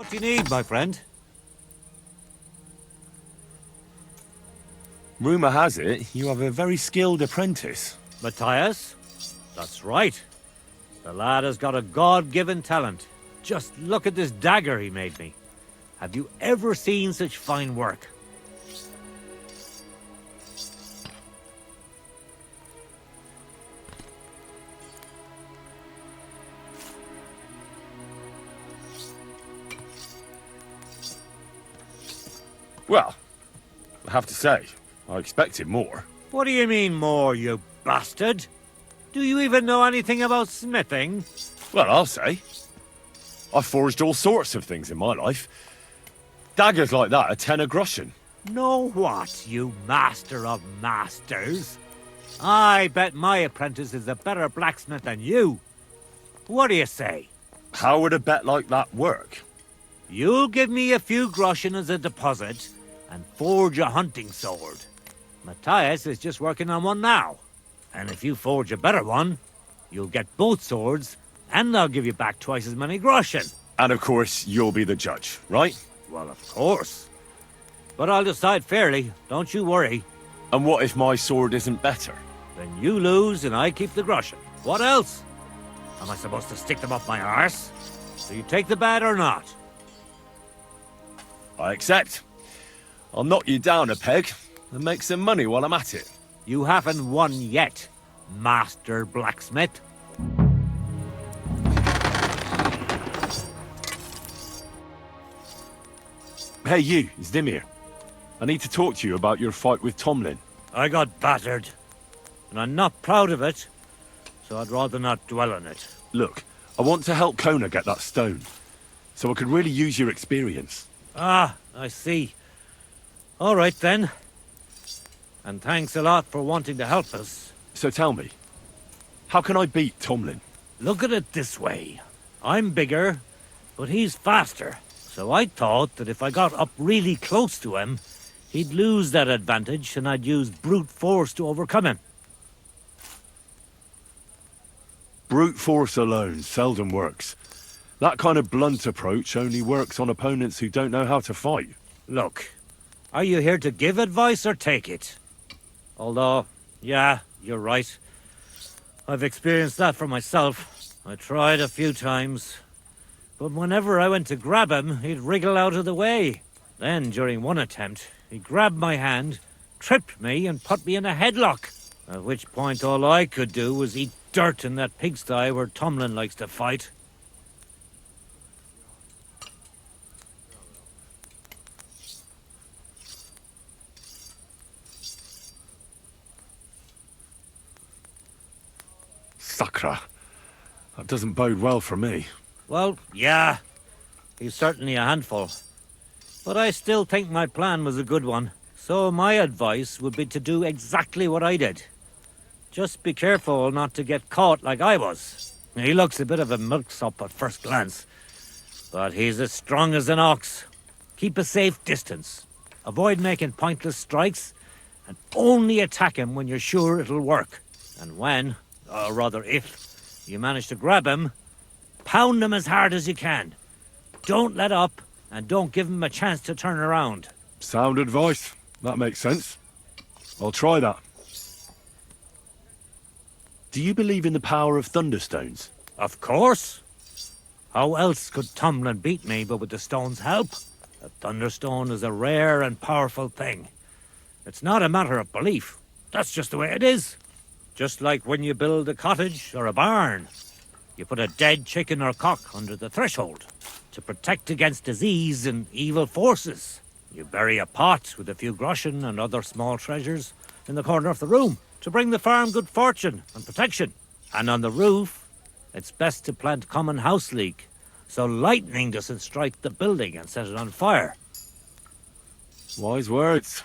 What do you need, my friend? Rumour has it you have a very skilled apprentice. Matthias? That's right. The lad has got a God-given talent. Just look at this dagger he made me. Have you ever seen such fine work? Well, I have to say, I expected more. What do you mean more, you bastard? Do you even know anything about smithing? Well, I'll say. I've forged all sorts of things in my life. Daggers like that are 10 a groschen. Know what, you master of masters? I bet my apprentice is a better blacksmith than you. What do you say? How would a bet like that work? You'll give me a few groschen as a deposit and forge a hunting sword. Matthias is just working on one now. And if you forge a better one, you'll get both swords, and I'll give you back twice as many groschen. And of course, you'll be the judge, right? Well, of course. But I'll decide fairly, don't you worry. And what if my sword isn't better? Then you lose and I keep the groschen. What else? Am I supposed to stick them up my arse? Do you take the bet or not? I accept. I'll knock you down a peg and make some money while I'm at it. You haven't won yet, Master Blacksmith. Hey you, Zdimir. I need to talk to you about your fight with Tomlin. I got battered, and I'm not proud of it, so I'd rather not dwell on it. Look, I want to help Kona get that stone, so I could really use your experience. Ah, I see. All right then. And thanks a lot for wanting to help us. So tell me, how can I beat Tomlin? Look at it this way. I'm bigger, but he's faster. So I thought that if I got up really close to him, he'd lose that advantage and I'd use brute force to overcome him. Brute force alone seldom works. That kind of blunt approach only works on opponents who don't know how to fight. Look, are you here to give advice or take it? Although, yeah, you're right. I've experienced that for myself. I tried a few times. But whenever I went to grab him, he'd wriggle out of the way. Then, during one attempt, he grabbed my hand, tripped me, and put me in a headlock. At which point all I could do was eat dirt in that pigsty where Tomlin likes to fight. Sakra. That doesn't bode well for me. Well, yeah, he's certainly a handful. But I still think my plan was a good one. So my advice would be to do exactly what I did. Just be careful not to get caught like I was. He looks a bit of a milksop at first glance, but he's as strong as an ox. Keep a safe distance. Avoid making pointless strikes, and only attack him when you're sure it'll work. And when, or rather if, you manage to grab him, pound him as hard as you can. Don't let up, and don't give him a chance to turn around. Sound advice. That makes sense. I'll try that. Do you believe in the power of thunderstones? Of course. How else could Tomlin beat me but with the stone's help? A thunderstone is a rare and powerful thing. It's not a matter of belief. That's just the way it is. Just like when you build a cottage or a barn. You put a dead chicken or cock under the threshold to protect against disease and evil forces. You bury a pot with a few groschen and other small treasures in the corner of the room to bring the farm good fortune and protection. And on the roof, it's best to plant common house leek, so lightning doesn't strike the building and set it on fire. Wise words.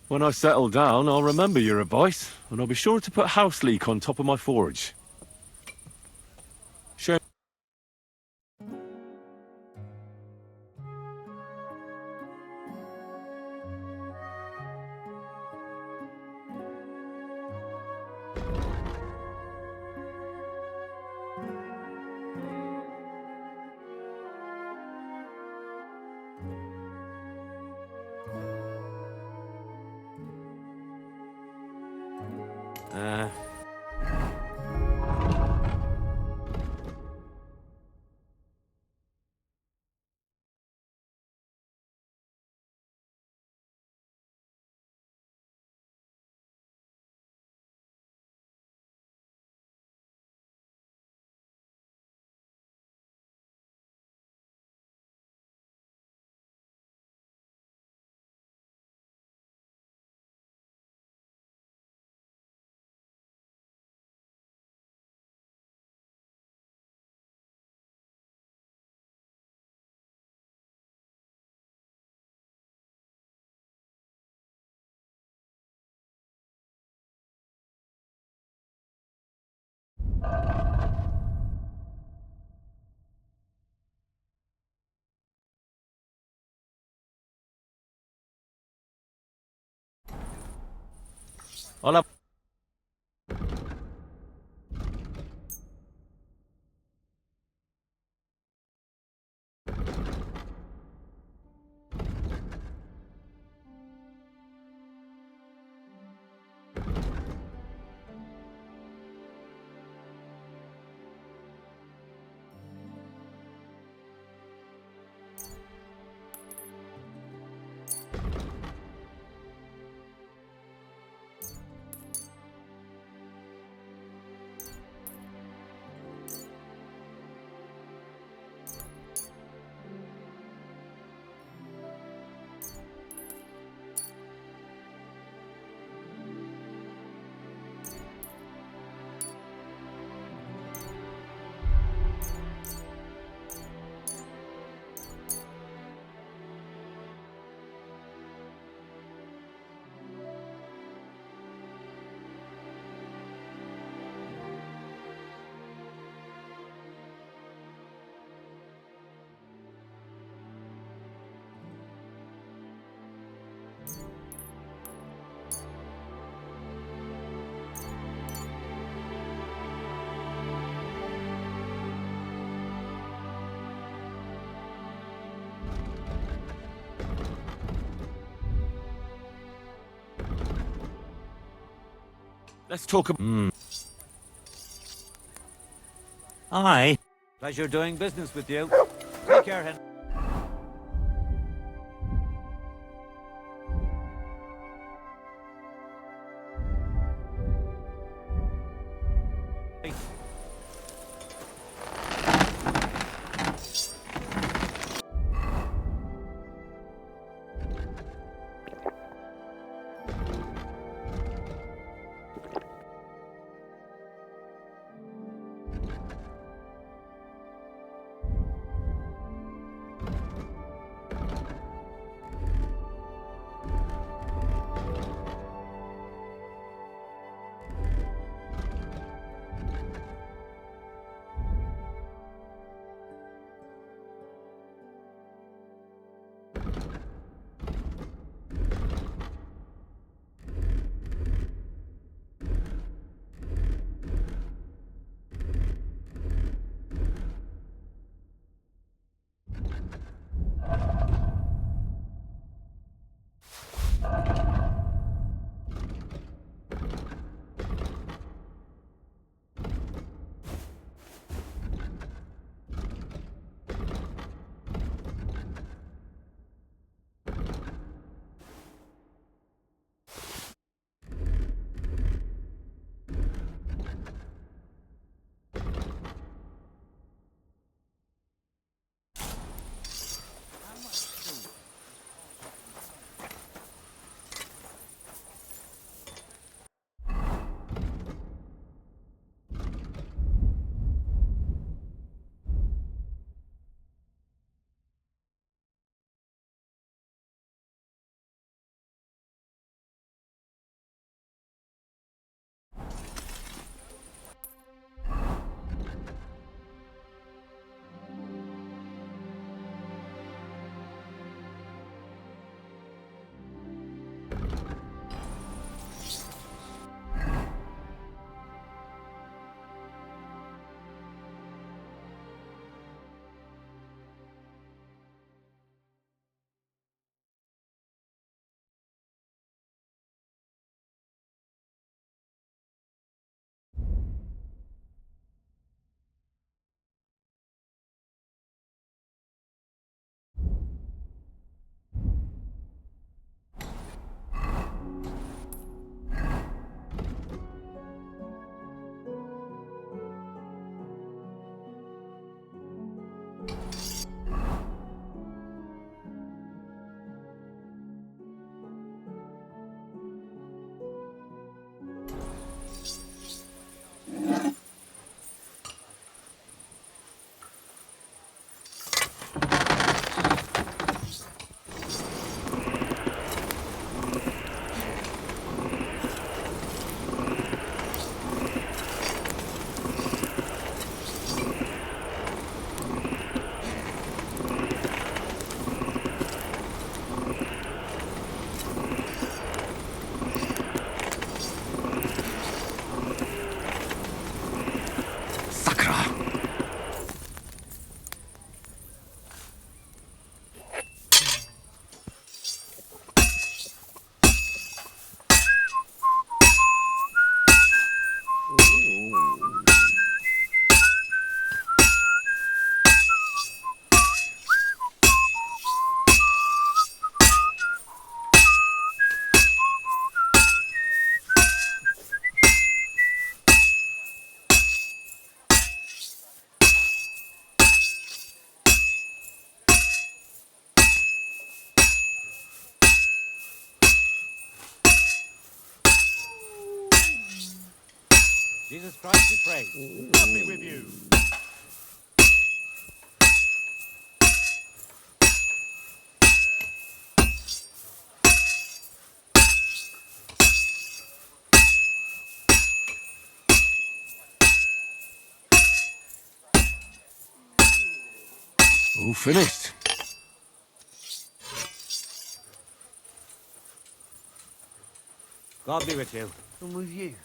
When I settle down, I'll remember your advice, and I'll be sure to put house leek on top of my forge. Sure. Uh, I'll have... Let's talk about... aye. Pleasure doing business with you. Take care, Henry. Jesus Christ be praised. God be with you. All finished. God be with you. And with you.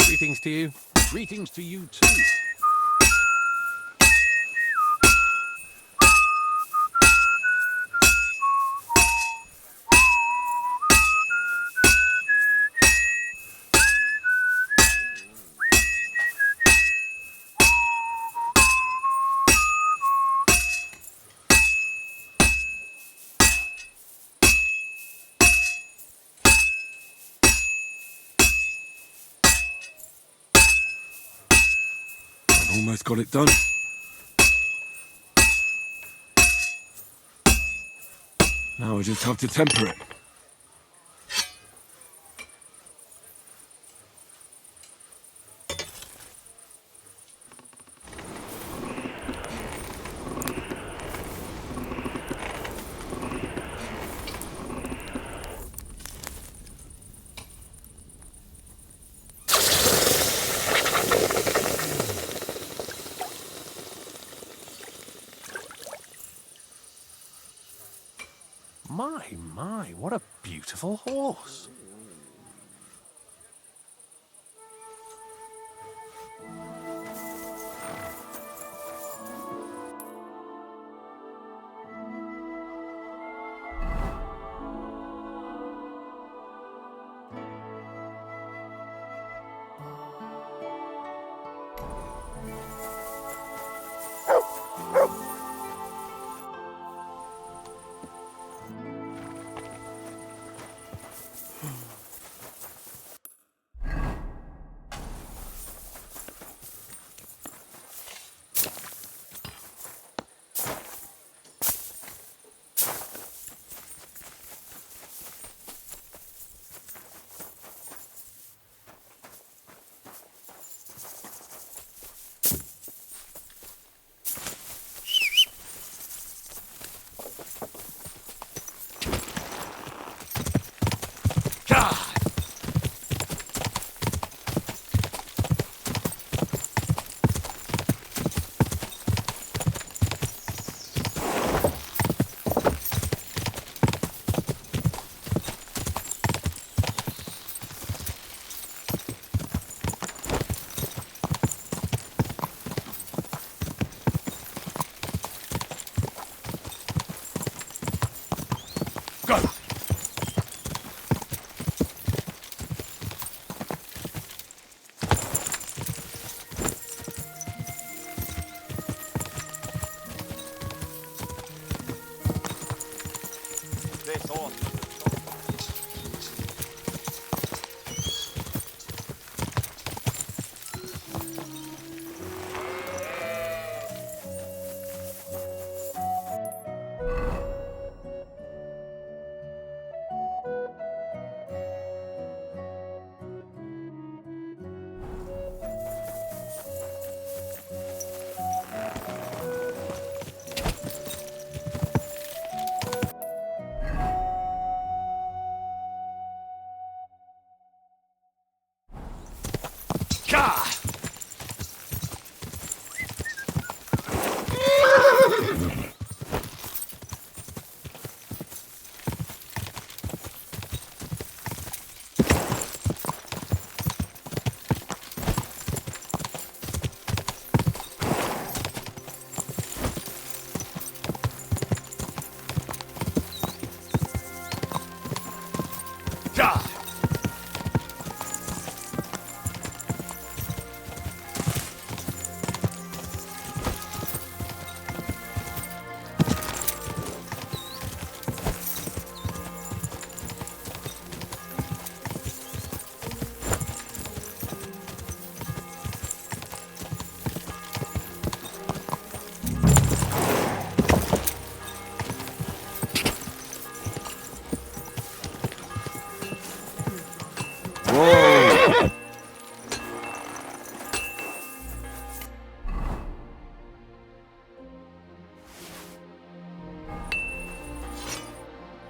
Greetings to you. Greetings to you too. I've almost got it done. Now I just have to temper it. My, what a beautiful horse.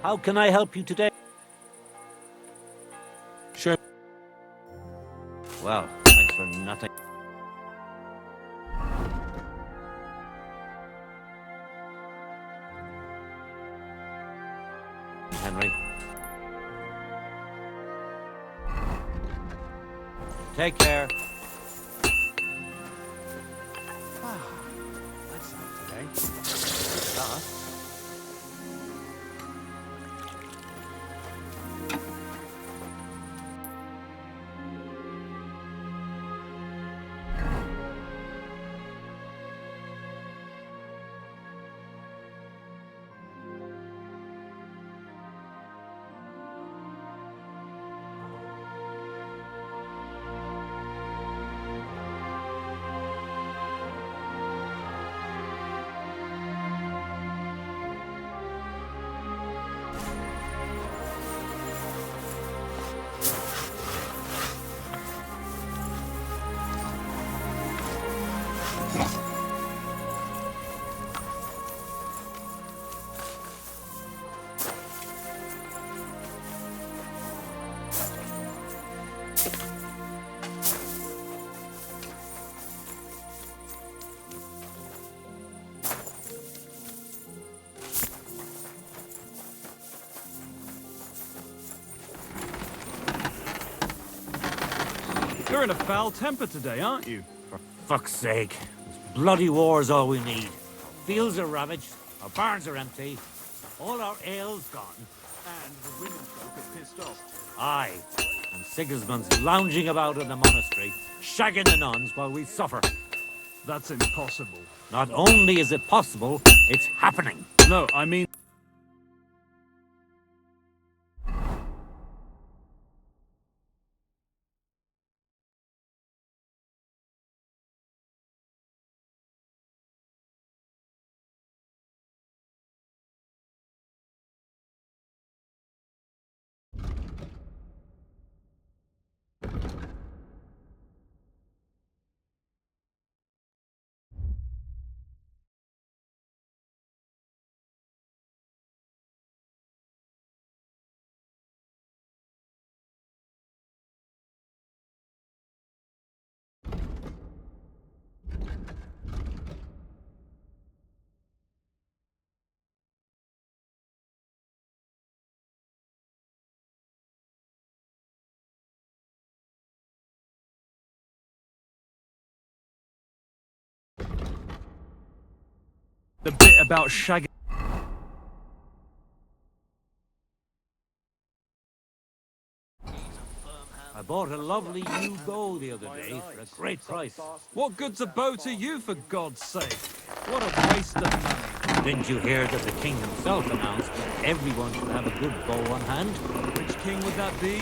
How can I help you today? Sure. Well, thanks for nothing. Henry. Take care. That's out today. Good start. You're in a foul temper today, aren't you? For fuck's sake. This bloody war's all we need. Fields are ravaged, our barns are empty, all our ale's gone. And the women folk are pissed off. Aye, and Sigismund's lounging about in the monastery, shagging the nuns while we suffer. That's impossible. Not only is it possible, it's happening. No, I mean... The bit about shagging... I bought a lovely new bow the other day for a great price. What good's a bow to you, for God's sake? What a waste of money. Didn't you hear that the king himself announced that everyone should have a good bow on hand? Which king would that be? I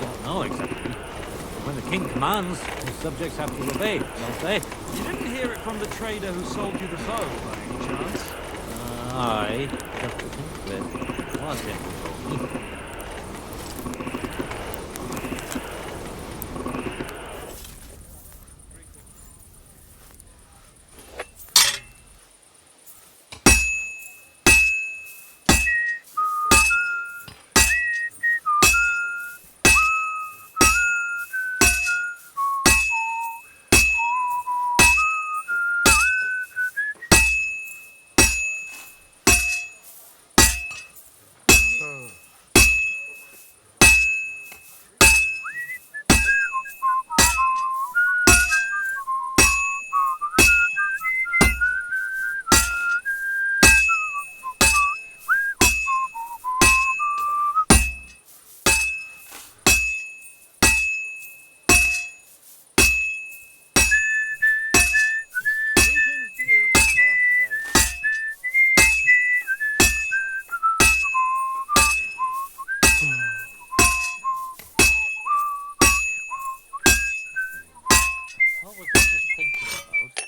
don't know exactly. But when the king commands, his subjects have to obey, don't they? You didn't hear it from the trader who sold you the bow, by any chance? Aye, just to think of it. It was him who told me. What was I just thinking about?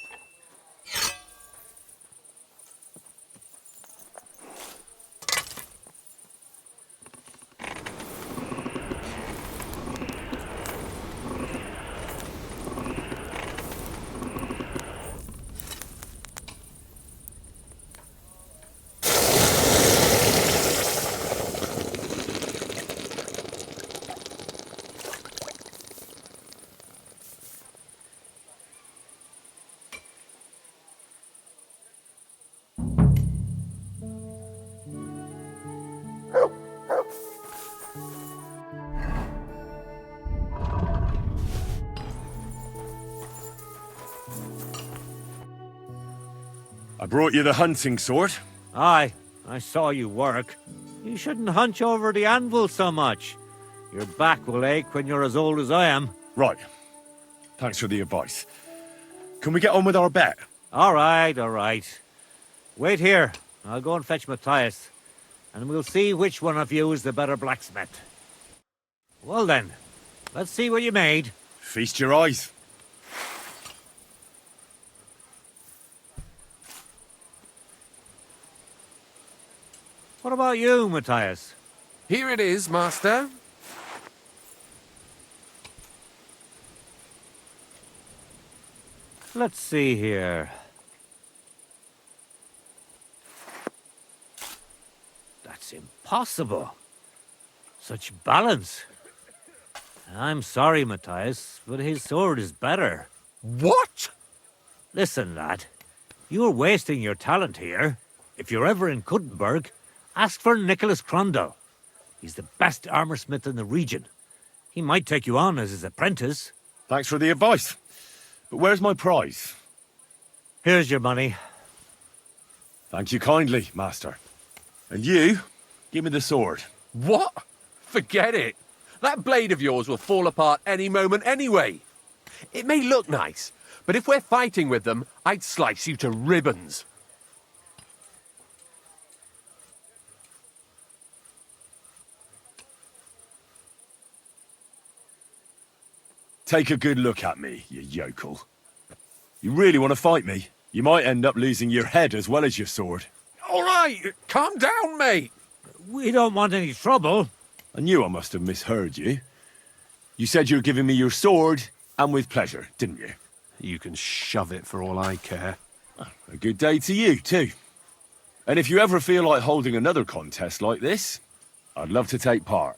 I brought you the hunting sword. Aye, I saw you work. You shouldn't hunch over the anvil so much. Your back will ache when you're as old as I am. Right. Thanks for the advice. Can we get on with our bet? All right, all right. Wait here. I'll go and fetch Matthias, and we'll see which one of you is the better blacksmith. Well then, let's see what you made. Feast your eyes. What about you, Matthias? Here it is, master. Let's see here. That's impossible. Such balance. I'm sorry, Matthias, but his sword is better. What? Listen, lad. You're wasting your talent here. If you're ever in Kuttenberg, ask for Nicholas Crondell. He's the best armorsmith in the region. He might take you on as his apprentice. Thanks for the advice. But where's my prize? Here's your money. Thank you kindly, master. And you, give me the sword. What? Forget it. That blade of yours will fall apart any moment anyway. It may look nice, but if we're fighting with them, I'd slice you to ribbons. Take a good look at me, you yokel. You really want to fight me? You might end up losing your head as well as your sword. All right, calm down, mate. We don't want any trouble. I knew I must have misheard you. You said you were giving me your sword, and with pleasure, didn't you? You can shove it for all I care. A good day to you, too. And if you ever feel like holding another contest like this, I'd love to take part.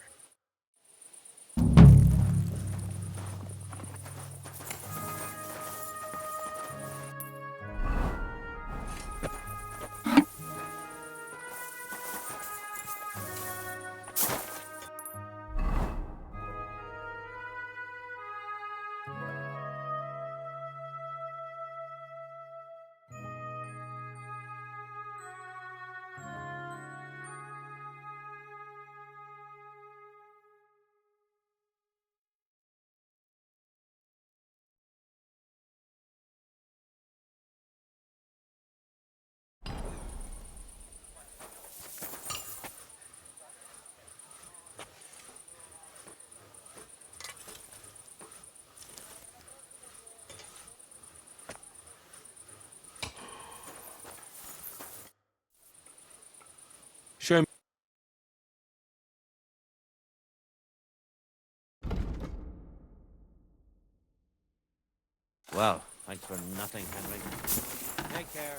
Take care.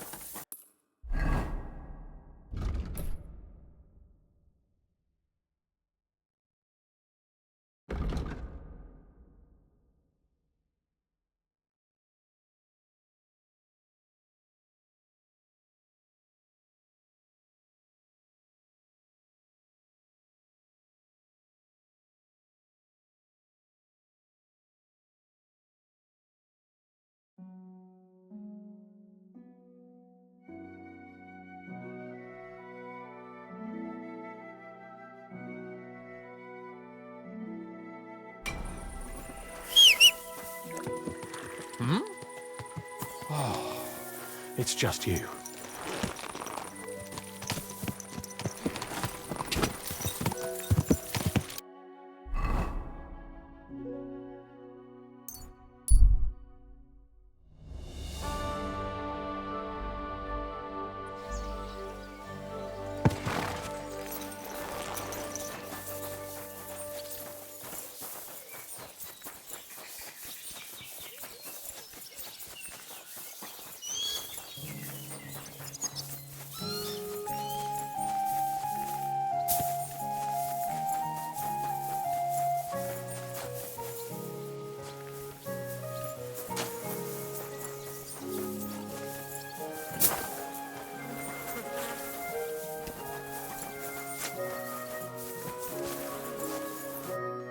It's just you.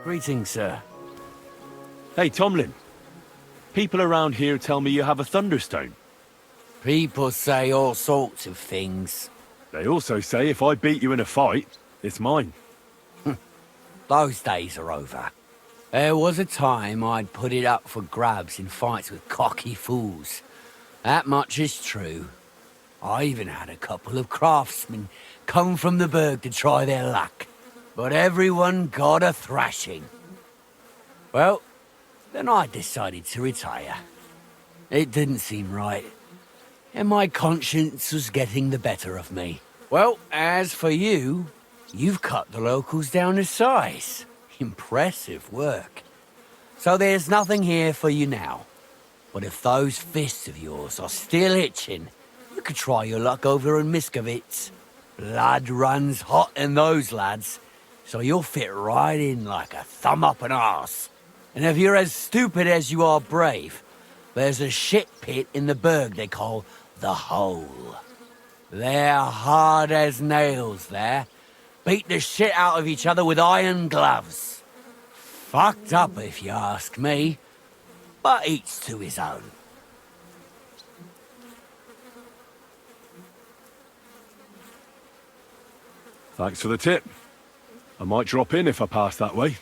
Greetings, sir. Hey, Tomlin. People around here tell me you have a thunderstone. People say all sorts of things. They also say if I beat you in a fight, it's mine. Those days are over. There was a time I'd put it up for grabs in fights with cocky fools. That much is true. I even had a couple of craftsmen come from the burg to try their luck. But everyone got a thrashing. Well, then I decided to retire. It didn't seem right, and my conscience was getting the better of me. Well, as for you, you've cut the locals down to size. Impressive work. So there's nothing here for you now. But if those fists of yours are still itching, you could try your luck over in Miskovitz. Blood runs hot in those lads, so you'll fit right in like a thumb up an arse. And if you're as stupid as you are brave, there's a shit pit in the burg they call the Hole. They're hard as nails there. Beat the shit out of each other with iron gloves. Fucked up if you ask me, but each to his own. Thanks for the tip. I might drop in if I pass that way.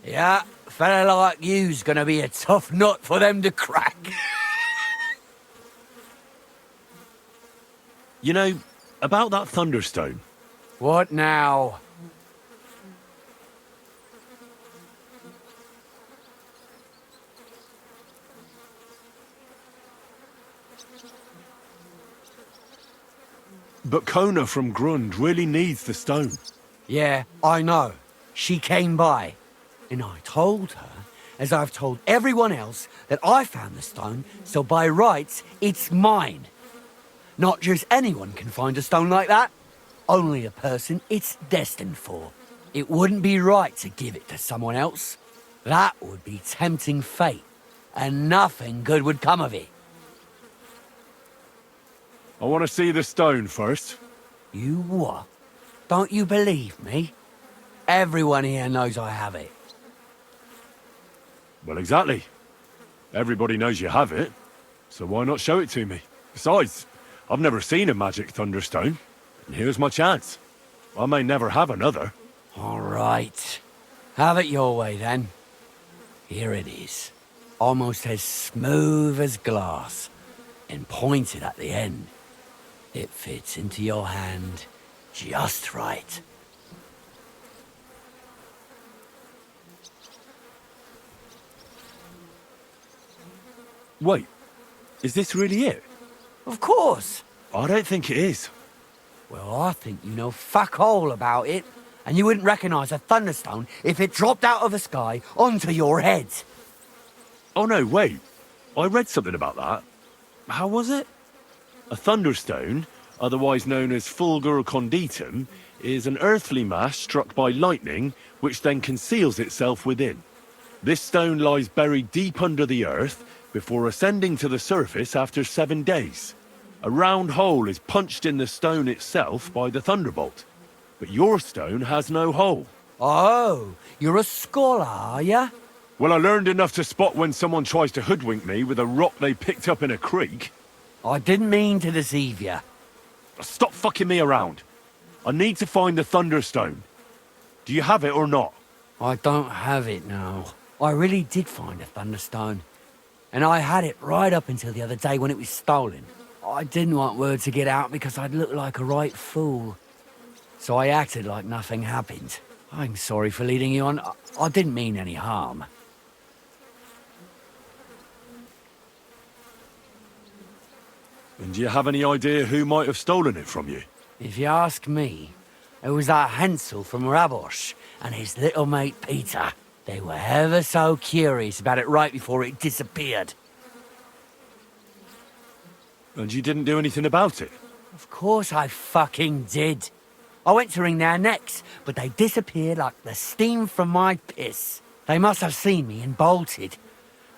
Yeah, a fella like you's gonna be a tough nut for them to crack. You know, about that thunderstone. What now? But Kona from Grund really needs the stone. Yeah, I know. She came by. And I told her, as I've told everyone else, that I found the stone, so by rights, it's mine. Not just anyone can find a stone like that. Only a person it's destined for. It wouldn't be right to give it to someone else. That would be tempting fate, and nothing good would come of it. I want to see the stone first. You what? Don't you believe me? Everyone here knows I have it. Well, exactly. Everybody knows you have it, so why not show it to me? Besides, I've never seen a magic thunderstone, and here's my chance. I may never have another. All right. Have it your way, then. Here it is. Almost as smooth as glass, and pointed at the end. It fits into your hand just right. Wait, is this really it? Of course. I don't think it is. Well, I think you know fuck all about it, and you wouldn't recognize a thunderstone if it dropped out of the sky onto your head. Oh no, wait. I read something about that. How was it? A thunderstone, otherwise known as fulgur conditum, is an earthly mass struck by lightning, which then conceals itself within. This stone lies buried deep under the earth before ascending to the surface after 7 days. A round hole is punched in the stone itself by the thunderbolt. But your stone has no hole. Oh, you're a scholar, are ya? Well, I learned enough to spot when someone tries to hoodwink me with a rock they picked up in a creek. I didn't mean to deceive you. Stop fucking me around. I need to find the Thunderstone. Do you have it or not? I don't have it now. I really did find a Thunderstone. And I had it right up until the other day when it was stolen. I didn't want word to get out because I'd look like a right fool. So I acted like nothing happened. I'm sorry for leading you on. I didn't mean any harm. And do you have any idea who might have stolen it from you? If you ask me, it was that Hansel from Rabosh and his little mate Peter. They were ever so curious about it right before it disappeared. And you didn't do anything about it? Of course I fucking did. I went to wring their necks, but they disappeared like the steam from my piss. They must have seen me and bolted,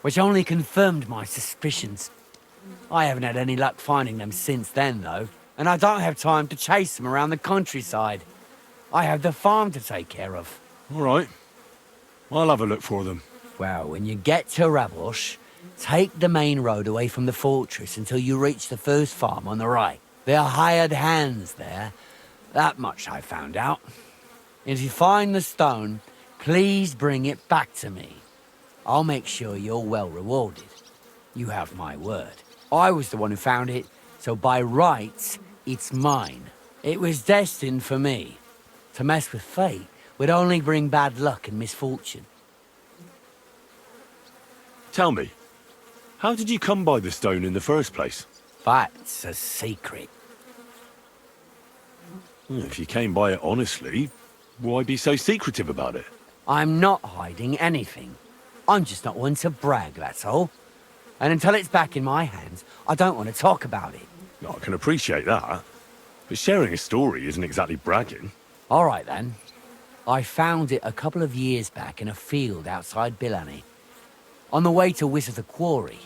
which only confirmed my suspicions. I haven't had any luck finding them since then, though, and I don't have time to chase them around the countryside. I have the farm to take care of. All right. I'll have a look for them. Well, when you get to Rabosh, take the main road away from the fortress until you reach the first farm on the right. There are hired hands there. That much I found out. If you find the stone, please bring it back to me. I'll make sure you're well rewarded. You have my word. I was the one who found it, so by rights, it's mine. It was destined for me. To mess with fate would only bring bad luck and misfortune. Tell me, how did you come by the stone in the first place? That's a secret. Well, if you came by it honestly, why be so secretive about it? I'm not hiding anything. I'm just not one to brag, that's all. And until it's back in my hands, I don't want to talk about it. I can appreciate that. But sharing a story isn't exactly bragging. All right, then. I found it a couple of years back in a field outside Billany. On the way to Wizard the Quarry.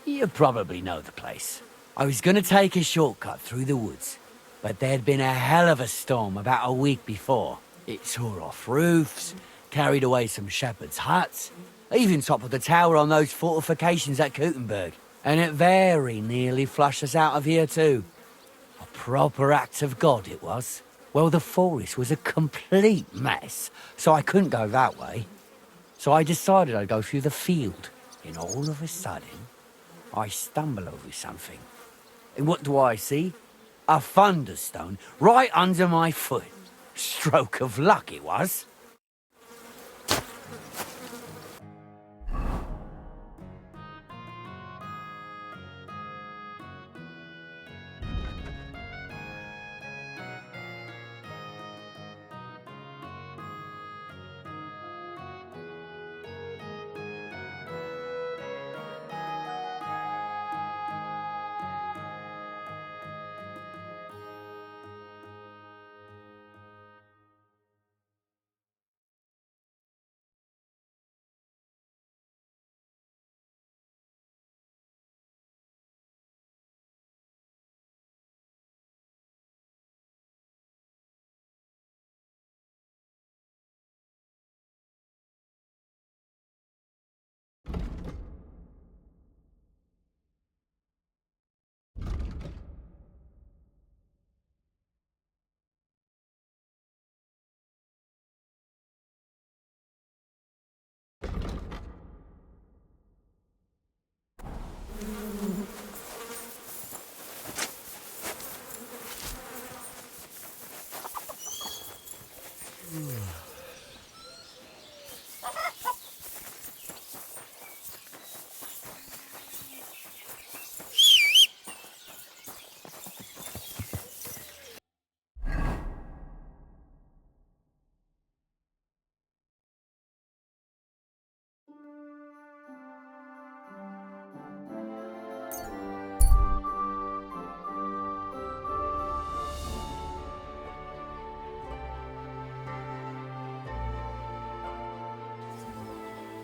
You probably know the place. I was going to take a shortcut through the woods, but there'd been a hell of a storm about a week before. It tore off roofs, carried away some shepherds' huts, even toppled the tower on those fortifications at Kuttenberg. And it very nearly flushed us out of here too. A proper act of God it was. Well, the forest was a complete mess, so I couldn't go that way. So I decided I'd go through the field. And all of a sudden, I stumble over something. And what do I see? A thunderstone right under my foot. Stroke of luck it was.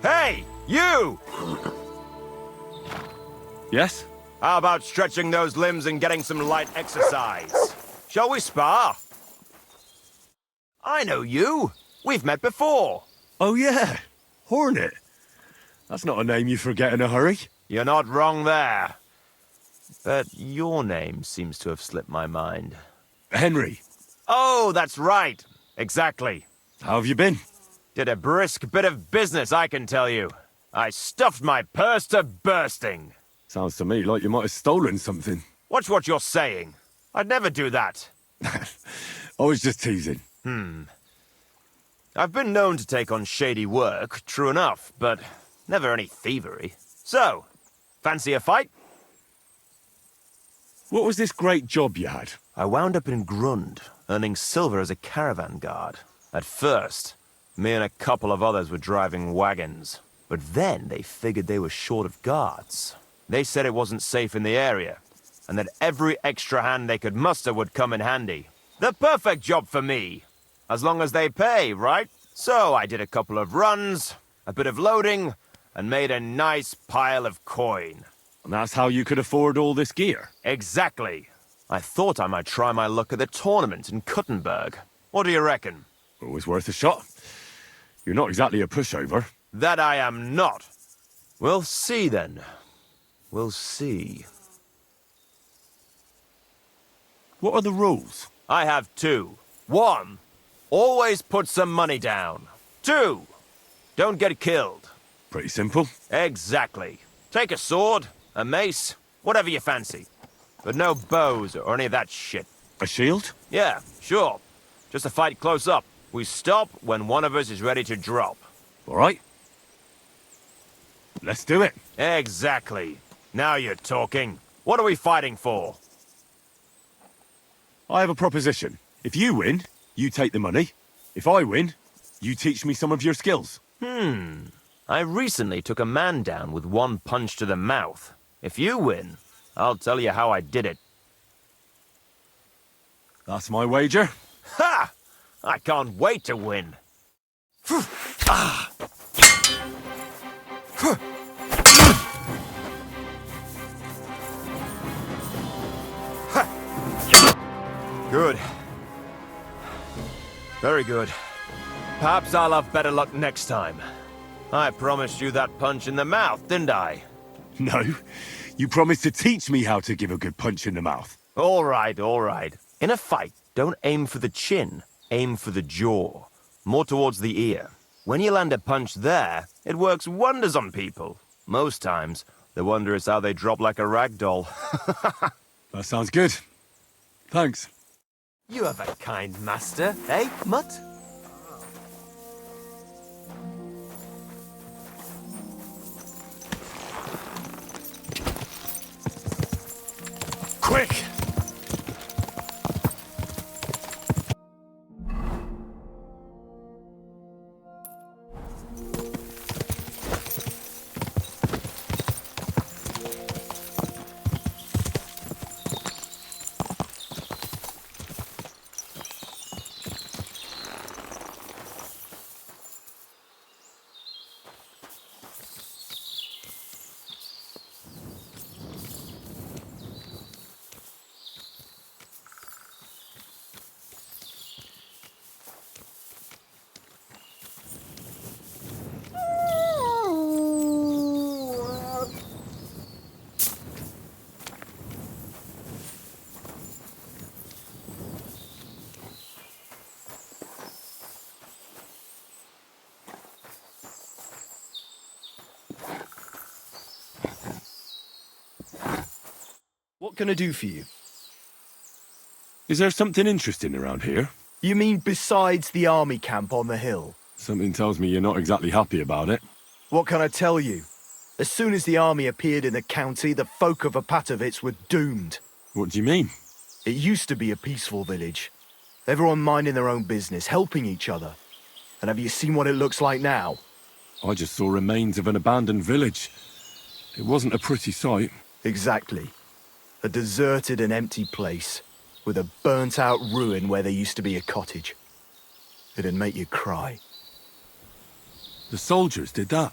Hey, you! Yes? How about stretching those limbs and getting some light exercise? Shall we spar? I know you. We've met before. Oh yeah, Hornet. That's not a name you forget in a hurry. You're not wrong there. But your name seems to have slipped my mind. Henry, Oh, that's right. Exactly. how have you been? Did a brisk bit of business, I can tell you. I stuffed my purse to bursting. Sounds to me like you might have stolen something. Watch what you're saying. I'd never do that. I was just teasing. I've been known to take on shady work, true enough, but never any thievery. So, fancy a fight? What was this great job you had? I wound up in Grund, earning silver as a caravan guard. At first, me and a couple of others were driving wagons. But then they figured they were short of guards. They said it wasn't safe in the area, and that every extra hand they could muster would come in handy. The perfect job for me. As long as they pay, right? So I did a couple of runs, a bit of loading, and made a nice pile of coin. And that's how you could afford all this gear? Exactly. I thought I might try my luck at the tournament in Kuttenberg. What do you reckon? Always worth a shot. You're not exactly a pushover. That I am not. We'll see then. We'll see. What are the rules? I have two. One, always put some money down. Two, don't get killed. Pretty simple. Exactly. Take a sword, a mace, whatever you fancy. But no bows or any of that shit. A shield? Yeah, sure. Just a fight close up. We stop when one of us is ready to drop. All right. Let's do it. Exactly. Now you're talking. What are we fighting for? I have a proposition. If you win, you take the money. If I win, you teach me some of your skills. I recently took a man down with one punch to the mouth. If you win, I'll tell you how I did it. That's my wager. Ha! I can't wait to win. Good. Very good. Perhaps I'll have better luck next time. I promised you that punch in the mouth, didn't I? No, you promised to teach me how to give a good punch in the mouth. All right, all right. In a fight, don't aim for the chin. Aim for the jaw. More towards the ear. When you land a punch there, it works wonders on people. Most times, the wonder is how they drop like a rag doll. That sounds good. Thanks. You have a kind master, eh, Mutt? Quick! What can I do for you? Is there something interesting around here? You mean besides the army camp on the hill? Something tells me you're not exactly happy about it. What can I tell you? As soon as the army appeared in the county, the folk of Opatovitz were doomed. What do you mean? It used to be a peaceful village. Everyone minding their own business, helping each other. And have you seen what it looks like now? I just saw remains of an abandoned village. It wasn't a pretty sight. Exactly. A deserted and empty place, with a burnt-out ruin where there used to be a cottage. It'd make you cry. The soldiers did that.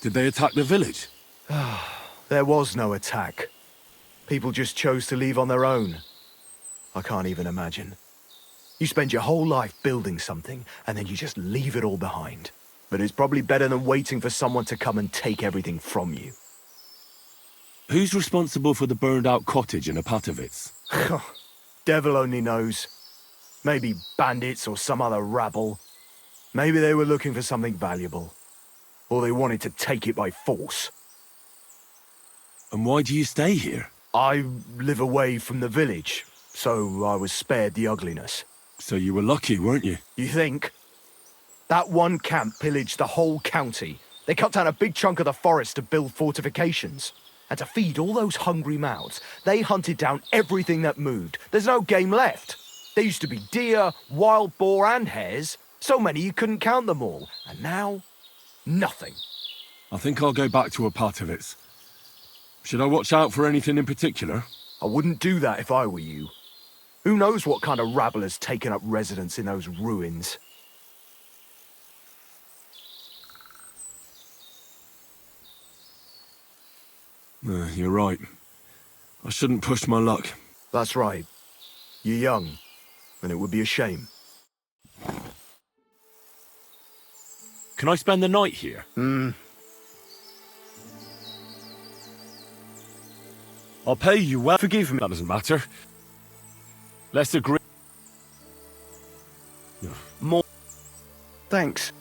Did they attack the village? There was no attack. People just chose to leave on their own. I can't even imagine. You spend your whole life building something, and then you just leave it all behind. But it's probably better than waiting for someone to come and take everything from you. Who's responsible for the burned-out cottage in Apatovitz? Devil only knows. Maybe bandits or some other rabble. Maybe they were looking for something valuable. Or they wanted to take it by force. And why do you stay here? I live away from the village, so I was spared the ugliness. So you were lucky, weren't you? You think? That one camp pillaged the whole county. They cut down a big chunk of the forest to build fortifications. And to feed all those hungry mouths, they hunted down everything that moved. There's no game left. There used to be deer, wild boar and hares. So many you couldn't count them all. And now, nothing. I think I'll go back to Apatovitz. Should I watch out for anything in particular? I wouldn't do that if I were you. Who knows what kind of rabble has taken up residence in those ruins? You're right. I shouldn't push my luck. That's right. You're young, and it would be a shame. Can I spend the night here? I'll pay you well. Forgive me. That doesn't matter. Let's agree. More. Thanks.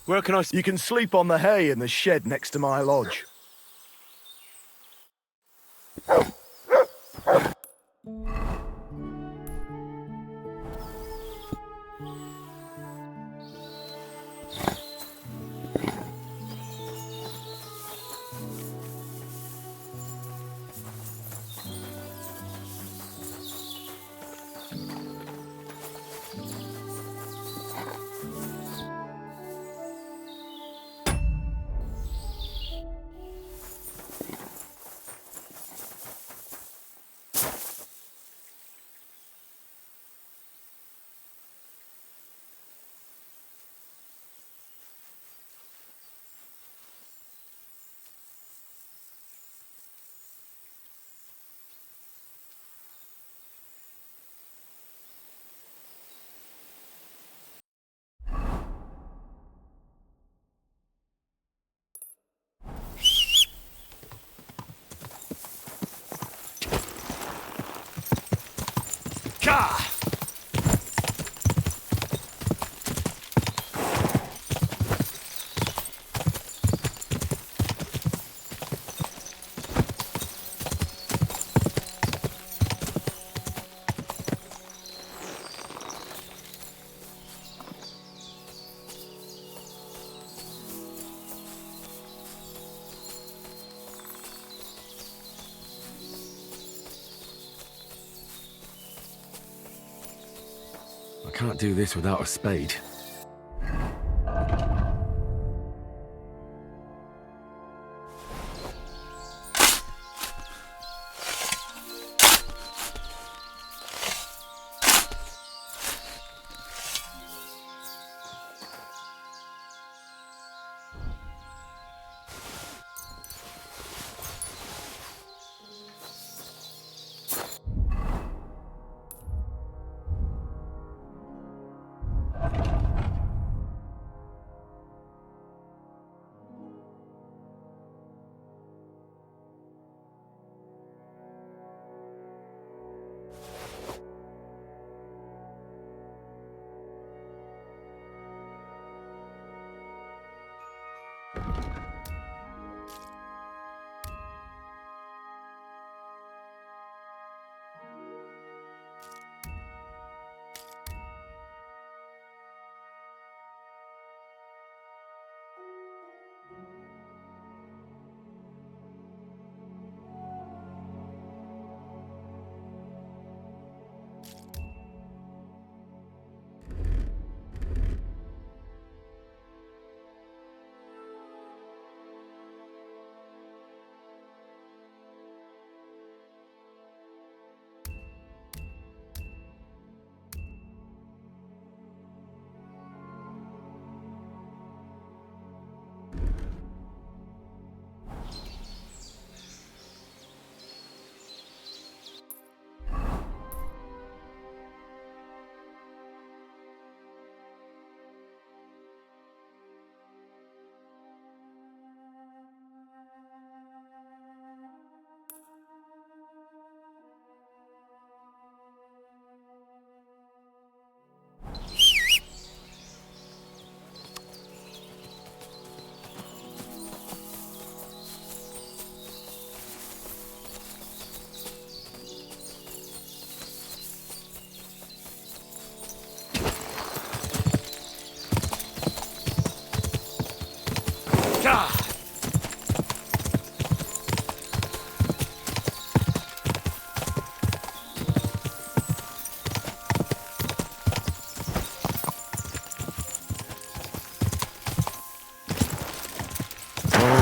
Where can I... You can sleep on the hay in the shed next to my lodge. I can't do this without a spade.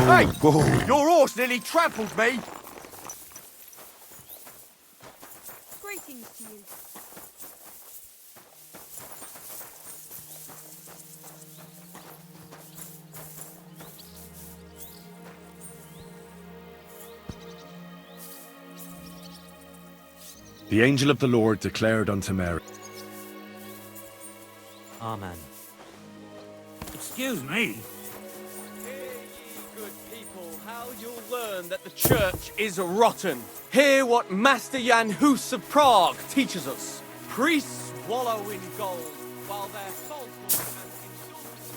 Hey! Your horse nearly trampled me! Greetings to you. The angel of the Lord declared unto Mary. Amen. Excuse me. Hear ye, good people, how you'll learn that the church is rotten. Hear what Master Jan Hus of Prague teaches us. Priests wallow in gold, while their falsehood and insults...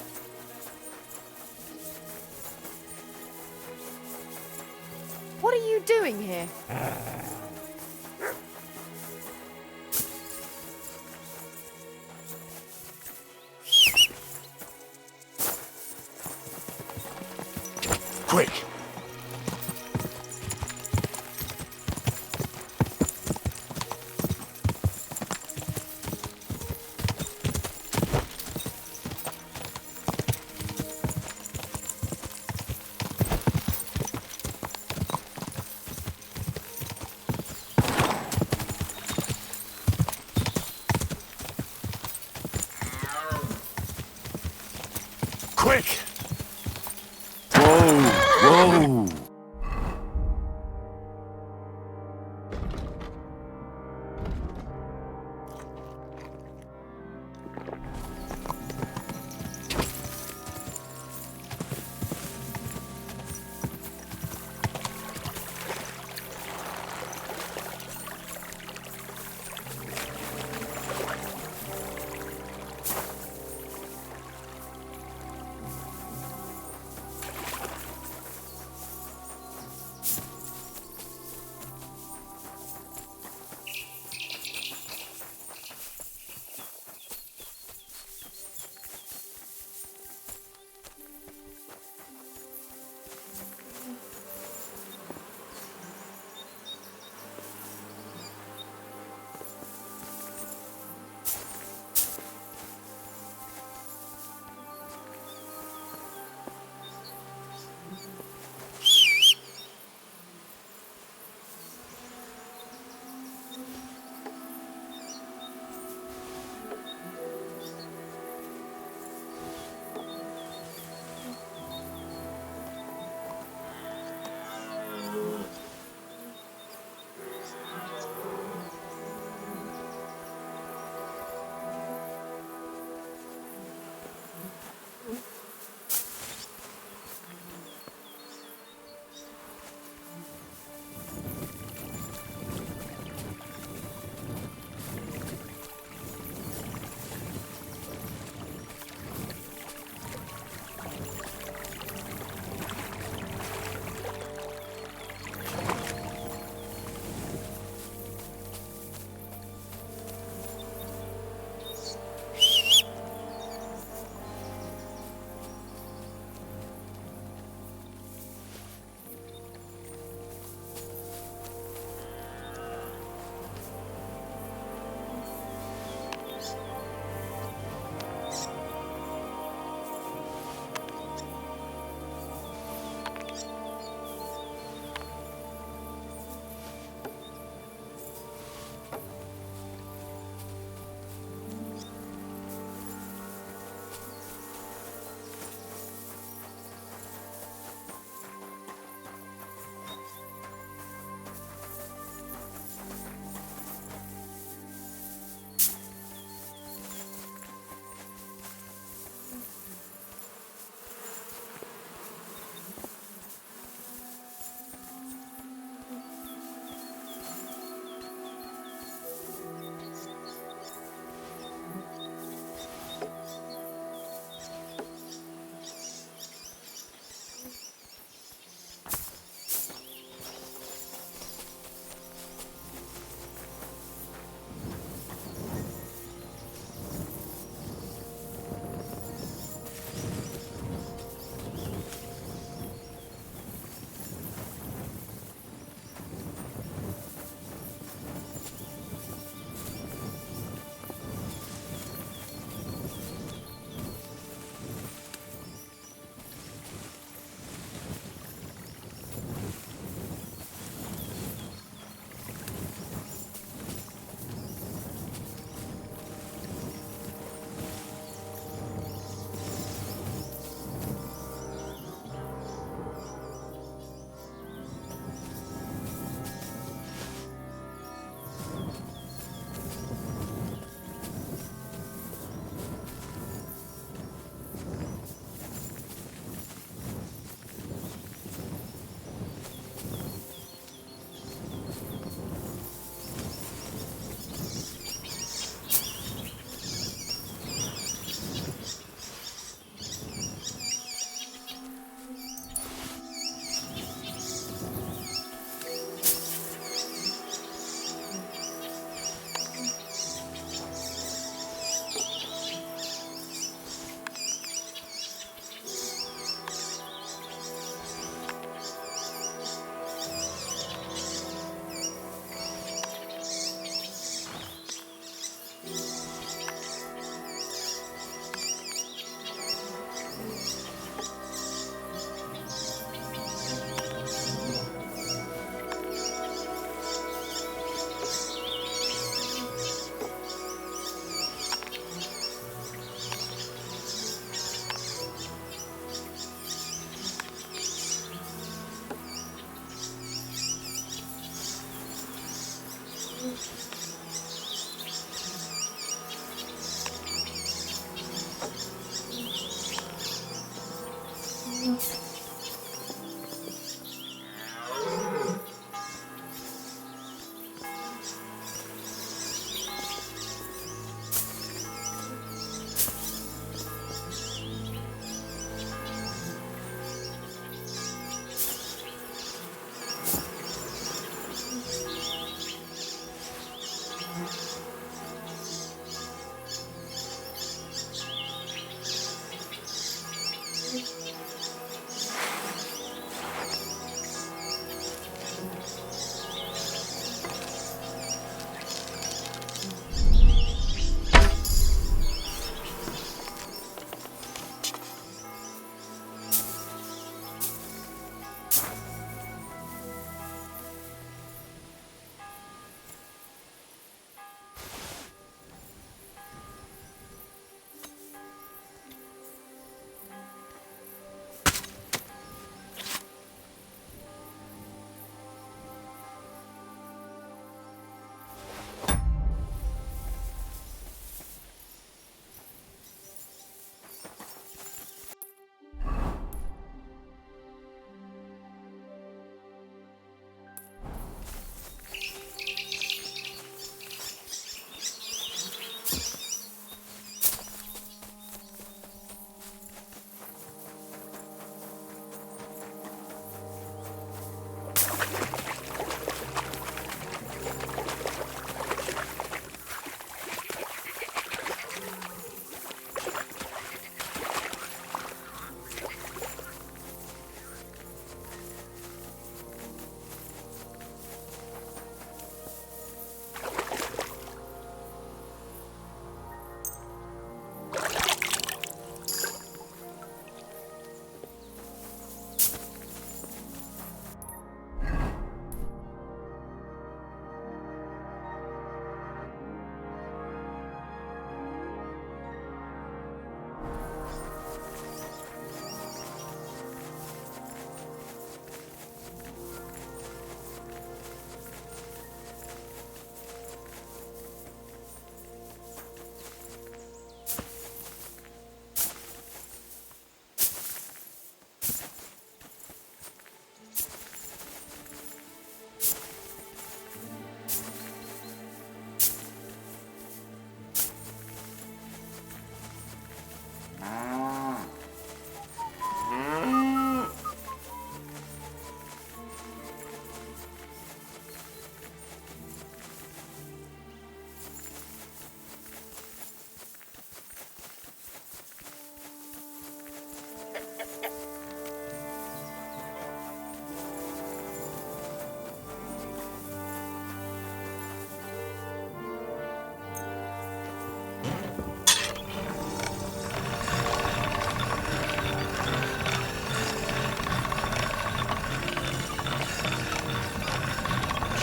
What are you doing here? Quick! Quick! Whoa!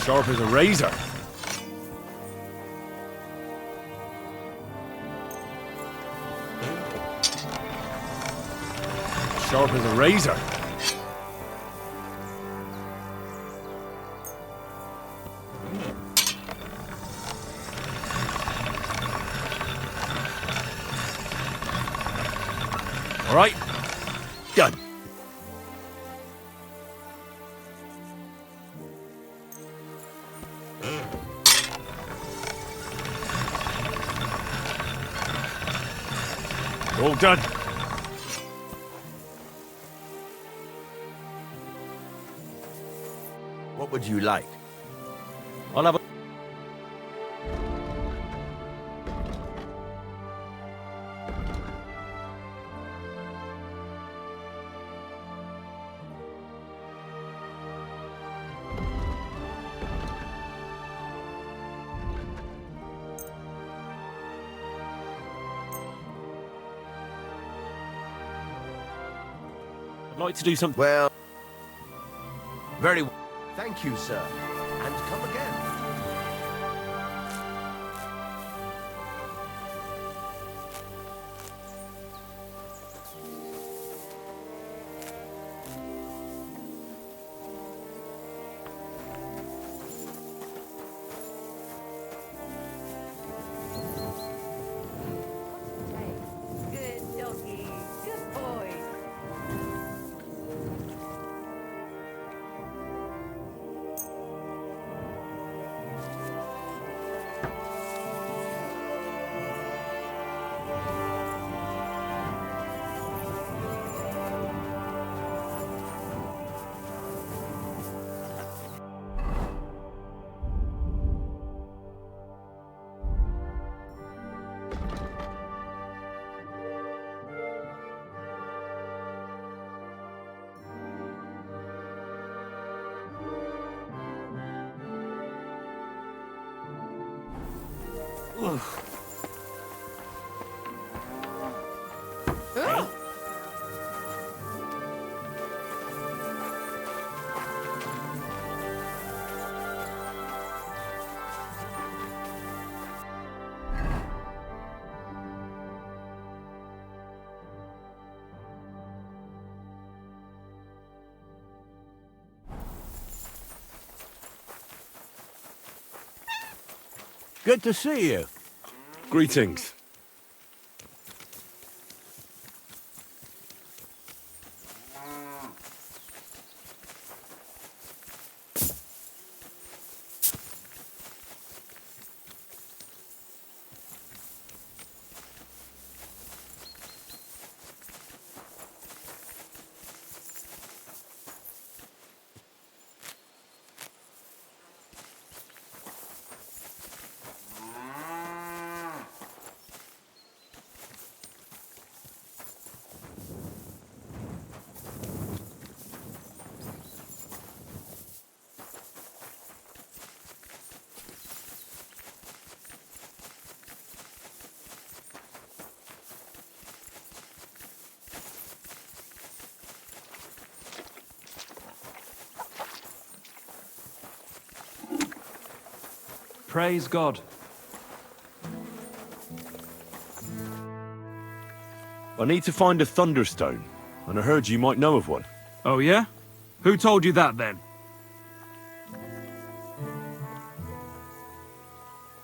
Sharp as a razor. Sharp as a razor. All right, done. All done. What would you like? I'll have a... I'd like to do something. Well, very well. Thank you, sir. And come again. Good doggy. Good boy. Good to see you. Greetings. Praise God. I need to find a Thunderstone, and I heard you might know of one. Oh, yeah? Who told you that, then?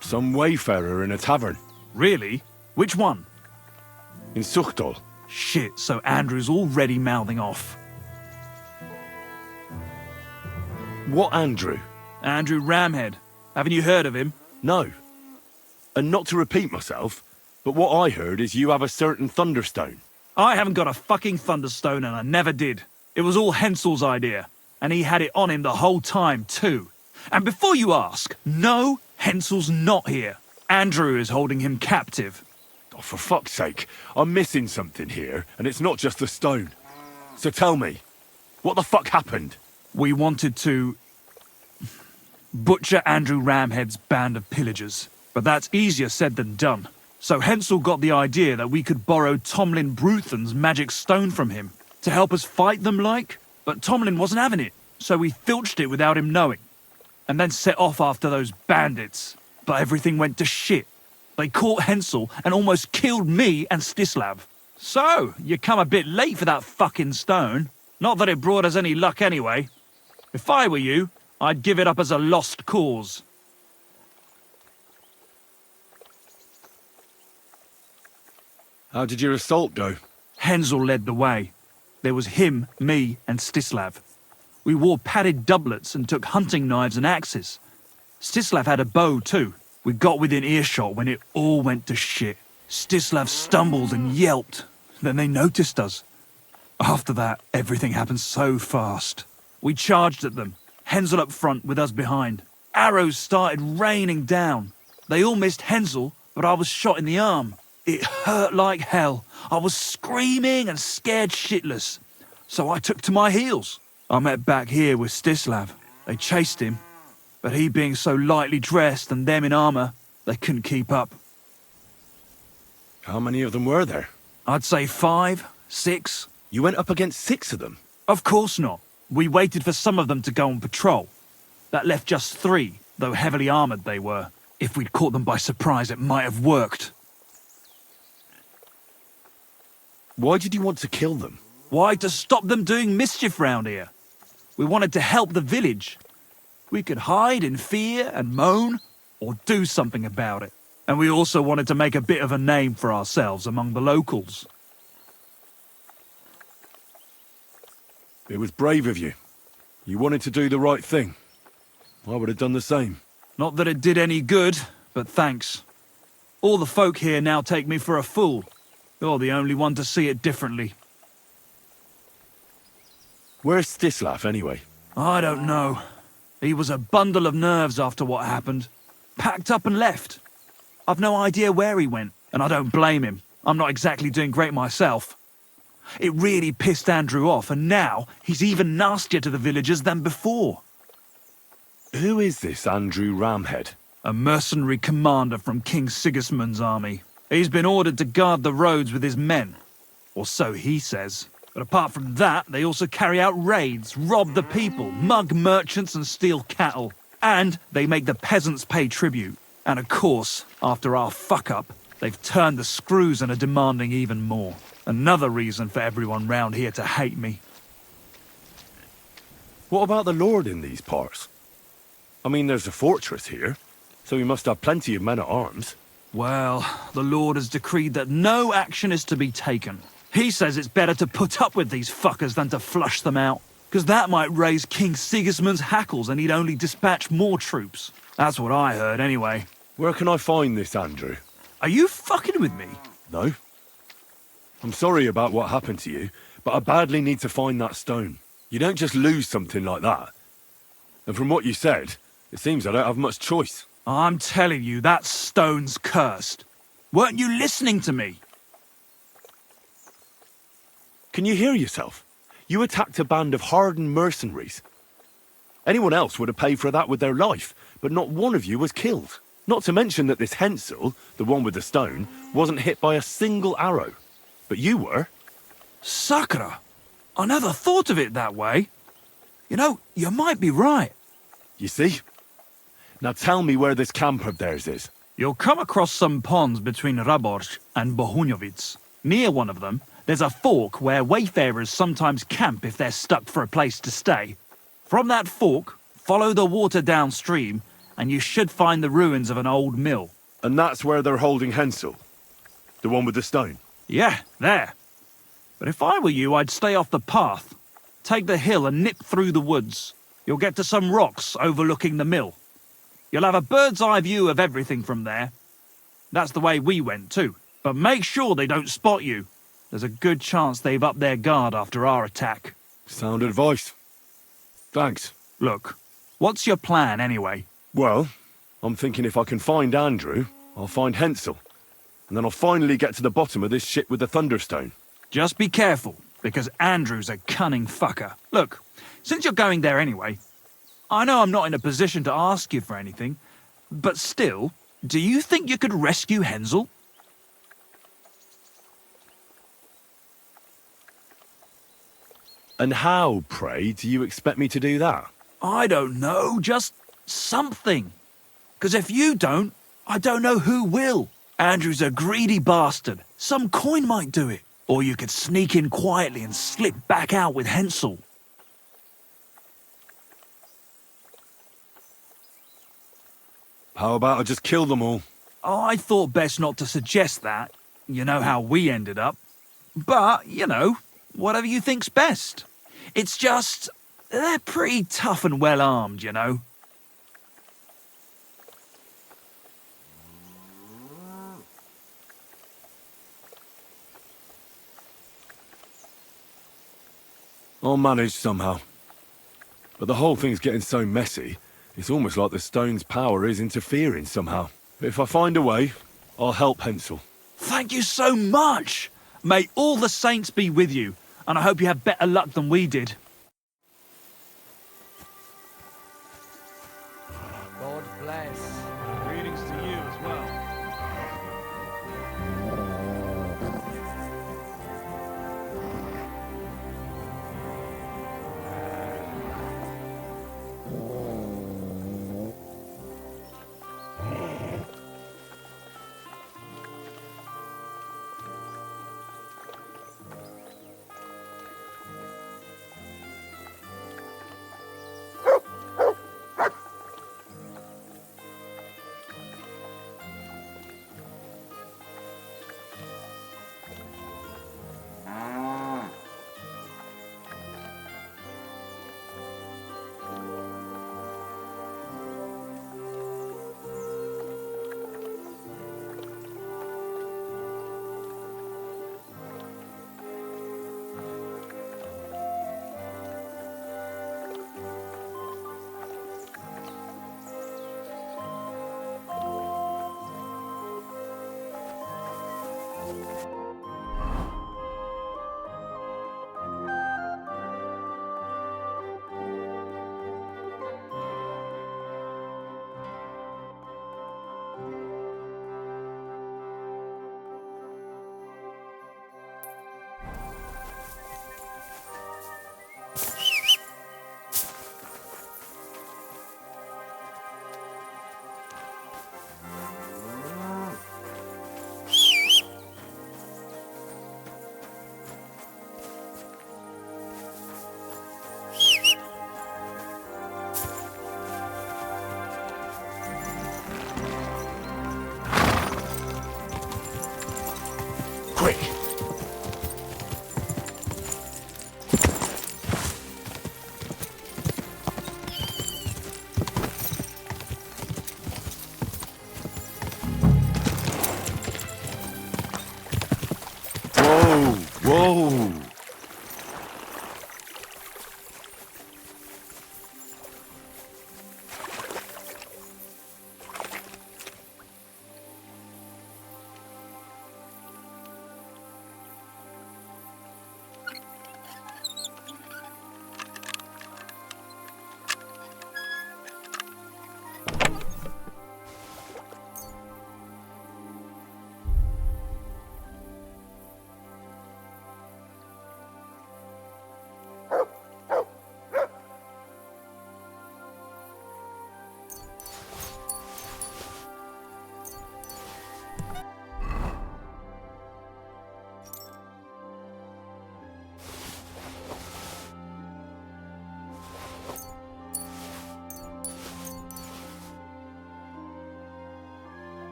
Some wayfarer in a tavern. Really? Which one? In Suchtol. Shit, so Andrew's already mouthing off. What Andrew? Andrew Ramhead. Haven't you heard of him? No. And not to repeat myself, but what I heard is you have a certain Thunderstone. I haven't got a fucking Thunderstone, and I never did. It was all Hensel's idea, and he had it on him the whole time, too. And before you ask, no, Hensel's not here. Andrew is holding him captive. Oh, for fuck's sake, I'm missing something here, and it's not just the stone. So tell me, what the fuck happened? We wanted to butcher Andrew Ramhead's band of pillagers, but that's easier said than done. So Hensel got the idea that we could borrow Tomlin Bruthen's magic stone from him to help us fight them like, but Tomlin wasn't having it, so we filched it without him knowing, and then set off after those bandits. But everything went to shit. They caught Hensel and almost killed me and Stislav. So, you come a bit late for that fucking stone. Not that it brought us any luck anyway. If I were you, I'd give it up as a lost cause. How did your assault go? Hensel led the way. There was him, me, and Stislav. We wore padded doublets and took hunting knives and axes. Stislav had a bow too. We got within earshot when it all went to shit. Stislav stumbled and yelped. Then they noticed us. After that, everything happened so fast. We charged at them, Hensel up front with us behind. Arrows started raining down. They all missed Hensel, but I was shot in the arm. It hurt like hell. I was screaming and scared shitless. So I took to my heels. I met back here with Stislav. They chased him, but he being so lightly dressed and them in armour, they couldn't keep up. How many of them were there? I'd say 5, 6. You went up against 6 of them? Of course not. We waited for some of them to go on patrol. That left just 3, though heavily armoured they were. If we'd caught them by surprise, it might have worked. Why did you want to kill them? Why? To stop them doing mischief round here. We wanted to help the village. We could hide in fear and moan, or do something about it. And we also wanted to make a bit of a name for ourselves among the locals. It was brave of you. You wanted to do the right thing. I would have done the same. Not that it did any good, but thanks. All the folk here now take me for a fool. You're the only one to see it differently. Where's Stislav, anyway? I don't know. He was a bundle of nerves after what happened. Packed up and left. I've no idea where he went, and I don't blame him. I'm not exactly doing great myself. It really pissed Andrew off, and now he's even nastier to the villagers than before. Who is this Andrew Ramhead? A mercenary commander from King Sigismund's army. He's been ordered to guard the roads with his men. Or so he says. But apart from that, they also carry out raids, rob the people, mug merchants and steal cattle. And they make the peasants pay tribute. And of course, after our fuck-up, they've turned the screws and are demanding even more. Another reason for everyone round here to hate me. What about the Lord in these parts? I mean, there's a fortress here, so he must have plenty of men-at-arms. Well, the Lord has decreed that no action is to be taken. He says it's better to put up with these fuckers than to flush them out, because that might raise King Sigismund's hackles and he'd only dispatch more troops. That's what I heard, anyway. Where can I find this, Andrew? Are you fucking with me? No. I'm sorry about what happened to you, but I badly need to find that stone. You don't just lose something like that. And from what you said, it seems I don't have much choice. I'm telling you, that stone's cursed. Weren't you listening to me? Can you hear yourself? You attacked a band of hardened mercenaries. Anyone else would have paid for that with their life, but not one of you was killed. Not to mention that this Hensel, the one with the stone, wasn't hit by a single arrow. But you were. Sakura, I never thought of it that way. You know, you might be right. You see? Now tell me where this camp of theirs is. You'll come across some ponds between Raborj and Bohunjovic. Near one of them, there's a fork where wayfarers sometimes camp if they're stuck for a place to stay. From that fork, follow the water downstream, and you should find the ruins of an old mill. And that's where they're holding Hensel? The one with the stone? Yeah, there. But if I were you, I'd stay off the path. Take the hill and nip through the woods. You'll get to some rocks overlooking the mill. You'll have a bird's eye view of everything from there. That's the way we went too. But make sure they don't spot you. There's a good chance they've upped their guard after our attack. Sound advice. Thanks. Look, what's your plan anyway? Well, I'm thinking if I can find Andrew, I'll find Hensel. And then I'll finally get to the bottom of this shit with the Thunderstone. Just be careful, because Andrew's a cunning fucker. Look, since you're going there anyway, I know I'm not in a position to ask you for anything, but still, do you think you could rescue Hensel? And how, pray, do you expect me to do that? I don't know, just something. Because if you don't, I don't know who will. Andrew's a greedy bastard. Some coin might do it. Or you could sneak in quietly and slip back out with Hensel. How about I just kill them all? I thought best not to suggest that. You know how we ended up. But, you know, whatever you think's best. It's just, they're pretty tough and well armed, you know. I'll manage somehow. But the whole thing's getting so messy, it's almost like the stone's power is interfering somehow. If I find a way, I'll help Hensel. Thank you so much! May all the saints be with you, and I hope you have better luck than we did. God bless. Greetings to you as well. Quick! Whoa! Whoa!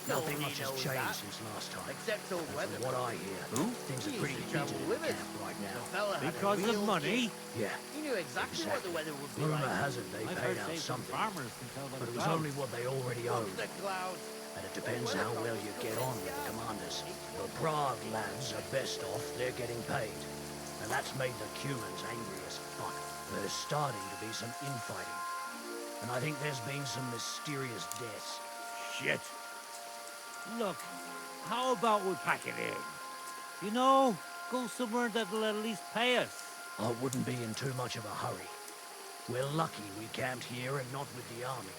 Nothing much has changed since last time. Except all weather. From what I hear, things are pretty busy in camp right now. Because of money? Yeah. He knew exactly what the weather would be Rumor like. has it they I've paid heard out say some something, farmers can tell by but the it was clouds. only what they already owed. The clouds. And it depends how well you get on with the commanders. The Prague lads are best off, they're getting paid. And that's made the Cumans angry as fuck. There's starting to be some infighting. And I think there's been some mysterious deaths. Shit. Look, how about we pack it in? You know, go somewhere that'll at least pay us. I wouldn't be in too much of a hurry. We're lucky we camped here and not with the army.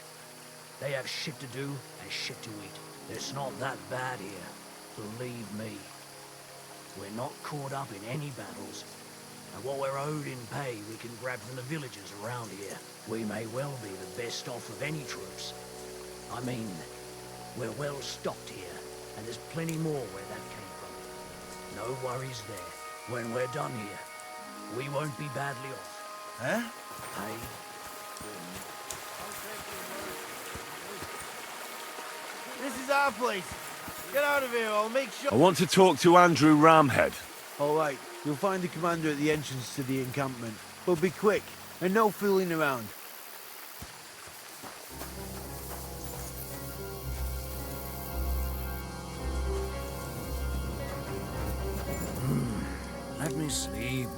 They have shit to do and shit to eat. It's not that bad here, believe me. We're not caught up in any battles, and what we're owed in pay we can grab from the villagers around here. We may well be the best off of any troops. I mean, we're well stocked here, and there's plenty more where that came from. No worries there. When we're done here, we won't be badly off. Huh? Hey? This is our place. Get out of here, I'll make sure... I want to talk to Andrew Ramhead. All right, you'll find the commander at the entrance to the encampment. But be quick, and no fooling around. Let me sleep.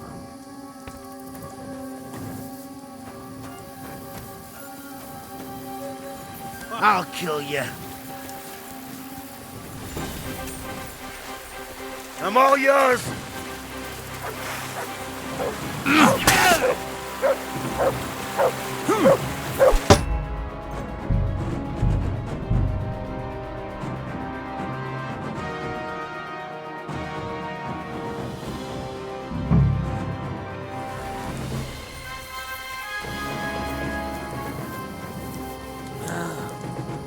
I'll kill you. I'm all yours.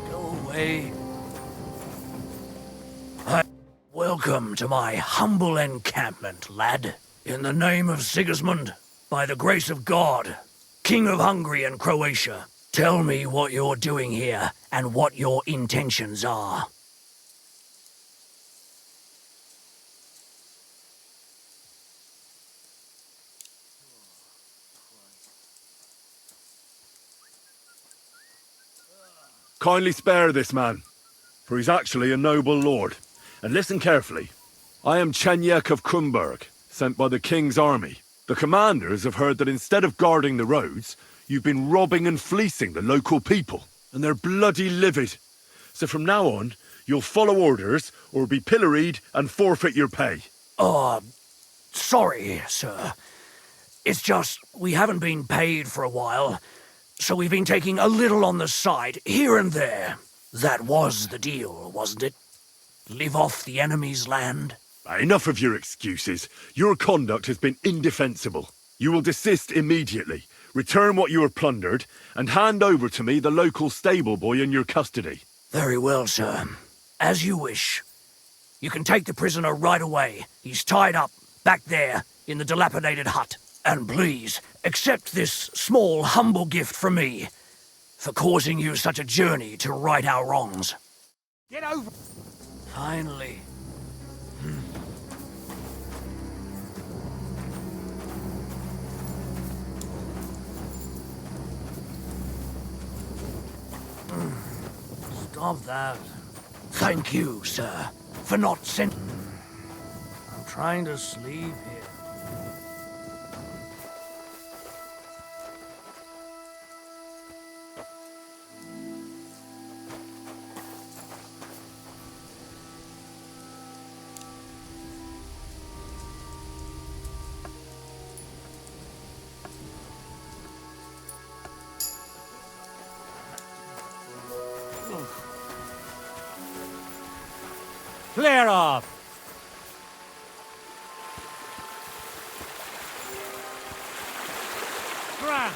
Go away. Welcome to my humble encampment, lad. In the name of Sigismund, by the grace of God, King of Hungary and Croatia, tell me what you're doing here and what your intentions are. Kindly spare this man, for he's actually a noble lord. And listen carefully. I am Chenyek of Krumberg, sent by the king's army. The commanders have heard that instead of guarding the roads, you've been robbing and fleecing the local people, and they're bloody livid. So from now on, you'll follow orders or be pilloried and forfeit your pay. Sorry, sir. It's just, we haven't been paid for a while, so we've been taking a little on the side, here and there. That was the deal, wasn't it? Live off the enemy's land? Enough of your excuses. Your conduct has been indefensible. You will desist immediately, return what you have plundered, and hand over to me the local stable boy in your custody. Very well, sir. As you wish. You can take the prisoner right away. He's tied up, back there, in the dilapidated hut. And please, accept this small, humble gift from me, for causing you such a journey to right our wrongs. Get over. Finally. Stop that. Thank you, sir, for not sending... I'm trying to sleep here. Clear off! Grand!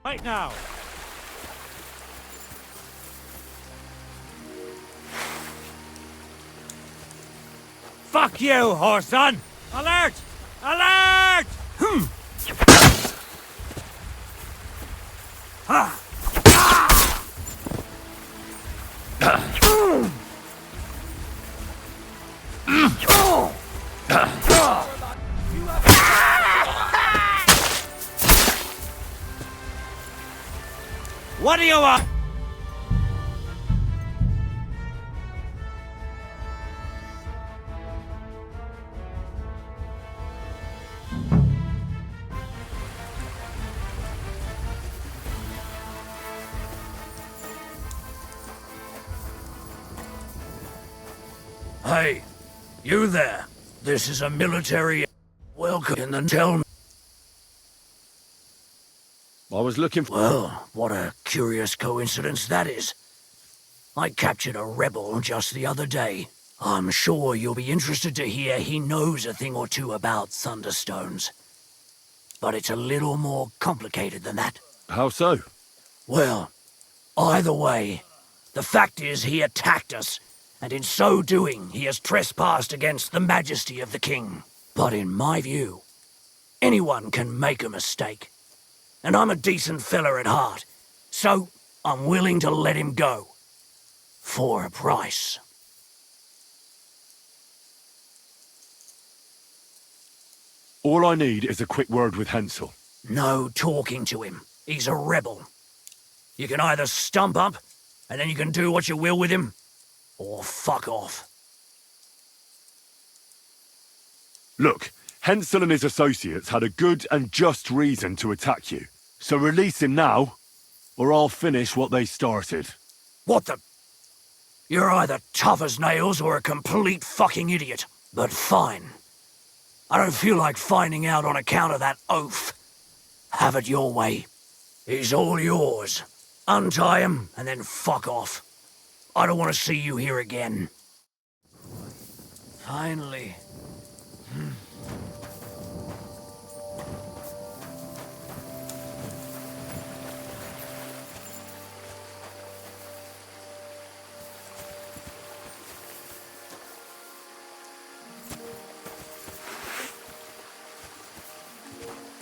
Right now! Fuck you, whoreson! Alert! Alert! What do you want? Hey, you there. This is a military welcome and then tell me. I was looking for... Well, what a curious coincidence that is. I captured a rebel just the other day. I'm sure you'll be interested to hear he knows a thing or two about Thunderstones. But it's a little more complicated than that. How so? Well, either way, the fact is he attacked us, and in so doing he has trespassed against the majesty of the king. But in my view, anyone can make a mistake. And I'm a decent fella at heart, so I'm willing to let him go. For a price. All I need is a quick word with Hensel. No talking to him. He's a rebel. You can either stump up, and then you can do what you will with him, or fuck off. Look, Hensel and his associates had a good and just reason to attack you. So release him now, or I'll finish what they started. What the... You're either tough as nails or a complete fucking idiot. But fine. I don't feel like finding out on account of that oath. Have it your way. He's all yours. Untie him, and then fuck off. I don't want to see you here again. Finally.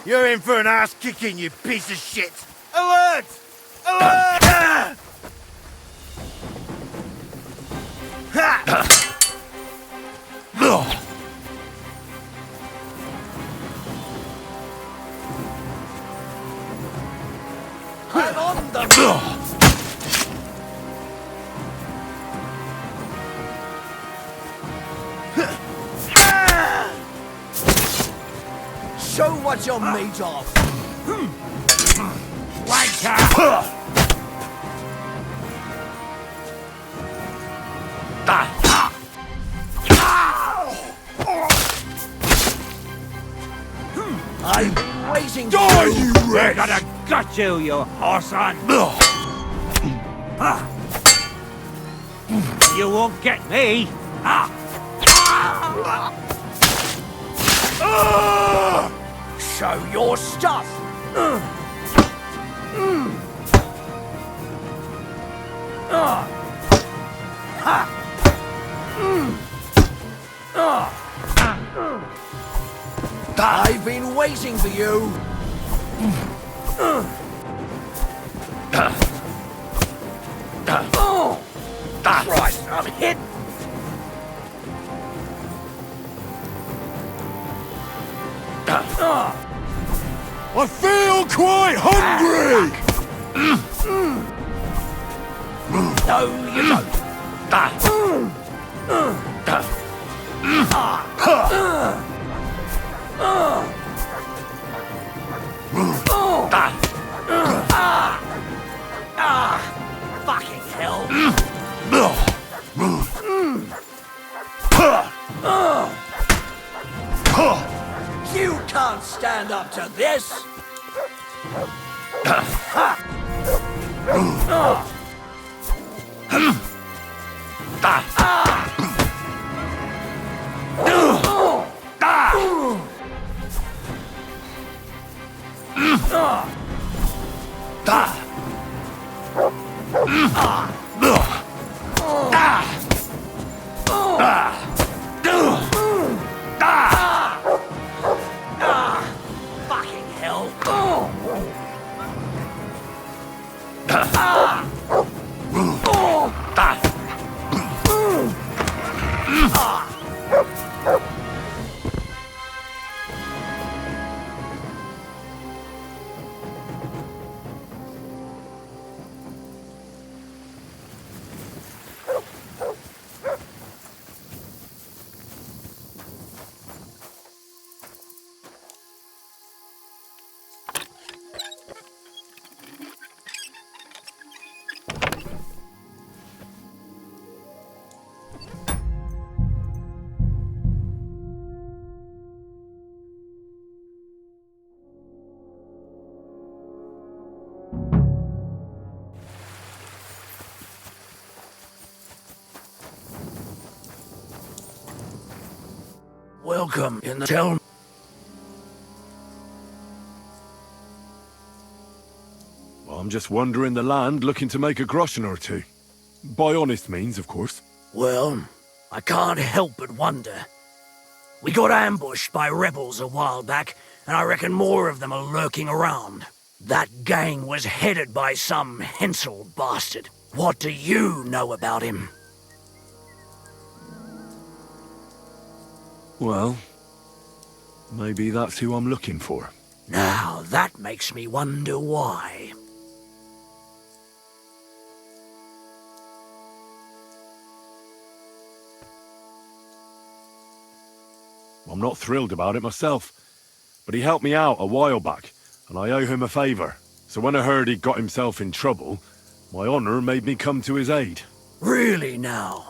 You're in for an ass kicking, you piece of shit! Alert! Alert! Ha! I'm on the... Show what you're made of! Wanker! I'm waiting for Die, you! you We're wretch! gonna gut you, you horse-on! You won't get me! Show your stuff! I've been waiting for you! Christ, I'm hit! I feel quite hungry! No, you don't! Fucking hell! You can't stand up to this! Fucking hell! welcome in the tell. I'm just wandering the land looking to make a groschen or two. By honest means, of course. Well, I can't help but wonder. We got ambushed by rebels a while back, and I reckon more of them are lurking around. That gang was headed by some Hensel bastard. What do you know about him? Well, maybe that's who I'm looking for. Now, that makes me wonder why. I'm not thrilled about it myself, but he helped me out a while back, and I owe him a favour. So when I heard he'd got himself in trouble, my honour made me come to his aid. Really now?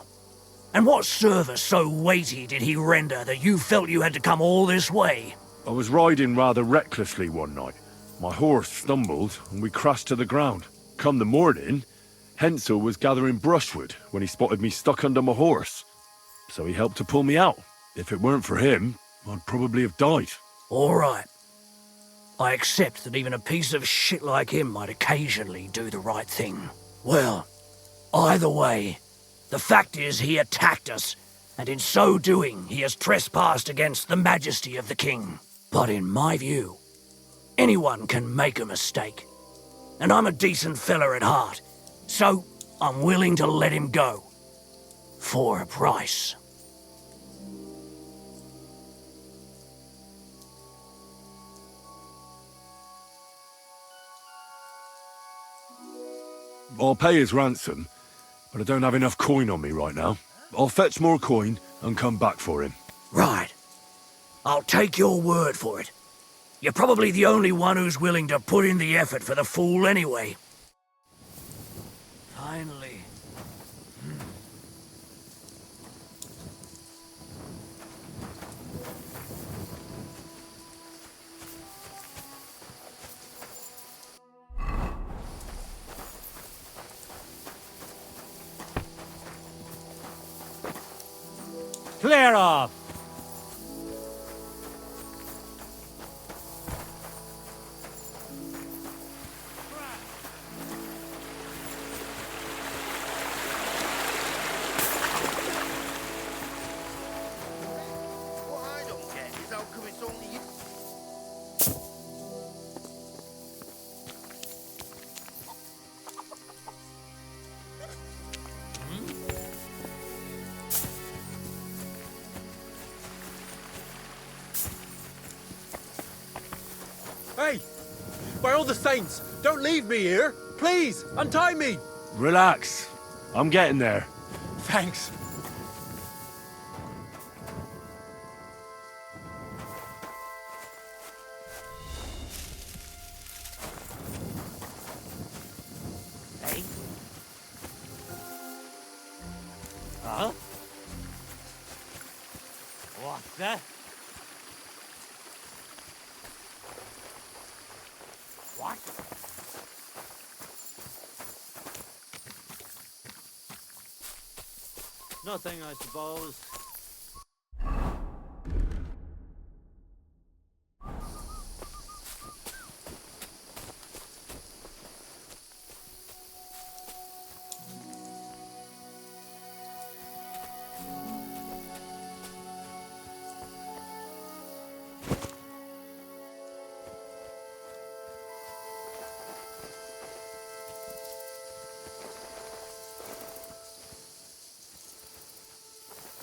And what service so weighty did he render that you felt you had to come all this way? I was riding rather recklessly one night. My horse stumbled, and we crashed to the ground. Come the morning, Hensel was gathering brushwood when he spotted me stuck under my horse. So he helped to pull me out. If it weren't for him, I'd probably have died. All right. I accept that even a piece of shit like him might occasionally do the right thing. Well, either way, the fact is he attacked us, and in so doing he has trespassed against the majesty of the king. But in my view, anyone can make a mistake. And I'm a decent fella at heart, so I'm willing to let him go. For a price. I'll pay his ransom, but I don't have enough coin on me right now. I'll fetch more coin and come back for him. Right. I'll take your word for it. You're probably the only one who's willing to put in the effort for the fool anyway. Finally. Clear off! What I don't get is how come it's only you. Hey! By all the saints, don't leave me here! Please, untie me! Relax. I'm getting there. Thanks. Hey? Huh? What the? What? Nothing, I suppose.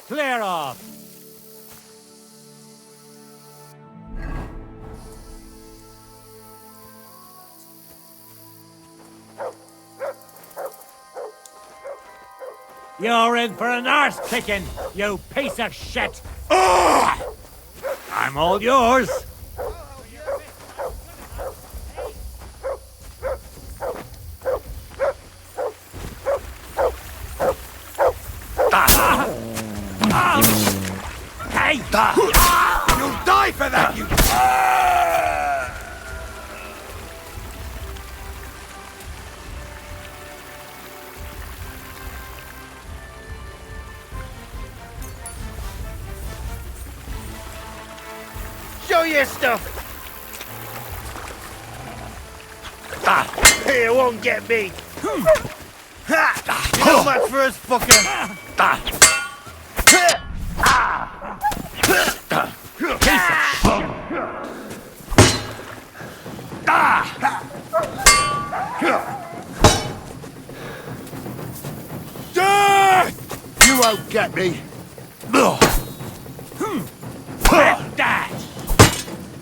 Clear off! You're in for an arse kicking, you piece of shit! Ugh! I'm all yours! Hey! You'll die for that, you... Show your stuff! It won't get me. Too much for us, fucker. You won't get me. That!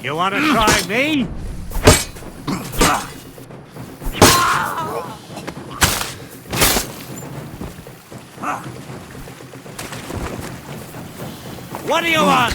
You want to try me? What do you want?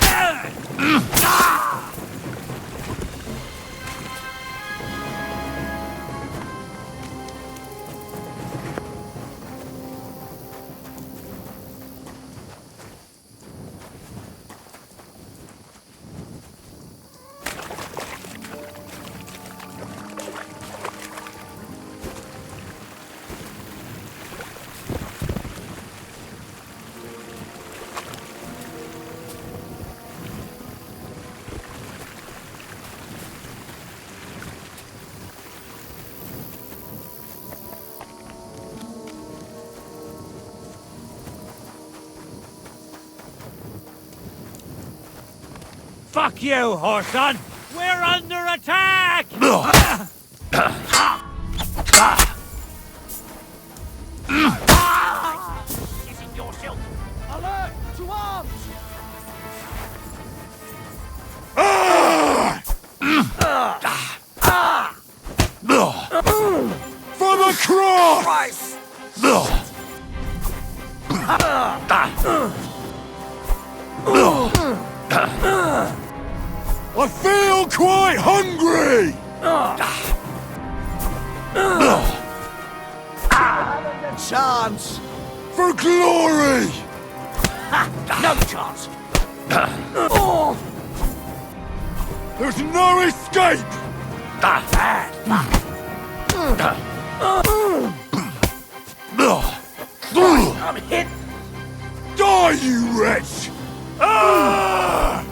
Fuck you, Horson! We're under attack! Isn't yourself? Alert! To arms! For the cross! Christ! I feel quite hungry! Chance! For glory! No chance! There's no escape! I'm hit! Die, you wretch! Ah!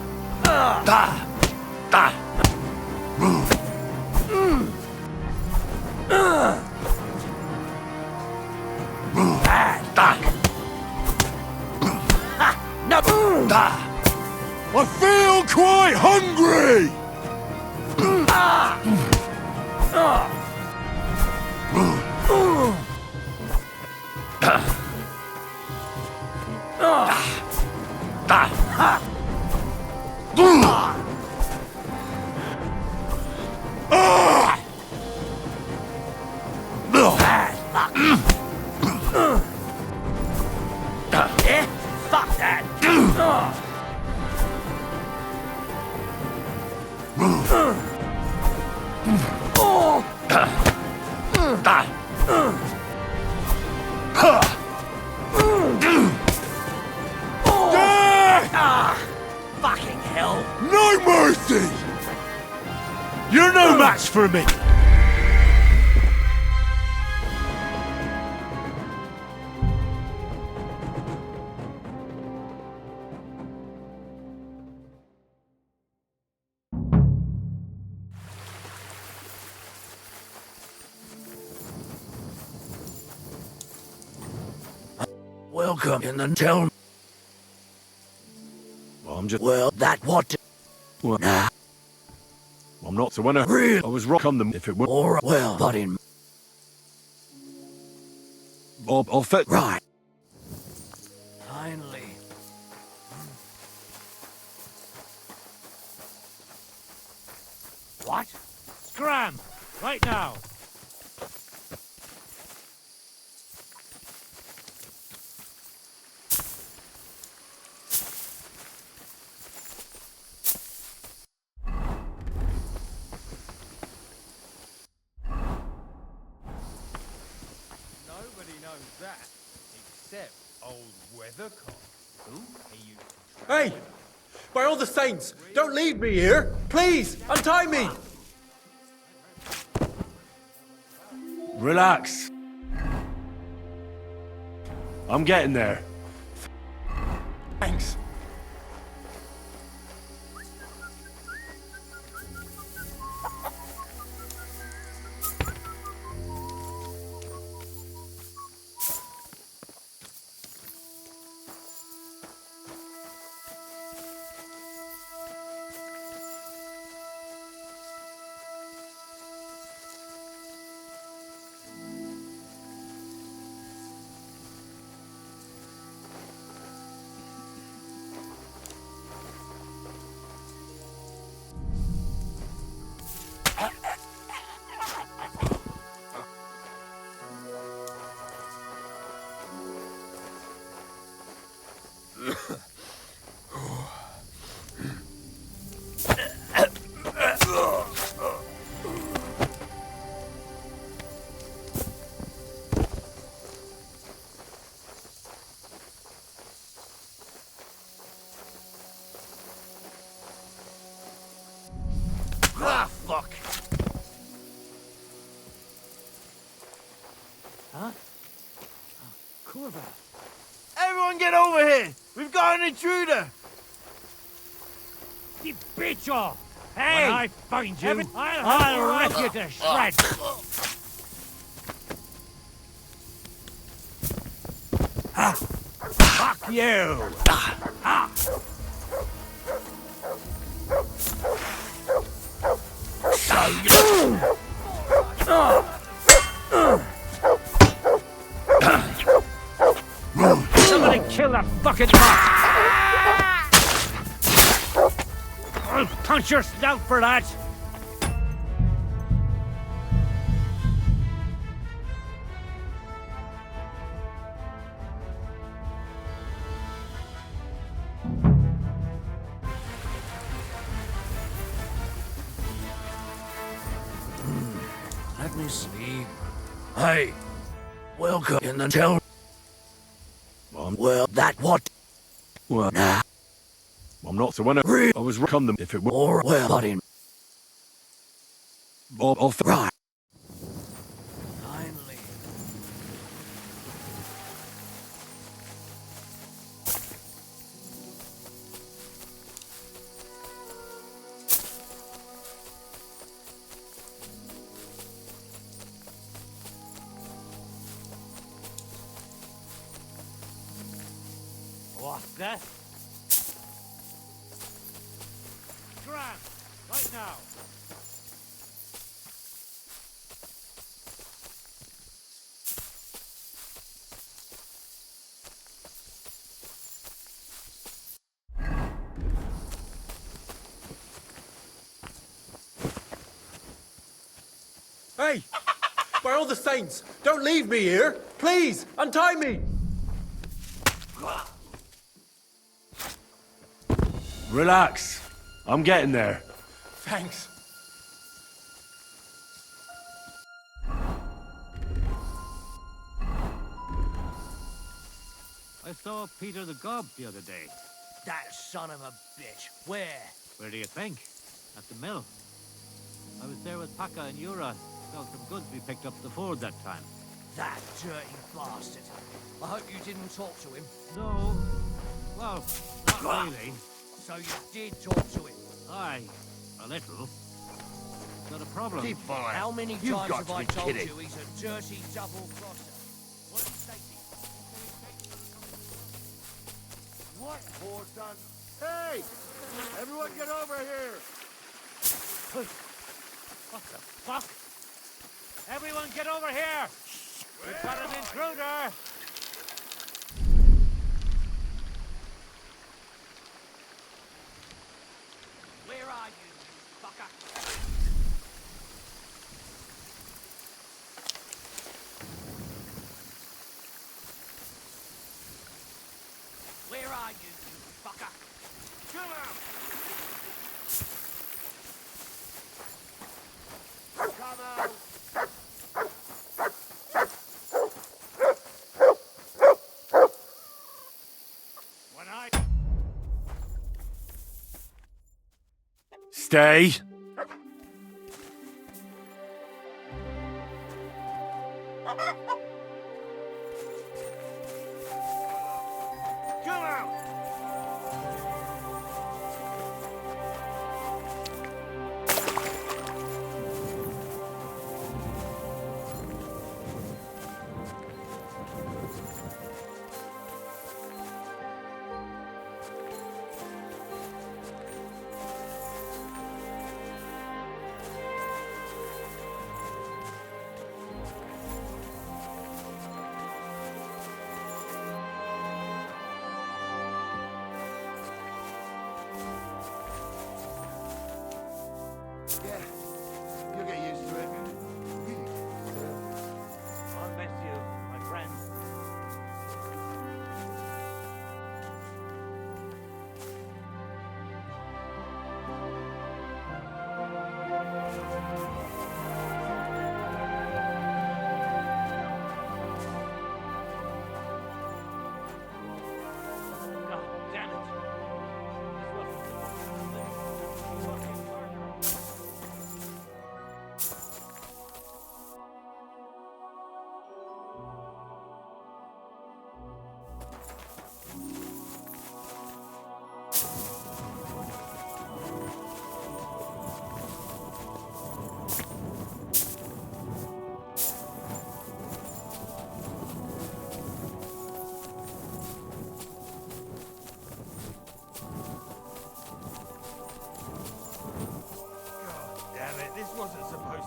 I feel quite hungry! Yeah? Fuck that! Fucking hell! No mercy! You're no match for me! Welcome in the tell me. Well, I'm just... Well, that what? Well, Nah. I'm not, so when I Real. was rock on them, if it were... Or well, but in I'll fit... right. Finally. What? Scram! Right now! Nobody knows that, except old Weathercock. Who? He used to Hey! By all the saints, don't leave me here! Please, untie me! Relax. I'm getting there. Thanks. intruder! You bitch! Hey! When I find you, I'll rip you to shreds! Fuck you! Somebody kill that fucking mob! I'll punch your snout for that! Let me see. Hey, welcome in the tell. Well, that what? Well, nah. I'm not, so when I was come them if it were Or well, but in off right. Finally. What's that? Grant, right now. Hey! By all the saints, don't leave me here! Please, untie me! Relax. I'm getting there. Thanks. I saw Peter the Gob the other day. That son of a bitch. Where? Where do you think? At the mill. I was there with Paka and Yura. Felt some goods we picked up the ford that time. That dirty bastard. I hope you didn't talk to him. No. Well, not really. So you did talk to him? Aye, a little. Got a problem. Keep fine. How many You've times got have to I be told kidding. you he's a dirty double-crosser? What did he say to you? What, poor son? Hey! Everyone get over here! What the fuck? Everyone get over here! We've got an intruder! Where are you, fucker? Where are you, fucker? Come out! Come out! When I... Stay. Come out!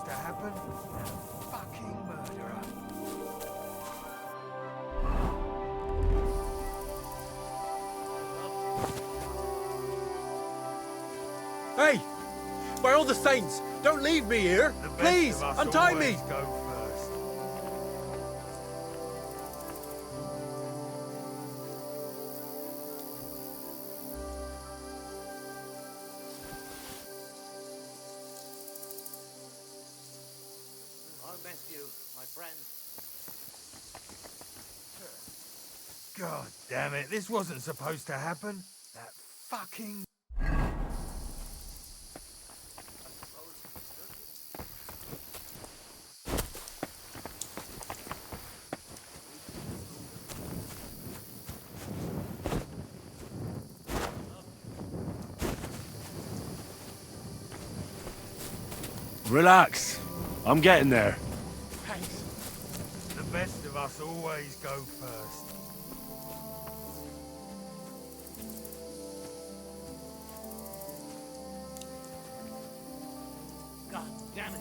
supposed to happen? Fucking murderer. Hey! By all the saints, don't leave me here! The best Please, of us untie me! always go first. I'll miss you, my friend. God damn it, this wasn't supposed to happen. That fucking... Relax. I'm getting there. Thanks. The best of us always go first. God damn it.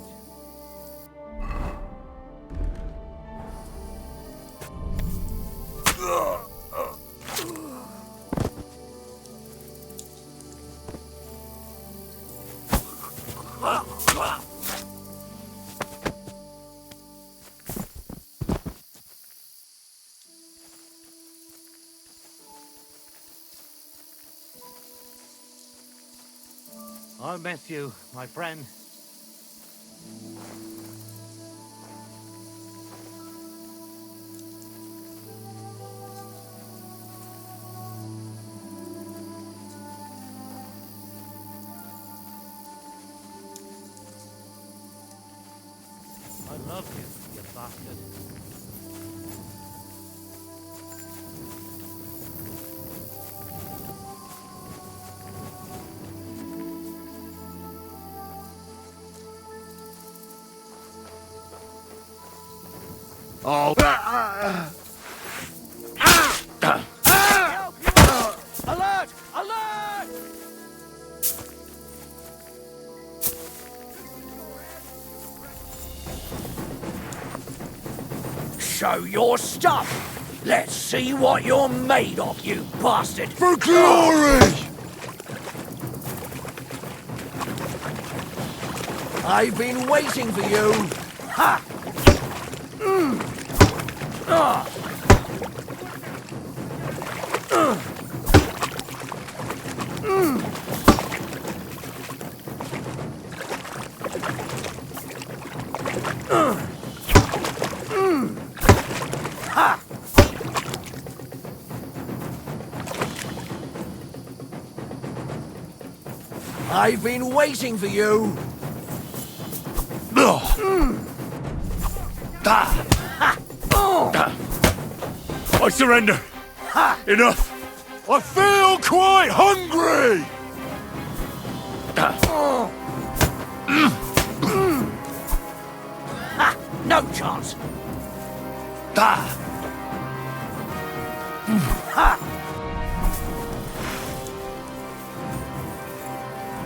I'll miss you, my friend. I love you, you bastard. Oh. Alert! Alert! Show your stuff. Let's see what you're made of, you bastard. For glory! I've been waiting for you. Ha! I've been waiting for you. I surrender. Enough. I feel quite hungry. No chance.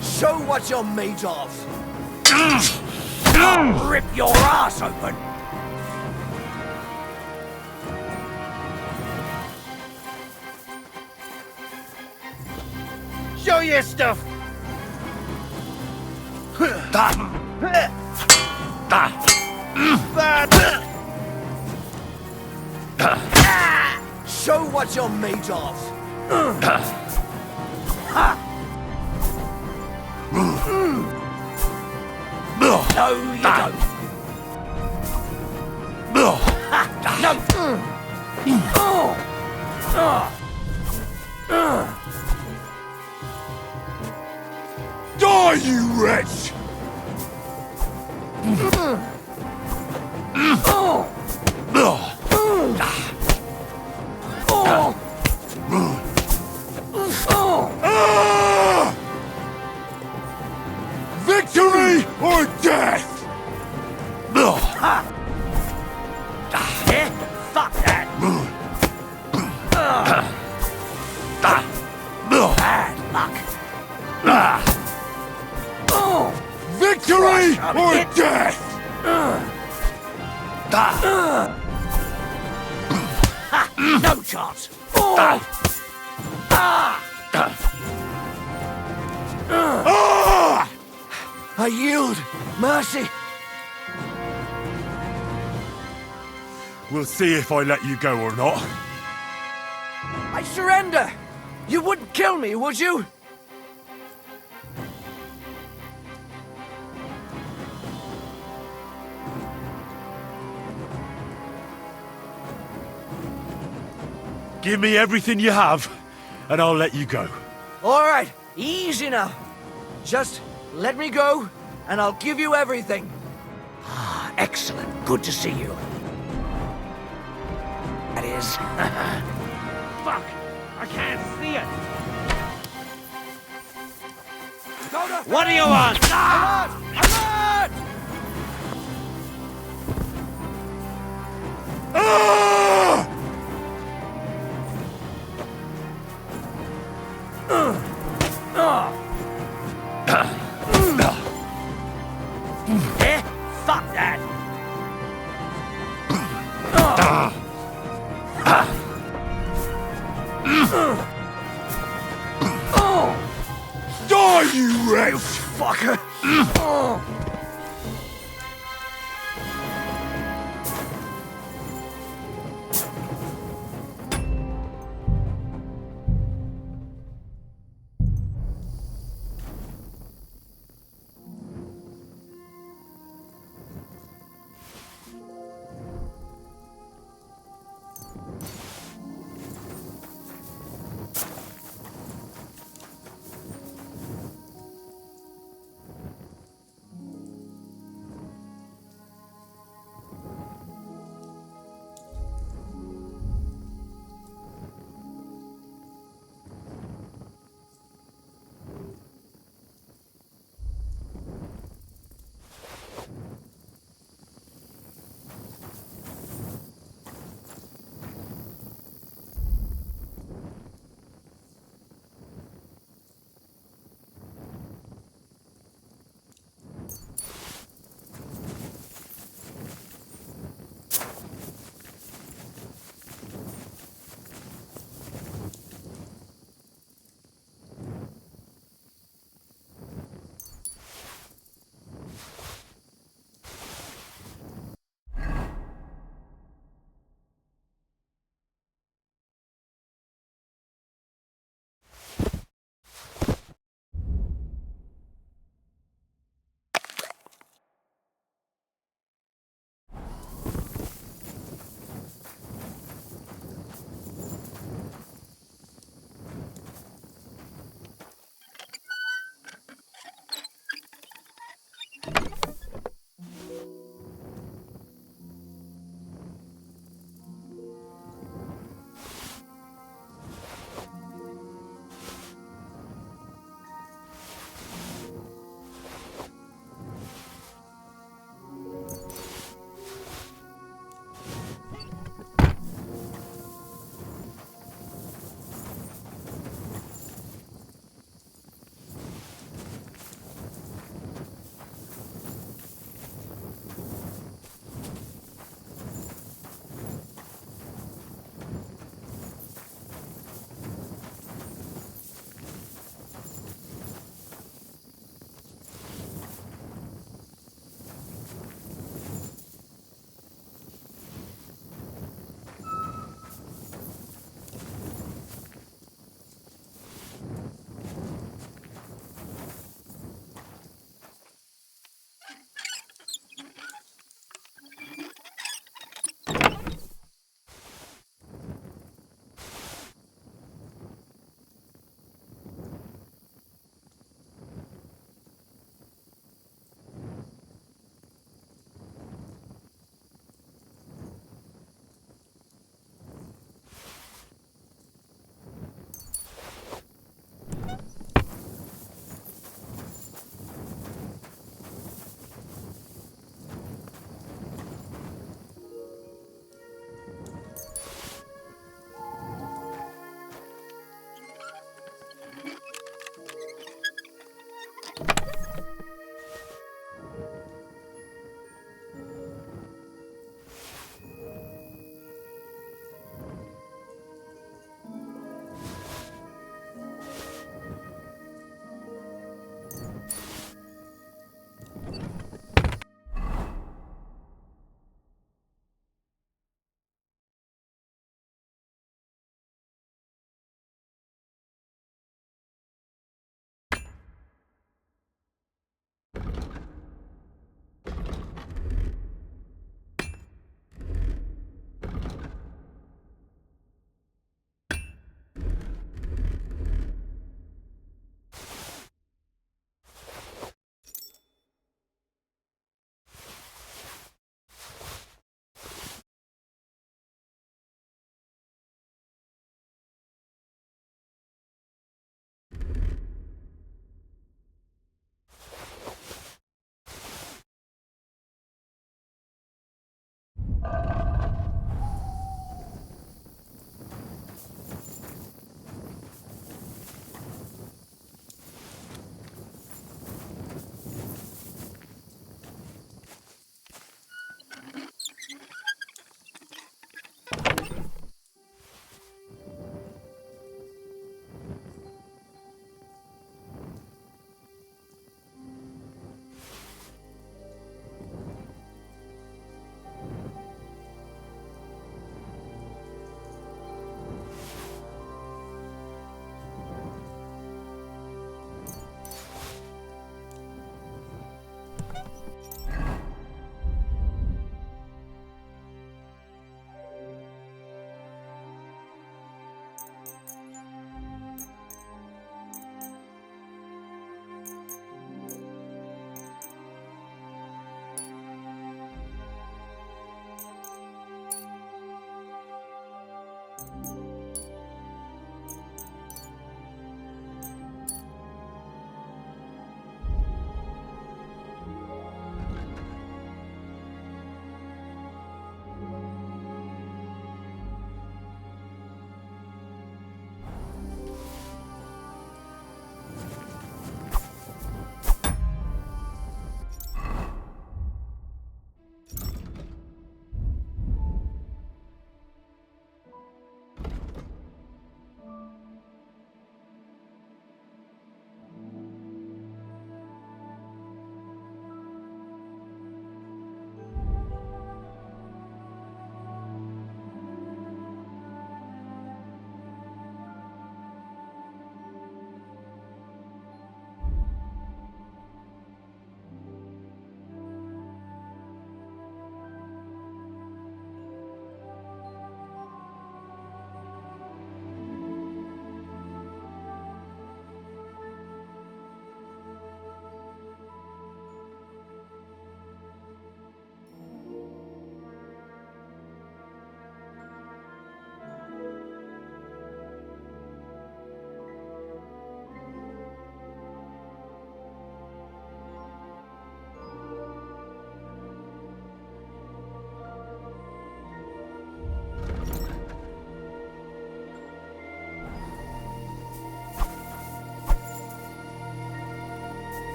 Show what you're made of. I'll rip your ass open. Show your stuff! Show what you're made of. No, you don't. No. Die, you wretch! Victory or death! Yeah, fuck that. Bad luck. Victory or death! No chance! I yield! Mercy! We'll see if I let you go or not. I surrender! You wouldn't kill me, would you? Give me everything you have, and I'll let you go. All right, easy now. Just let me go, and I'll give you everything. Ah, excellent. Good to see you. That is. Fuck! I can't see it! What do you want? Alert! Fuck that! Die, you wretch! Fucker!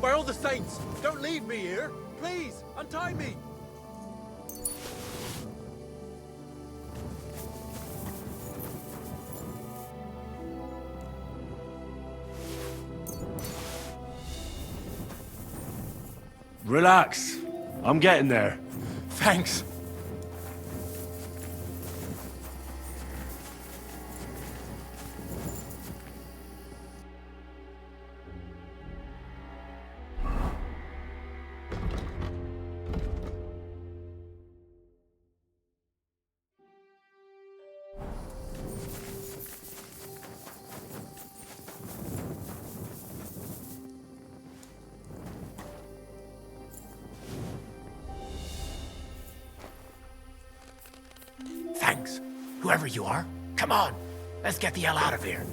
By all the saints, don't leave me here! Please, untie me! Relax. I'm getting there. Thanks. Thanks. Whoever you are, come on. Let's get the hell out of here.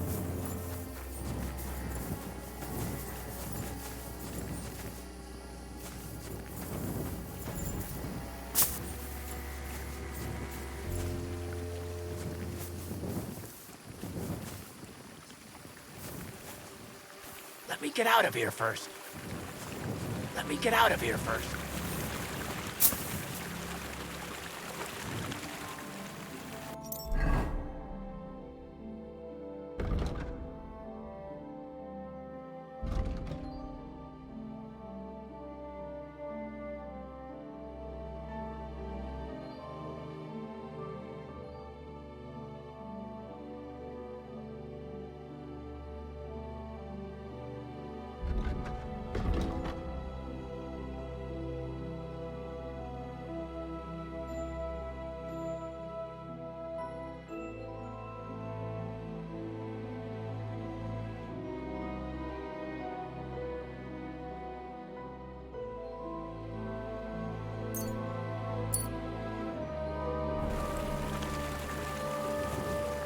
Let me get out of here first. Let me get out of here first.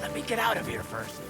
Let me get out of here first.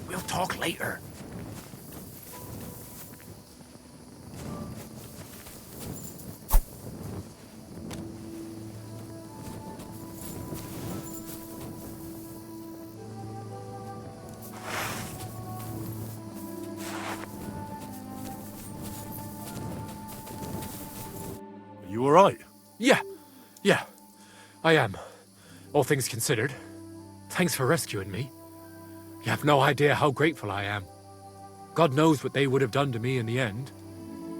We'll talk later. You alright? Yeah, I am. All things considered. Thanks for rescuing me. You have no idea how grateful I am. God knows what they would have done to me in the end.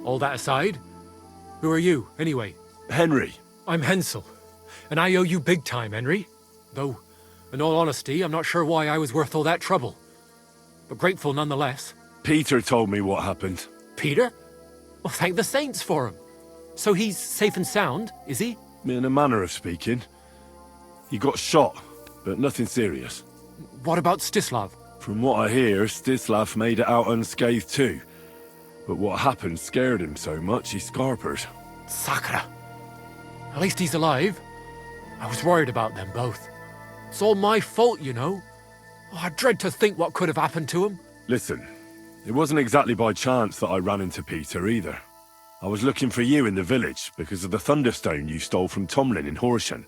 All that aside, who are you, anyway? Henry. I'm Hensel, and I owe you big time, Henry. Though, in all honesty, I'm not sure why I was worth all that trouble. But grateful nonetheless. Peter told me what happened. Peter? Well, thank the saints for him. So he's safe and sound, is he? In a manner of speaking. He got shot, but nothing serious. What about Stislav? From what I hear, Stislav made it out unscathed too. But what happened scared him so much he scarpered. Sakra. At least he's alive. I was worried about them both. It's all my fault, you know. Oh, I dread to think what could have happened to him. Listen, it wasn't exactly by chance that I ran into Peter either. I was looking for you in the village because of the Thunderstone you stole from Tomlin in Horsham,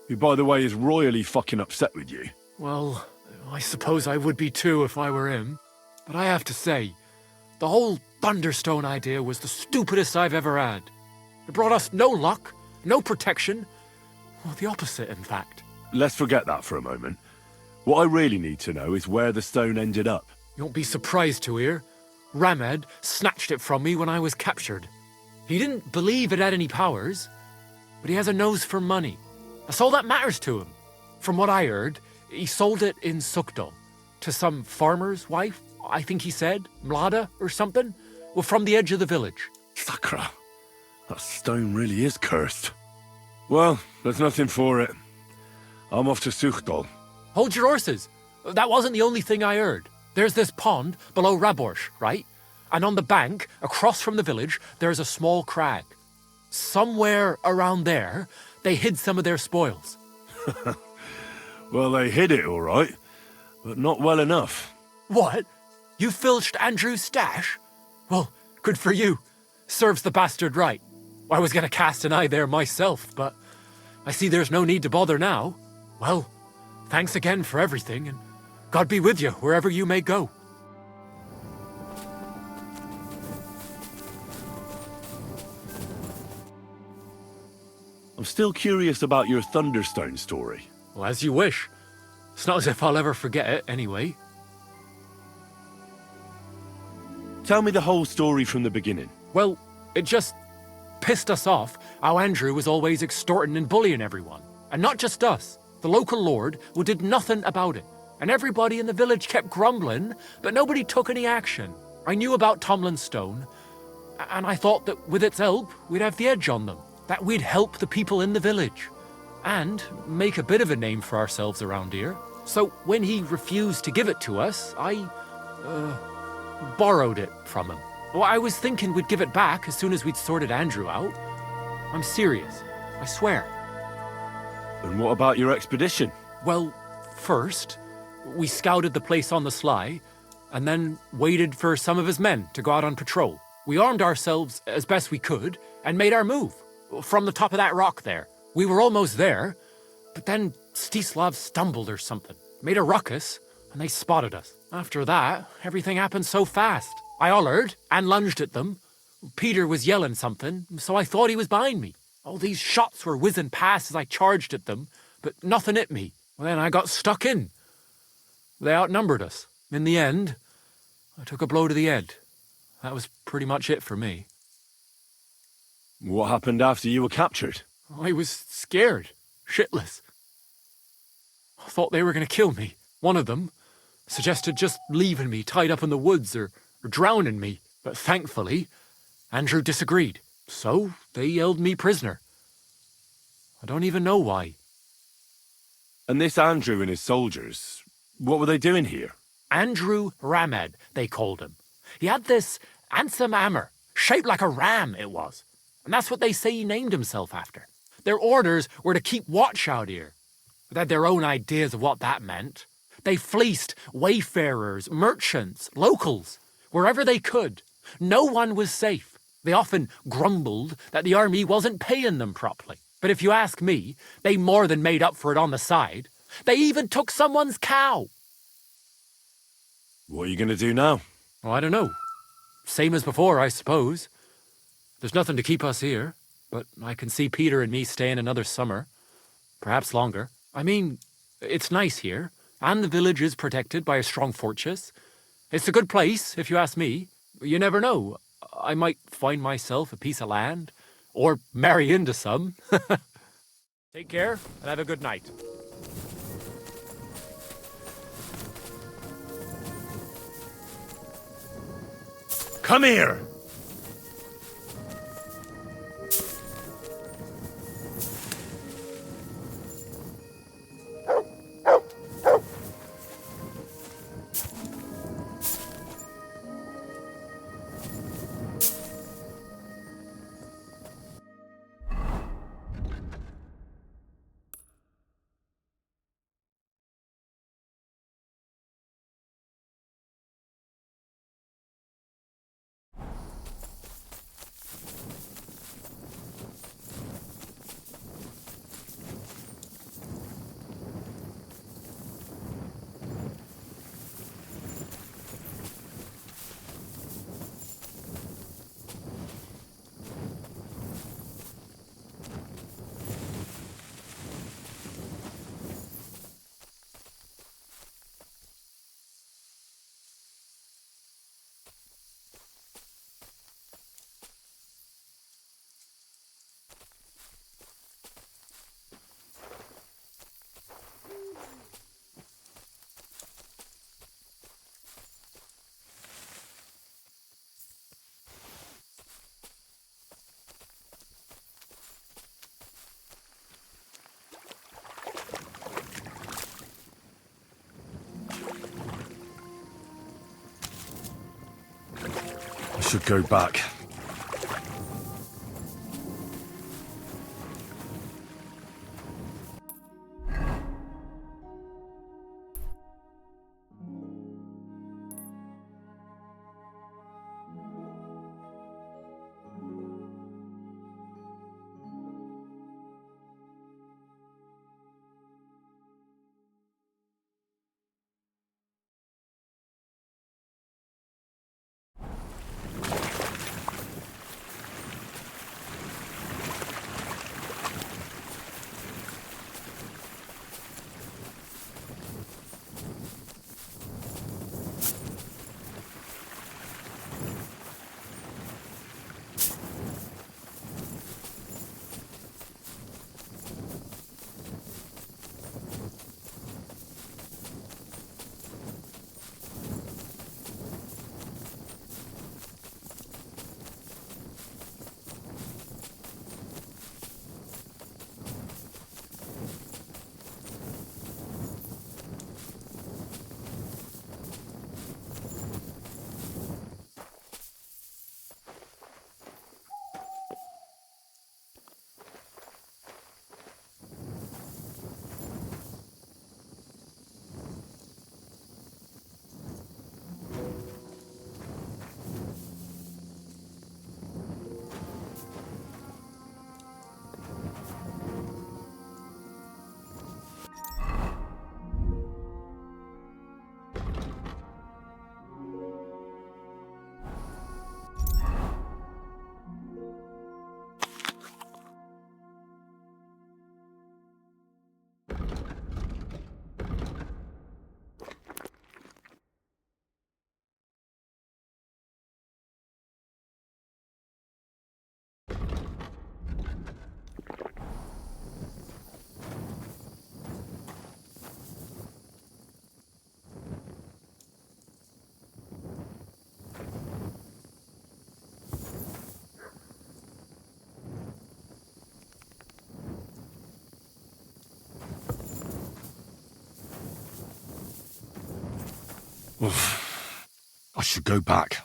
who, by the way, is royally fucking upset with you. Well, I suppose I would be too if I were him. But I have to say, the whole Thunderstone idea was the stupidest I've ever had. It brought us no luck, no protection. Well, the opposite, in fact. Let's forget that for a moment. What I really need to know is where the stone ended up. You won't be surprised to hear. Ramed snatched it from me when I was captured. He didn't believe it had any powers, but he has a nose for money. That's all that matters to him. From what I heard, he sold it in Sukdal to some farmer's wife, I think he said, Mlada or something, well, from the edge of the village. Sakra, that stone really is cursed. Well, there's nothing for it. I'm off to Sukdal. Hold your horses. That wasn't the only thing I heard. There's this pond below Raborsh, right? And on the bank, across from the village, there's a small crag. Somewhere around there, they hid some of their spoils. Well, they hid it all right, but not well enough. What? You filched Andrew's stash? Well, good for you. Serves the bastard right. I was going to cast an eye there myself, but I see there's no need to bother now. Well, thanks again for everything, and God be with you wherever you may go. I'm still curious about your Thunderstone story. Well, as you wish. It's not as if I'll ever forget it, anyway. Tell me the whole story from the beginning. Well, it just pissed us off how Andrew was always extorting and bullying everyone. And not just us. The local lord who did nothing about it. And everybody in the village kept grumbling, but nobody took any action. I knew about Tomlin's stone, and I thought that with its help, we'd have the edge on them. That we'd help the people in the village. And make a bit of a name for ourselves around here. So when he refused to give it to us, I borrowed it from him. Well, I was thinking we'd give it back as soon as we'd sorted Andrew out. I'm serious, I swear. And what about your expedition? Well, first, we scouted the place on the sly, and then waited for some of his men to go out on patrol. We armed ourselves as best we could, and made our move, from the top of that rock there. We were almost there, but then Stislav stumbled or something, made a ruckus, and they spotted us. After that, everything happened so fast. I hollered and lunged at them. Peter was yelling something, so I thought he was behind me. All these shots were whizzing past as I charged at them, but nothing hit me. Well, then I got stuck in. They outnumbered us. In the end, I took a blow to the head. That was pretty much it for me. What happened after you were captured? I was scared, shitless. I thought they were going to kill me. One of them suggested just leaving me tied up in the woods or drowning me. But thankfully, Andrew disagreed. So they held me prisoner. I don't even know why. And this Andrew and his soldiers, what were they doing here? Andrew Ramed, they called him. He had this handsome hammer, shaped like a ram it was. And that's what they say he named himself after. Their orders were to keep watch out here. They had their own ideas of what that meant. They fleeced wayfarers, merchants, locals, wherever they could. No one was safe. They often grumbled that the army wasn't paying them properly. But if you ask me, they more than made up for it on the side. They even took someone's cow. What are you going to do now? Oh, I don't know. Same as before, I suppose. There's nothing to keep us here, but I can see Peter and me staying another summer. Perhaps longer. I mean, it's nice here, and the village is protected by a strong fortress. It's a good place, if you ask me. You never know. I might find myself a piece of land, or marry into some. Take care, and have a good night. Come here! I should go back. I should go back.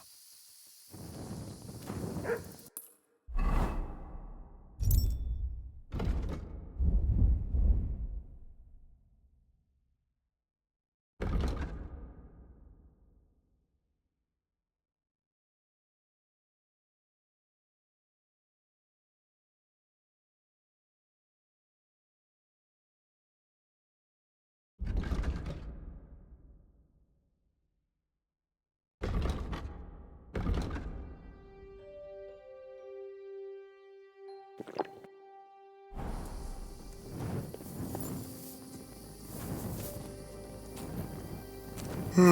How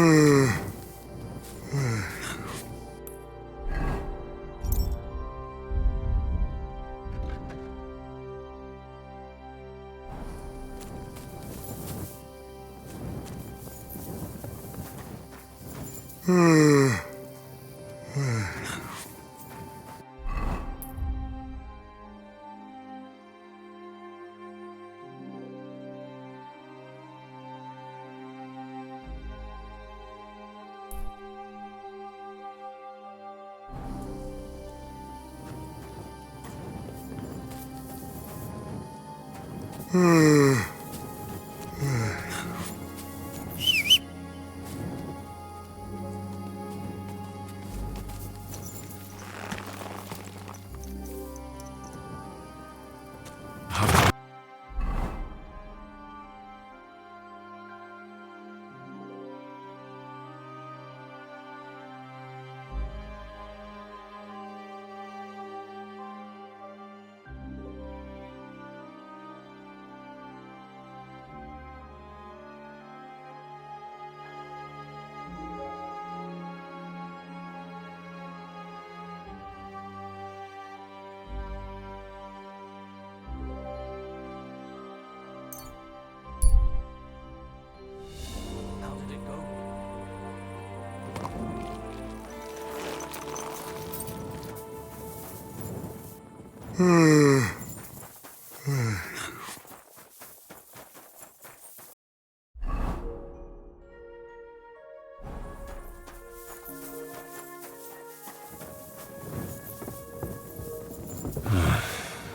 did it go?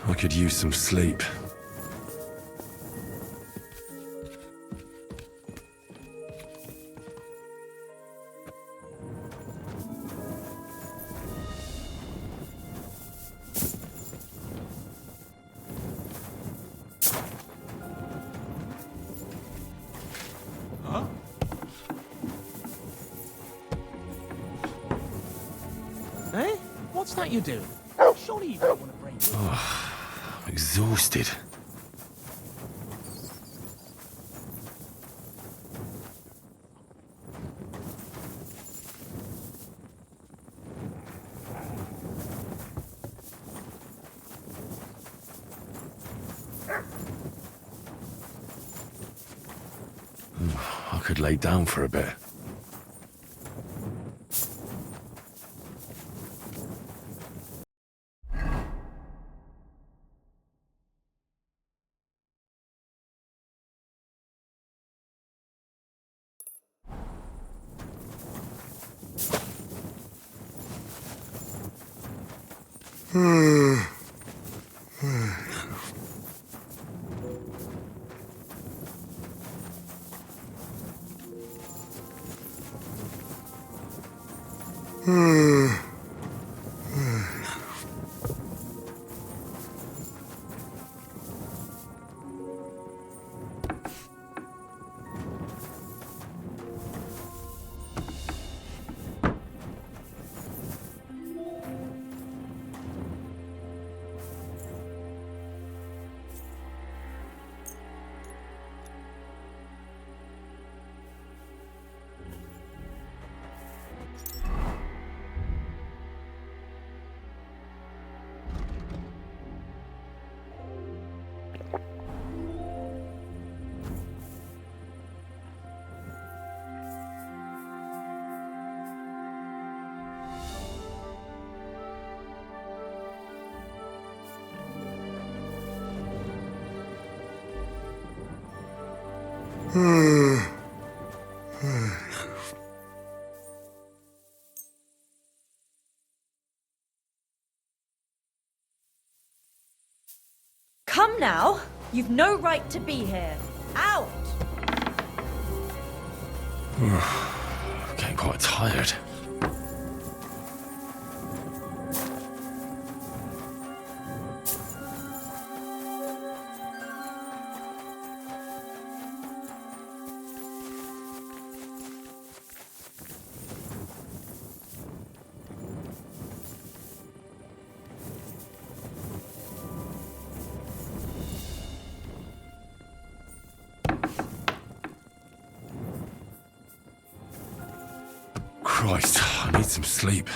I could use some sleep. Eh? What's that you do? Surely you don't want to break it. I'm exhausted. I could lay down for a bit. Come now! You've no right to be here. Out! Getting quite tired. Christ, I need some sleep.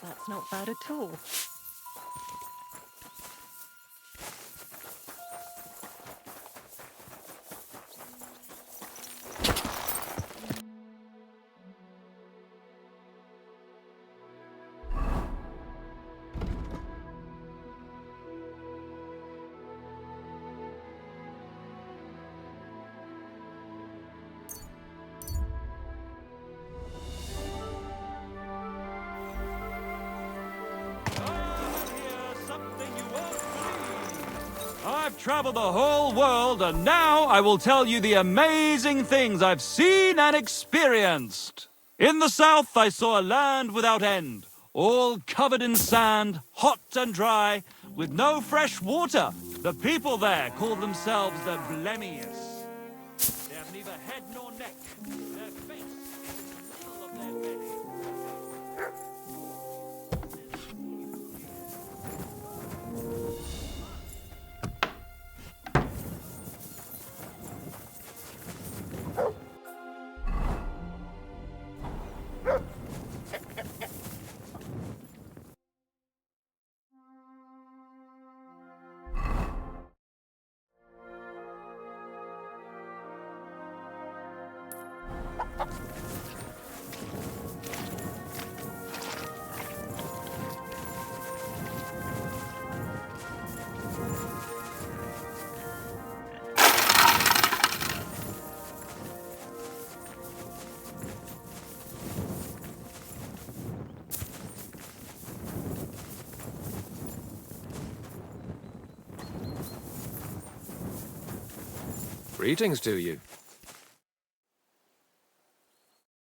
That's not bad at all. I've traveled the whole world, and now I will tell you the amazing things I've seen and experienced. In the south, I saw a land without end, all covered in sand, hot and dry, with no fresh water. The people there call themselves the Blemius. They have neither head nor neck. Their face is in the middle of their belly. Greetings to you.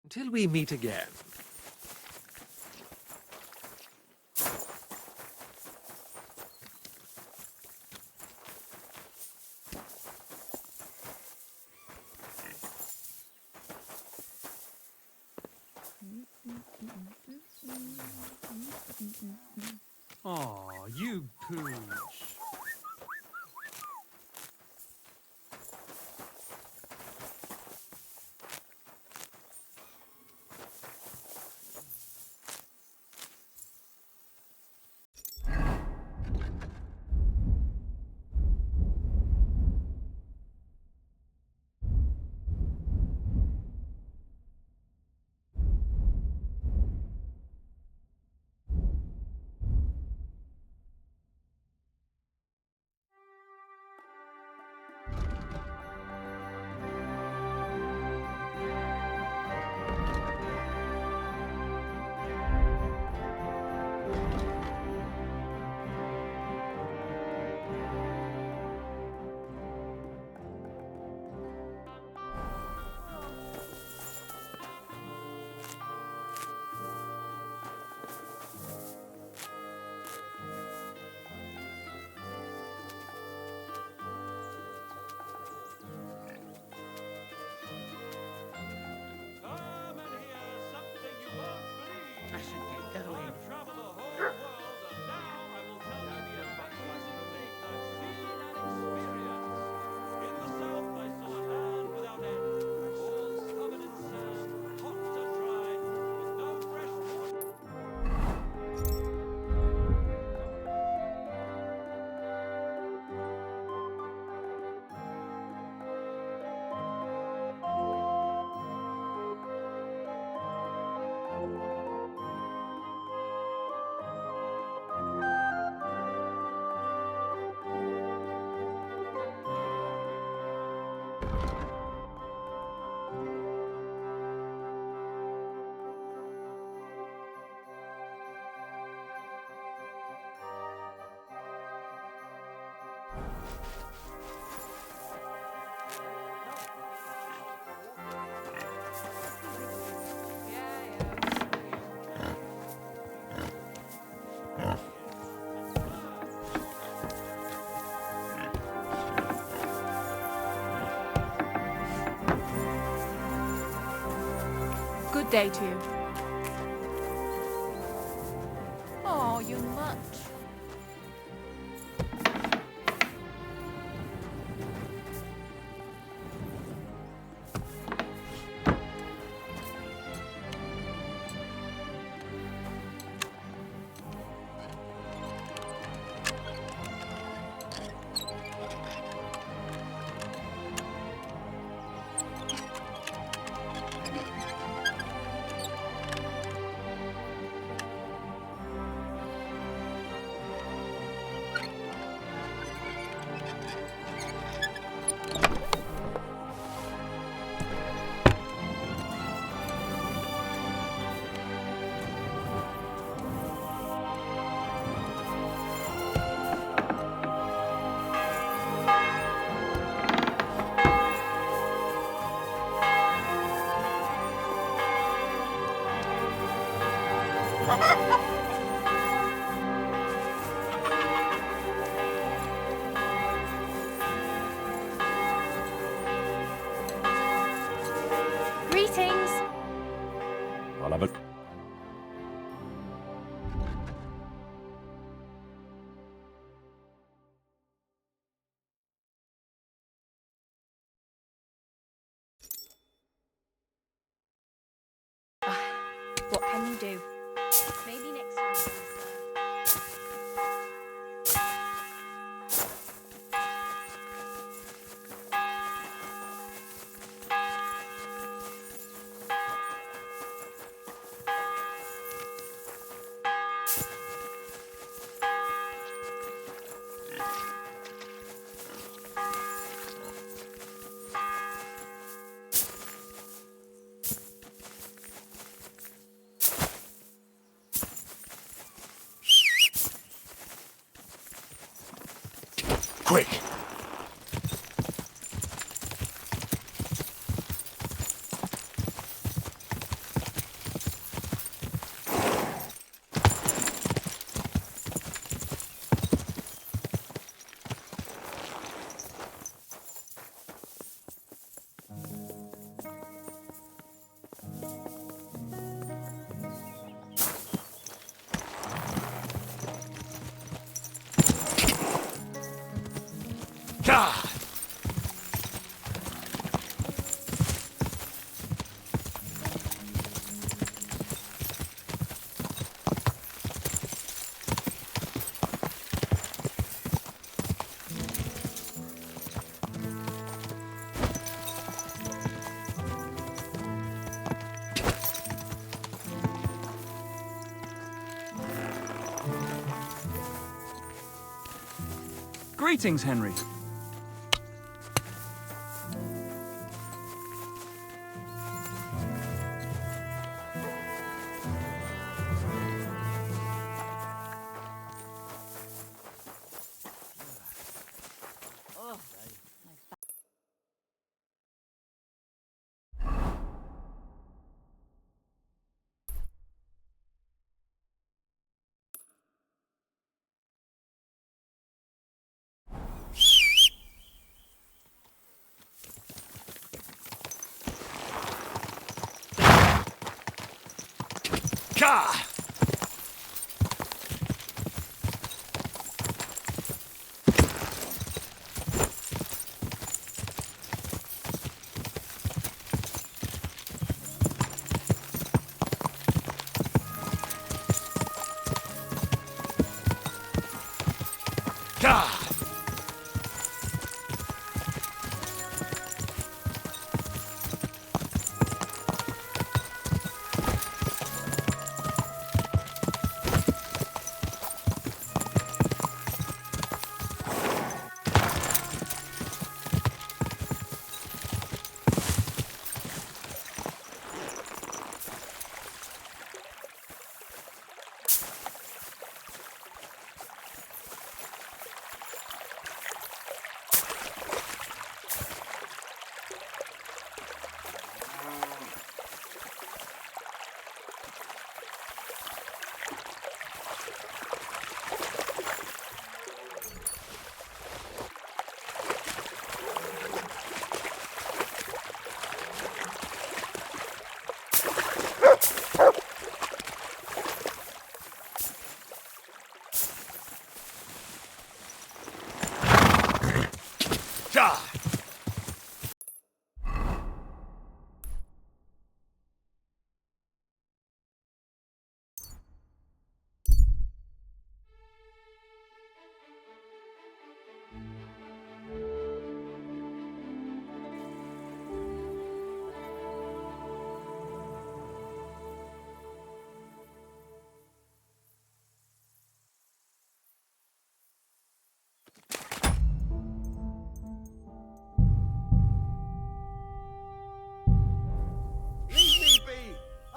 Until we meet again. Aw, you pooch. I should get going. Good day to you. Oh, you much. Greetings. I'll have a... What can you do? Maybe next time. Quick! Greetings, Henry. Ka!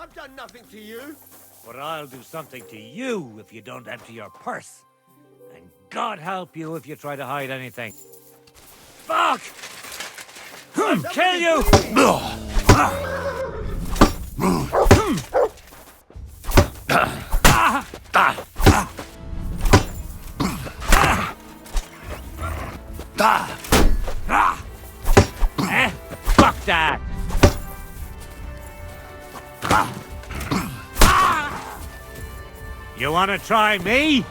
I've done nothing to you. But I'll do something to you if you don't empty your purse. And God help you if you try to hide anything. Fuck! Kill you! Fuck that! You wanna try me?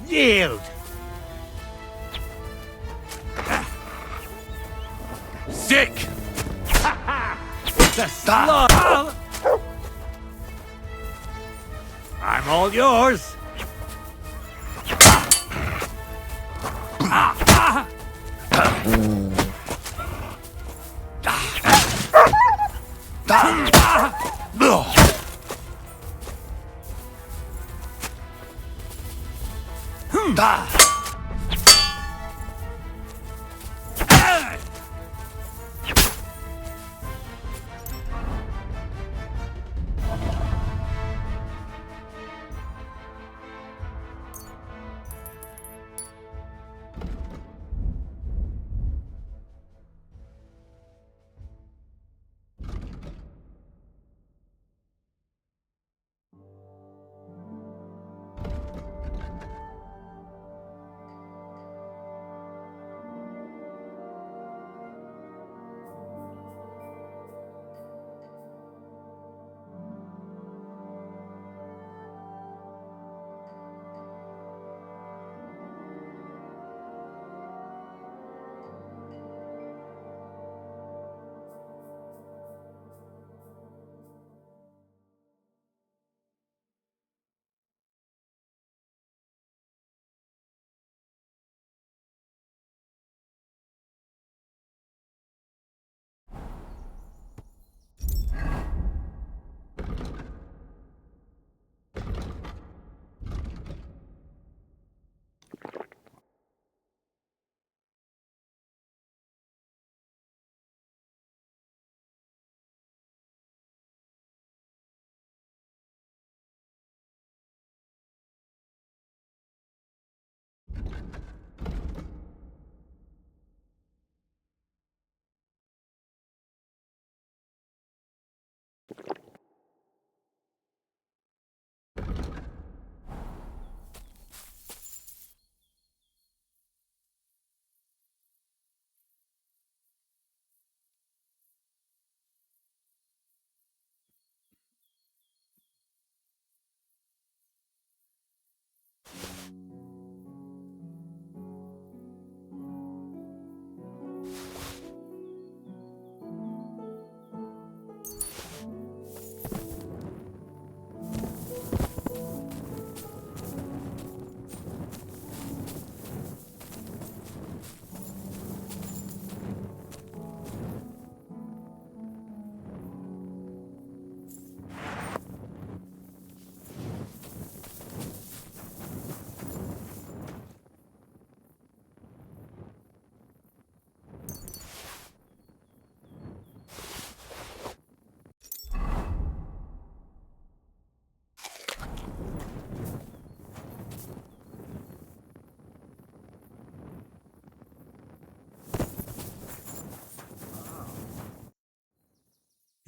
Yield! Sick! It's a slaughter! I'm all yours!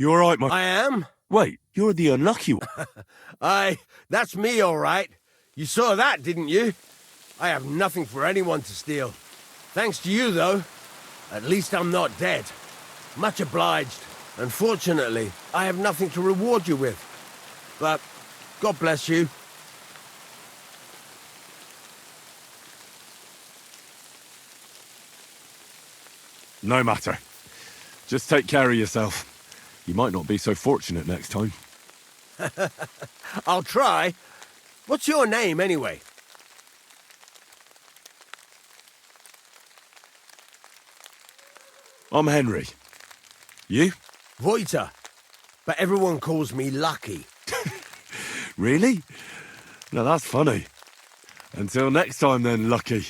You all right, I am? Wait, you're the unlucky one. Aye, that's me, all right. You saw that, didn't you? I have nothing for anyone to steal. Thanks to you, though. At least I'm not dead. Much obliged. Unfortunately, I have nothing to reward you with. But God bless you. No matter. Just take care of yourself. You might not be so fortunate next time. I'll try. What's your name, anyway? I'm Henry. You? Voita. But everyone calls me Lucky. Really? Now that's funny. Until next time then, Lucky.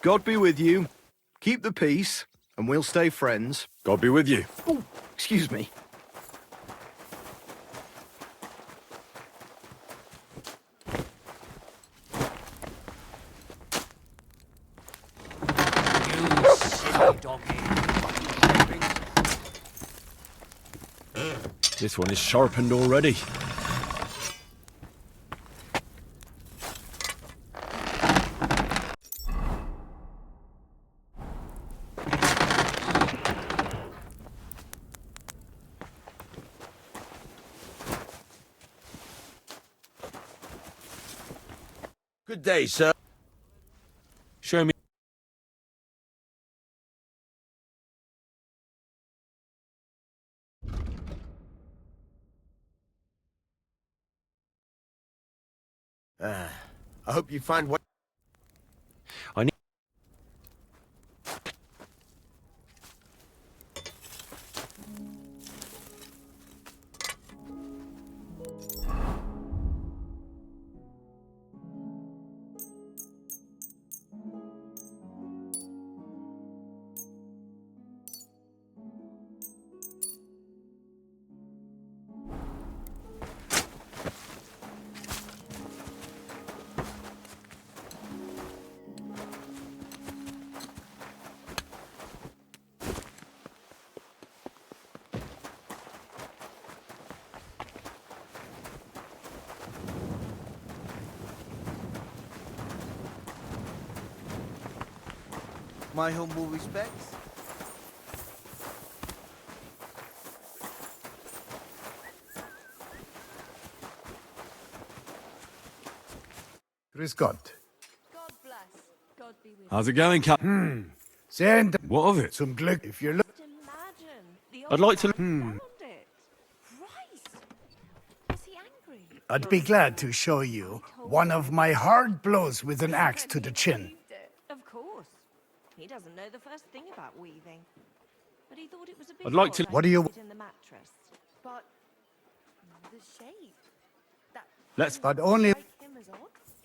God be with you. Keep the peace, and we'll stay friends. God be with you. Oh, excuse me. You silly donkey. This one is sharpened already. Good day, sir. Show me. I hope you find what... I need... My humble respects. Grüß Gott. God bless. God be with How's it going, Captain? Send. What of it? Zum Glück, if you're look. I'd like to... Is he angry? I'd be glad to show you one of my hard blows with an axe to the chin. Of course. He doesn't know the first thing about weaving. But he thought it was a bit I'd like to... What do you... in the mattress. But the shape. Let's... But only... Him as odd.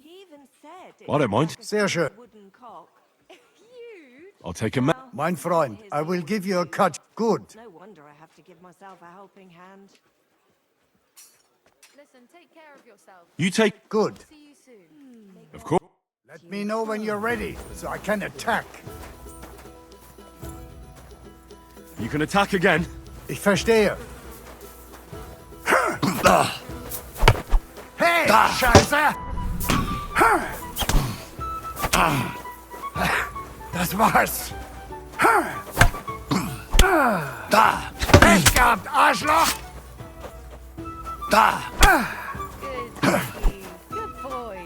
He even said I don't mind. Sehr schön. wooden cock. Huge. I'll take a... Mein Freund, I will give you a cut. Good. No wonder I have to give myself a helping hand. Listen, take care of yourself. You take... Good. See you soon. Of course. Let me know when you're ready, so I can attack. You can attack again. Ich verstehe. Hey, Scheiße! Das war's. Pech gehabt, Arschloch! Good doggy. Good boy.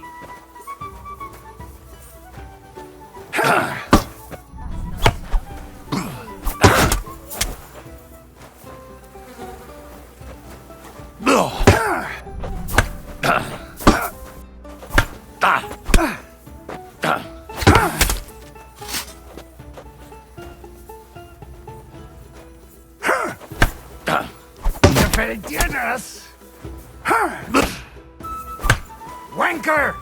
Gefällt dir das? Wanker!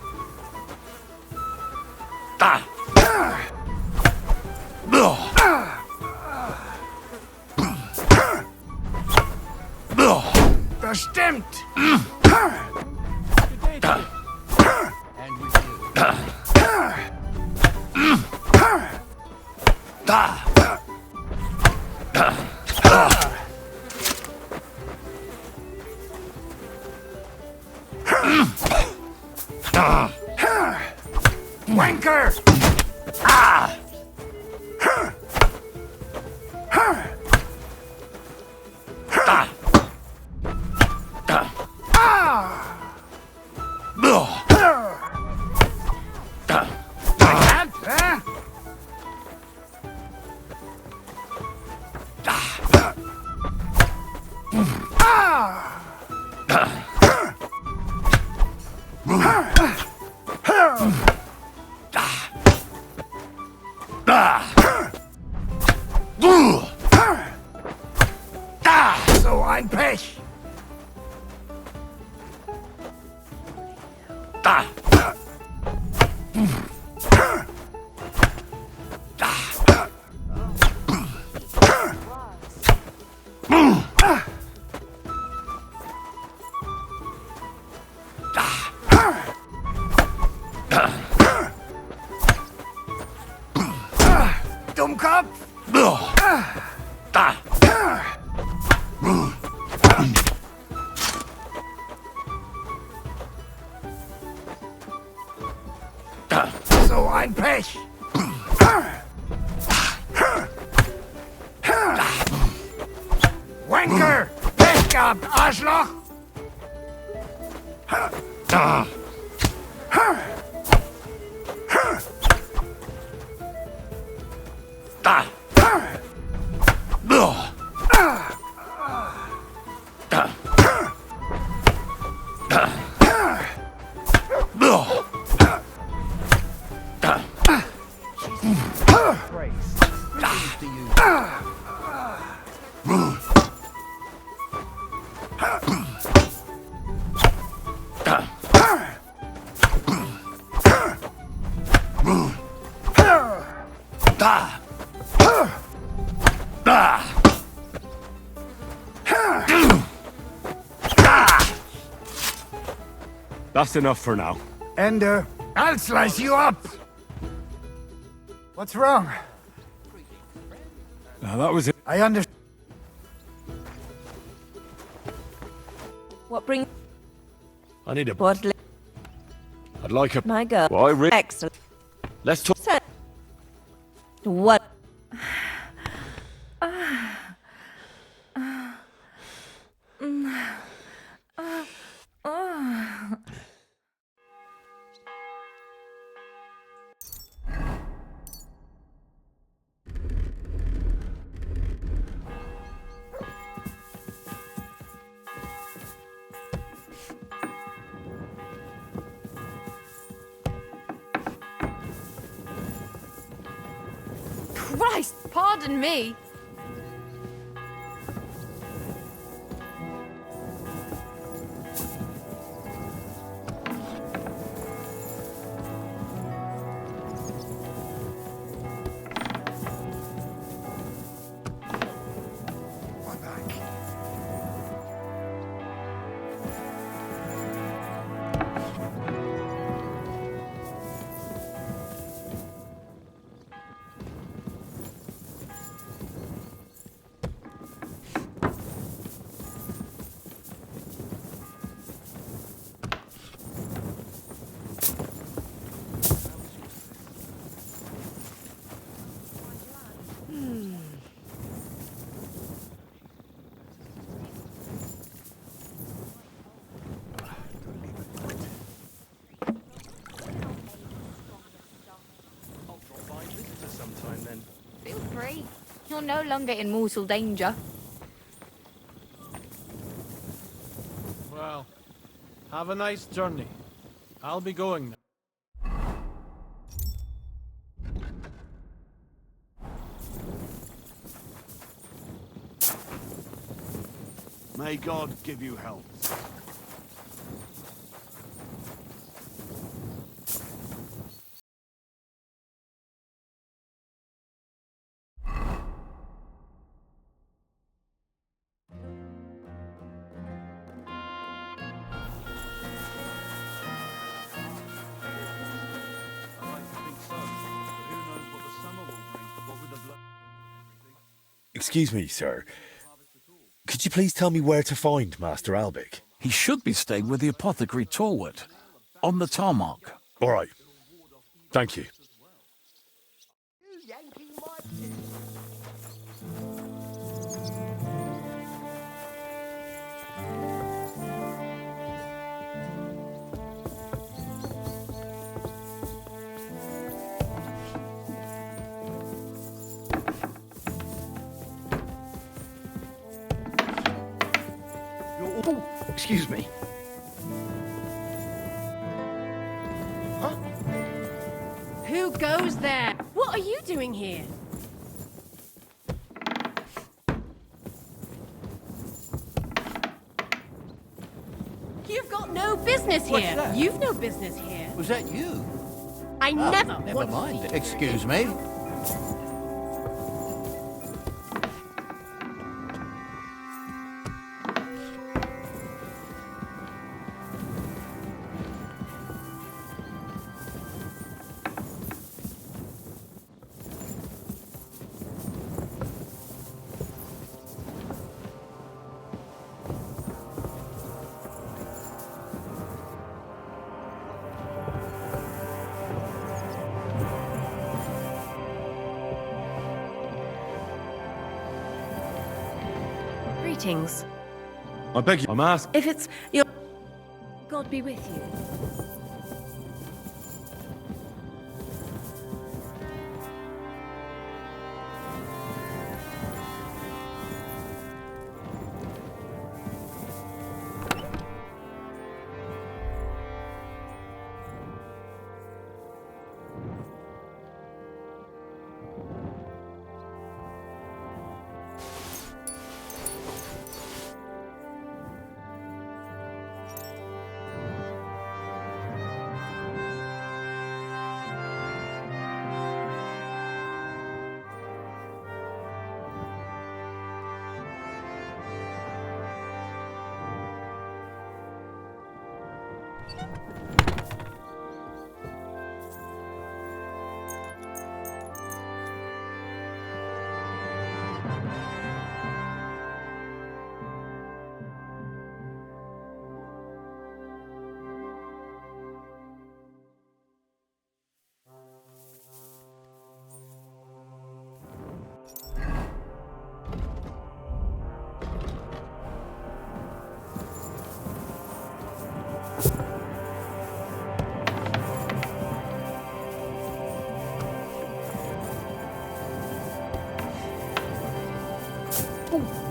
Das stimmt! And with you. Wanker! So ein Pech! Dummkopf! So ein Pech! Wanker! Pech gehabt, Arschloch! That's enough for now. Ender, I'll slice you up! What's wrong? Now that was it. I understand. What brings... I need a... What... I'd like a... My girl. Why, Rick? Excellent. Let's talk... So... What... Christ, pardon me. Feel free. You're no longer in mortal danger. Well, have a nice journey. I'll be going now. May God give you health. Excuse me, sir. Could you please tell me where to find Master Albic? He should be staying with the apothecary Torwood, on the tarmac. All right. Thank you. Excuse me. Who goes there? What are you doing here? You've got no business What's here. that? You've no business here. Was that you? I never. Never mind. Excuse me. Greetings. I beg you. I'm asking. If it's your... God be with you.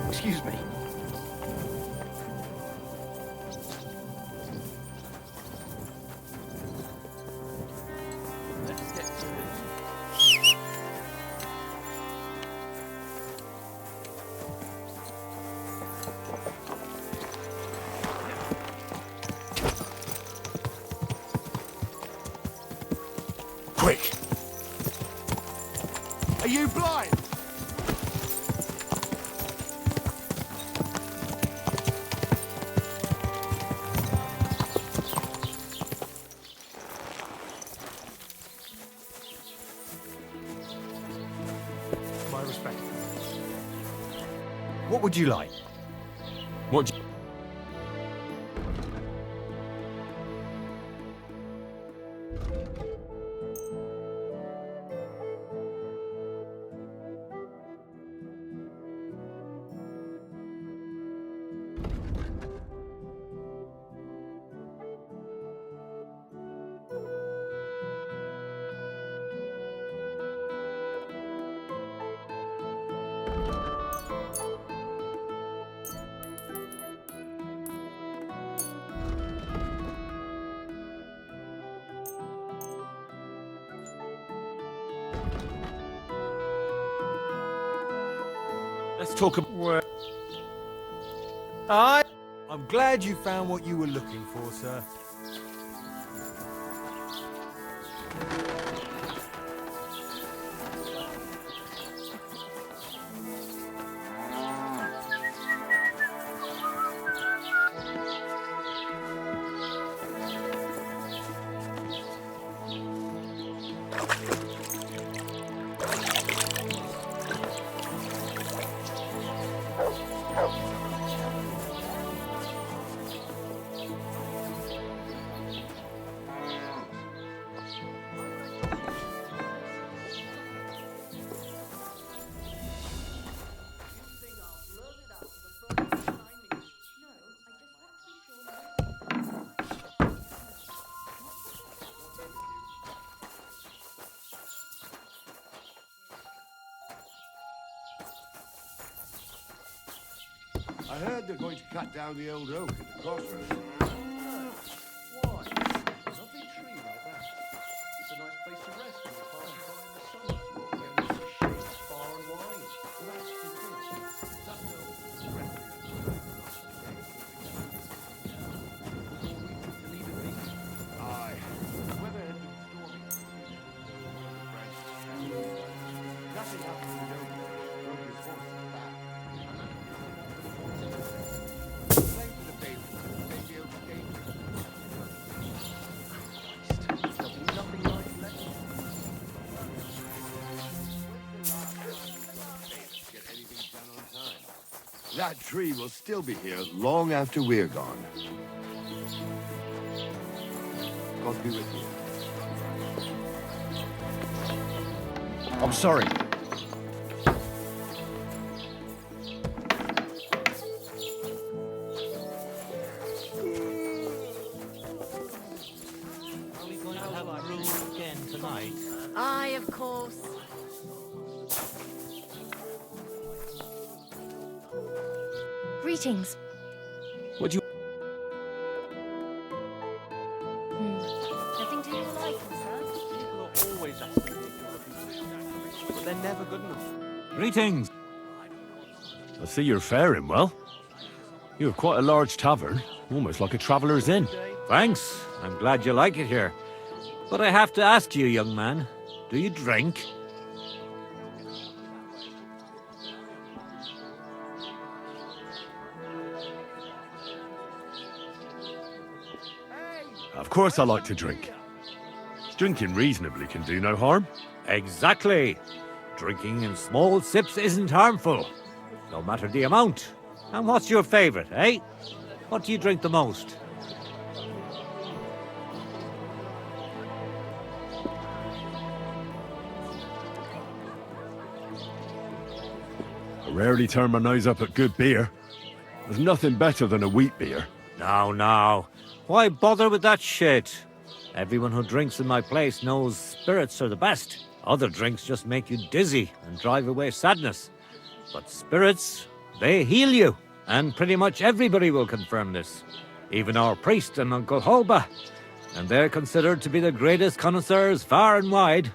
Excuse me. Quick! Are you blind? My respect. What would you like? What do you... Let's talk about... I'm glad you found what you were looking for, sir. I heard they're going to cut down the old oak at the crossroads. Why? Lovely tree like that. It's a nice place to rest when it's hard to find the sun. The only shade far and wide. Well, that's the thing. That Aye. The weather had been stormy. Nothing happened to Noble. Broke his horse's back. Claim to the bailiff. Maybe okay. there'll be nothing like left. Get anything done on time. That tree will still be here long after we're gone. God be with you. I'm sorry. tonight. Aye, of course. Greetings. What do you... Nothing to your liking, sir? People are always asking me but they're never good enough. Greetings. I see you're faring well. You have quite a large tavern, almost like a traveller's inn. Thanks. I'm glad you like it here. But I have to ask you, young man, do you drink? Of course I like to drink. Drinking reasonably can do no harm. Exactly. Drinking in small sips isn't harmful, no matter the amount. And what's your favourite, eh? What do you drink the most? I rarely turn my nose up at good beer. There's nothing better than a wheat beer. Now. Why bother with that shit? Everyone who drinks in my place knows spirits are the best. Other drinks just make you dizzy and drive away sadness. But spirits, they heal you. And pretty much everybody will confirm this. Even our priest and Uncle Holba. And they're considered to be the greatest connoisseurs far and wide.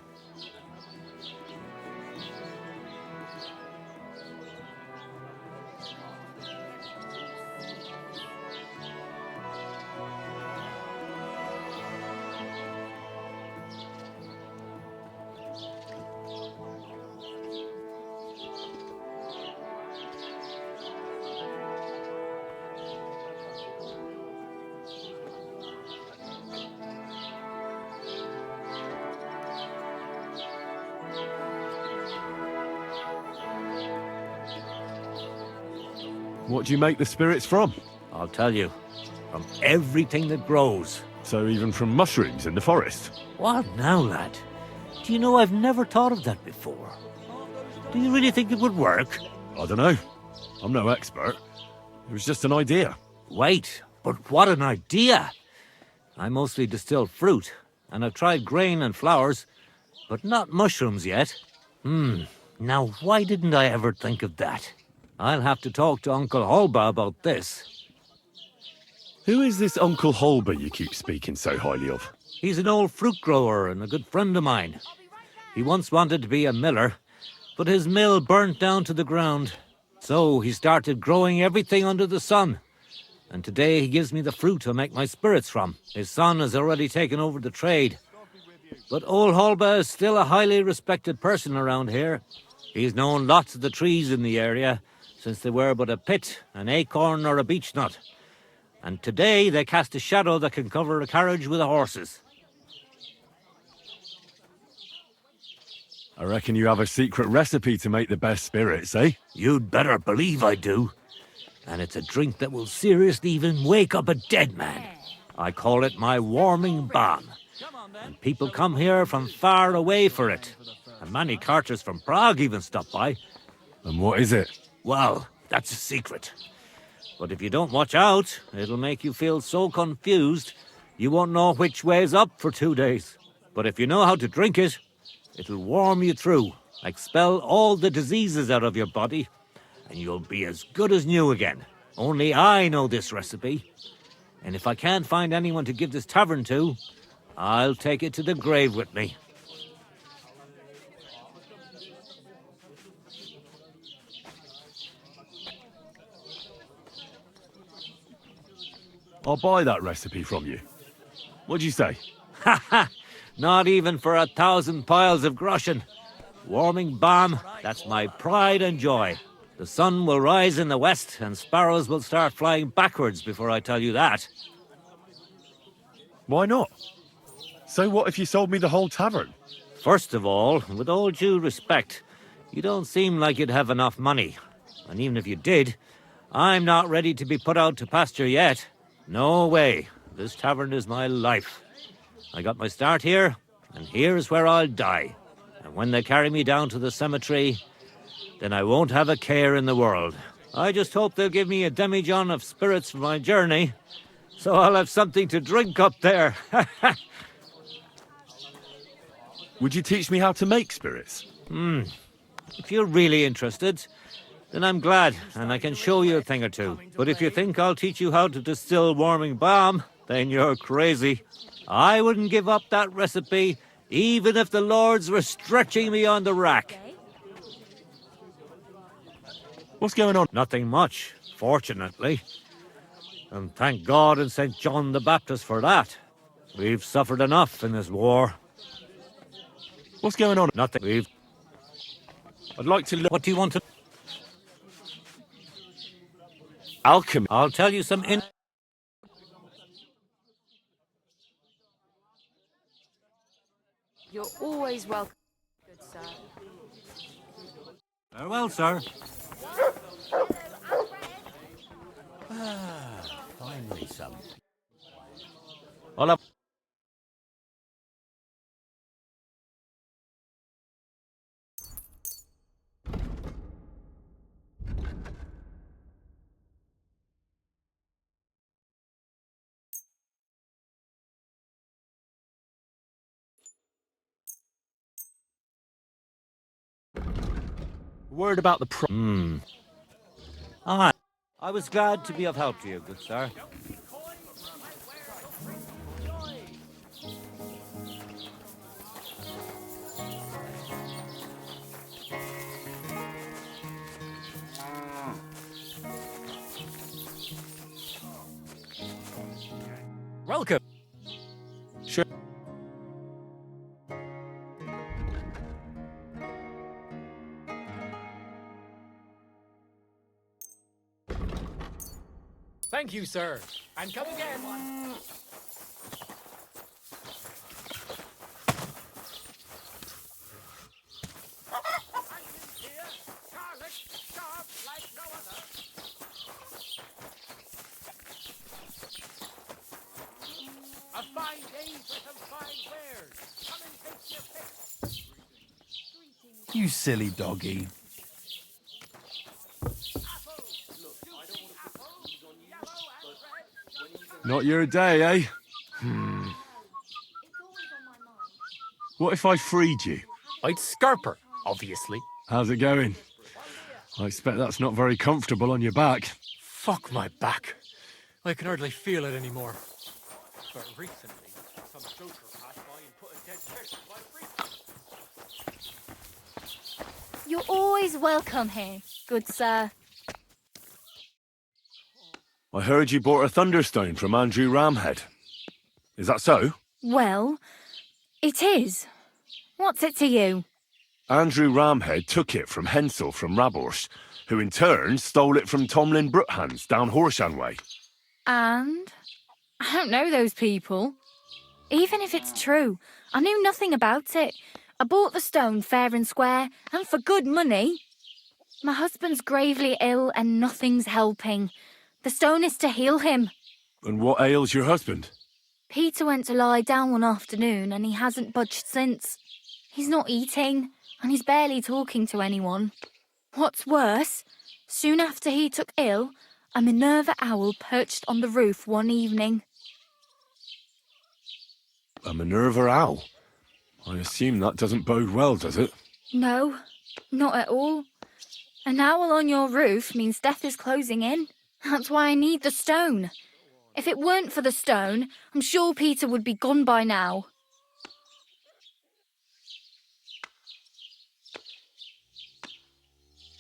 What do you make the spirits from? I'll tell you. From everything that grows. So even from mushrooms in the forest? What now, lad? Do you know I've never thought of that before? Do you really think it would work? I don't know. I'm no expert. It was just an idea. Wait, but what an idea! I mostly distill fruit, and I've tried grain and flowers, but not mushrooms yet. Now why didn't I ever think of that? I'll have to talk to Uncle Holba about this. Who is this Uncle Holba you keep speaking so highly of? He's an old fruit grower and a good friend of mine. He once wanted to be a miller, but his mill burnt down to the ground. So he started growing everything under the sun. And today he gives me the fruit I make my spirits from. His son has already taken over the trade. But old Holba is still a highly respected person around here. He's known lots of the trees in the area, since they were but a pit, an acorn or a beech nut. And today they cast a shadow that can cover a carriage with the horses. I reckon you have a secret recipe to make the best spirits, eh? You'd better believe I do. And it's a drink that will seriously even wake up a dead man. I call it my warming balm. And people come here from far away for it. And many carters from Prague even stop by. And what is it? Well, that's a secret. But if you don't watch out, it'll make you feel so confused, you won't know which way's up for 2 days. But if you know how to drink it, it'll warm you through, expel all the diseases out of your body, and you'll be as good as new again. Only I know this recipe. And if I can't find anyone to give this tavern to, I'll take it to the grave with me. I'll buy that recipe from you. What'd you say? Ha ha! Not even for 1,000 piles of groschen. Warming balm, that's my pride and joy. The sun will rise in the west and sparrows will start flying backwards before I tell you that. Why not? So what if you sold me the whole tavern? First of all, with all due respect, you don't seem like you'd have enough money. And even if you did, I'm not ready to be put out to pasture yet. No way. This tavern is my life. I got my start here, and here's where I'll die. And when they carry me down to the cemetery, then I won't have a care in the world. I just hope they'll give me a demijohn of spirits for my journey, so I'll have something to drink up there. Would you teach me how to make spirits? If you're really interested, then I'm glad, and I can show you a thing or two. But if you think I'll teach you how to distill warming balm, then you're crazy. I wouldn't give up that recipe, even if the lords were stretching me on the rack. What's going on? Nothing much, fortunately. And thank God and St. John the Baptist for that. We've suffered enough in this war. What's going on? Nothing. I'd like to look. What do you want to... Alchemy. I'll tell you some You're always welcome, good sir. Farewell, sir. Finally some. I'll have... Word about the Aye. I was glad to be of help to you, good sir. Welcome. Sure. Thank you, sir. And come again. A fine day for some fine wares. Come and take your pick. You silly doggy. Not your day, eh? What if I freed you? I'd scarp her, obviously. How's it going? I expect that's not very comfortable on your back. Fuck my back. I can hardly feel it anymore. But recently, some joker passed by and put a dead fish in my freezer. You're always welcome here, good sir. I heard you bought a thunderstone from Andrew Ramhead. Is that so? Well, it is. What's it to you? Andrew Ramhead took it from Hensel from Raborst, who in turn stole it from Tomlin Brookhans down Horshan way. And? I don't know those people. Even if it's true, I knew nothing about it. I bought the stone fair and square, and for good money. My husband's gravely ill and nothing's helping. The stone is to heal him. And what ails your husband? Peter went to lie down one afternoon and he hasn't budged since. He's not eating, and he's barely talking to anyone. What's worse, soon after he took ill, a Minerva owl perched on the roof one evening. A Minerva owl? I assume that doesn't bode well, does it? No, not at all. An owl on your roof means death is closing in. That's why I need the stone. If it weren't for the stone, I'm sure Peter would be gone by now.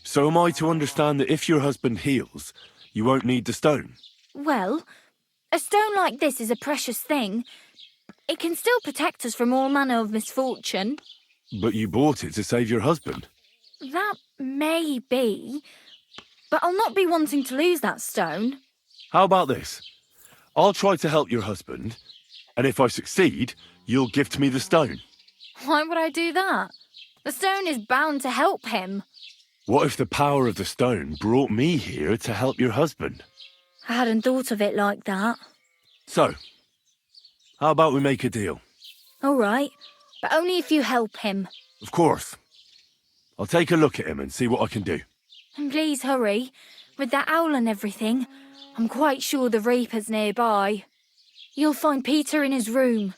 So am I to understand that if your husband heals, you won't need the stone? Well, a stone like this is a precious thing. It can still protect us from all manner of misfortune. But you bought it to save your husband. That may be, but I'll not be wanting to lose that stone. How about this? I'll try to help your husband, and if I succeed, you'll gift me the stone. Why would I do that? The stone is bound to help him. What if the power of the stone brought me here to help your husband? I hadn't thought of it like that. So, how about we make a deal? All right, but only if you help him. Of course. I'll take a look at him and see what I can do. And please hurry. With that owl and everything, I'm quite sure the Reaper's nearby. You'll find Peter in his room.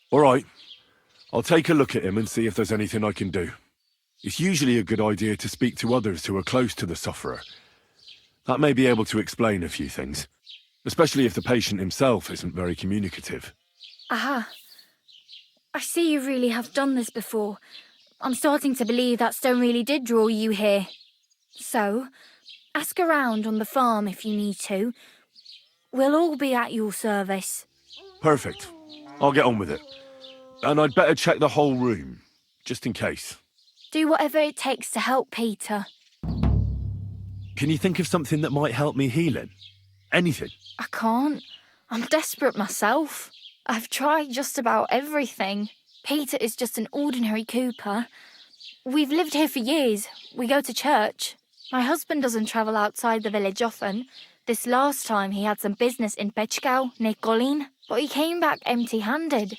All right. I'll take a look at him and see if there's anything I can do. It's usually a good idea to speak to others who are close to the sufferer. That may be able to explain a few things, especially if the patient himself isn't very communicative. Aha. I see you really have done this before. I'm starting to believe that stone really did draw you here. So, ask around on the farm if you need to. We'll all be at your service. Perfect. I'll get on with it. And I'd better check the whole room, just in case. Do whatever it takes to help Peter. Can you think of something that might help me healing? Anything? I can't. I'm desperate myself. I've tried just about everything. Peter is just an ordinary cooper. We've lived here for years. We go to church. My husband doesn't travel outside the village often. This last time he had some business in Pechkau, near Kolin, but he came back empty-handed.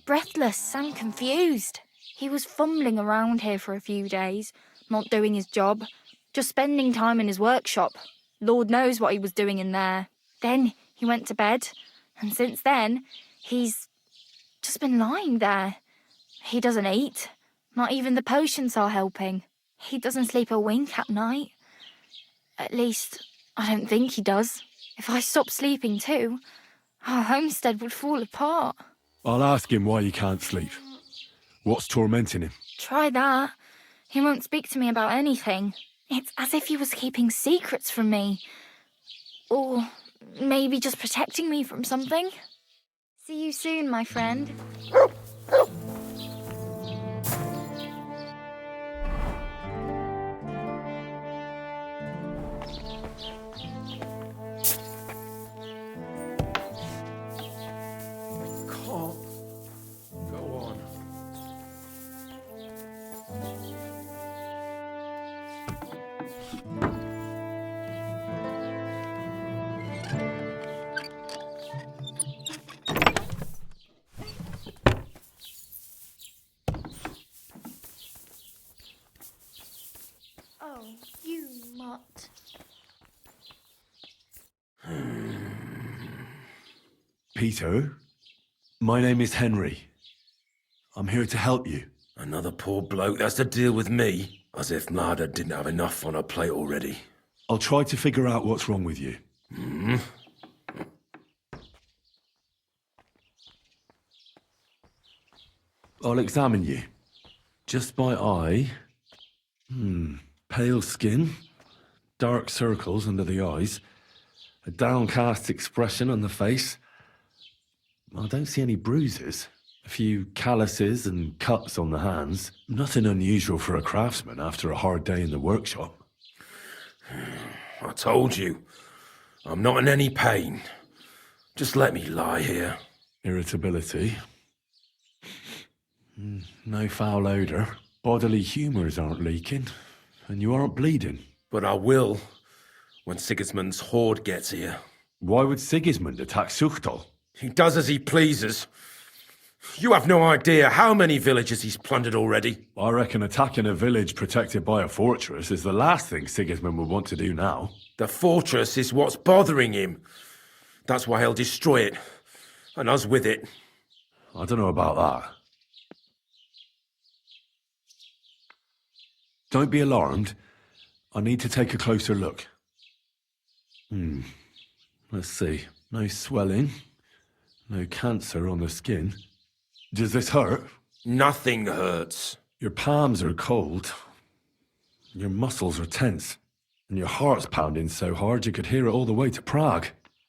Breathless and confused. He was fumbling around here for a few days, not doing his job, just spending time in his workshop. Lord knows what he was doing in there. Then he went to bed, and since then, he's just been lying there. He doesn't eat. Not even the potions are helping. He doesn't sleep a wink at night. At least, I don't think he does. If I stopped sleeping too, our homestead would fall apart. I'll ask him why he can't sleep. What's tormenting him? Try that. He won't speak to me about anything. It's as if he was keeping secrets from me. Or maybe just protecting me from something. See you soon, my friend. Oh, you mutt. Peter, my name is Henry. I'm here to help you. Another poor bloke that's to deal with me, as if Mlada didn't have enough on her plate already. I'll try to figure out what's wrong with you. I'll examine you. Just by eye. Pale skin, dark circles under the eyes, a downcast expression on the face. I don't see any bruises. A few calluses and cuts on the hands. Nothing unusual for a craftsman after a hard day in the workshop. I told you, I'm not in any pain. Just let me lie here. Irritability. No foul odour. Bodily humours aren't leaking. And you aren't bleeding. But I will, when Sigismund's horde gets here. Why would Sigismund attack Suchtal? He does as he pleases. You have no idea how many villages he's plundered already. I reckon attacking a village protected by a fortress is the last thing Sigismund would want to do now. The fortress is what's bothering him. That's why he'll destroy it. And us with it. I don't know about that. Don't be alarmed. I need to take a closer look. Let's see. No swelling. No cancer on the skin. Does this hurt? Nothing hurts. Your palms are cold. Your muscles are tense. And your heart's pounding so hard you could hear it all the way to Prague.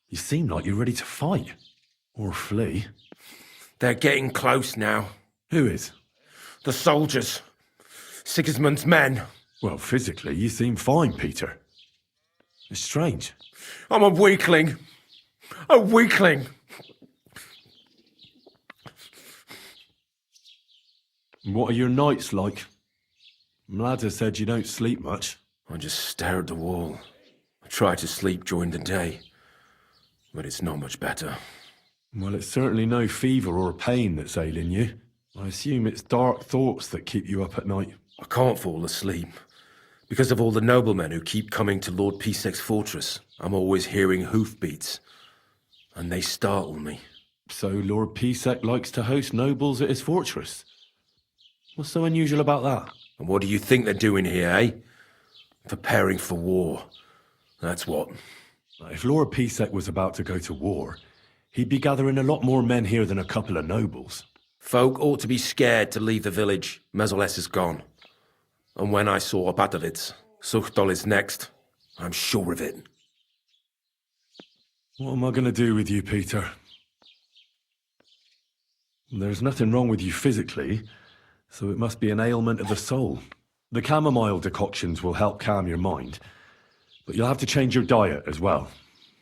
You seem like you're ready to fight. Or flee. They're getting close now. Who is? The soldiers. Sigismund's men. Well, physically, you seem fine, Peter. It's strange. I'm a weakling. A weakling. What are your nights like? Mlada said you don't sleep much. I just stare at the wall. I try to sleep during the day, but it's not much better. Well, it's certainly no fever or pain that's ailing you. I assume it's dark thoughts that keep you up at night. I can't fall asleep. Because of all the noblemen who keep coming to Lord Pisek's fortress, I'm always hearing hoofbeats. And they startle me. So Lord Pisek likes to host nobles at his fortress. What's so unusual about that? And what do you think they're doing here, eh? Preparing for war. That's what. If Lord Pisek was about to go to war, he'd be gathering a lot more men here than a couple of nobles. Folk ought to be scared to leave the village. Mezoles is gone. And when I saw Batalids, Suchtol is next. I'm sure of it. What am I going to do with you, Peter? There's nothing wrong with you physically, so it must be an ailment of the soul. The chamomile decoctions will help calm your mind, but you'll have to change your diet as well,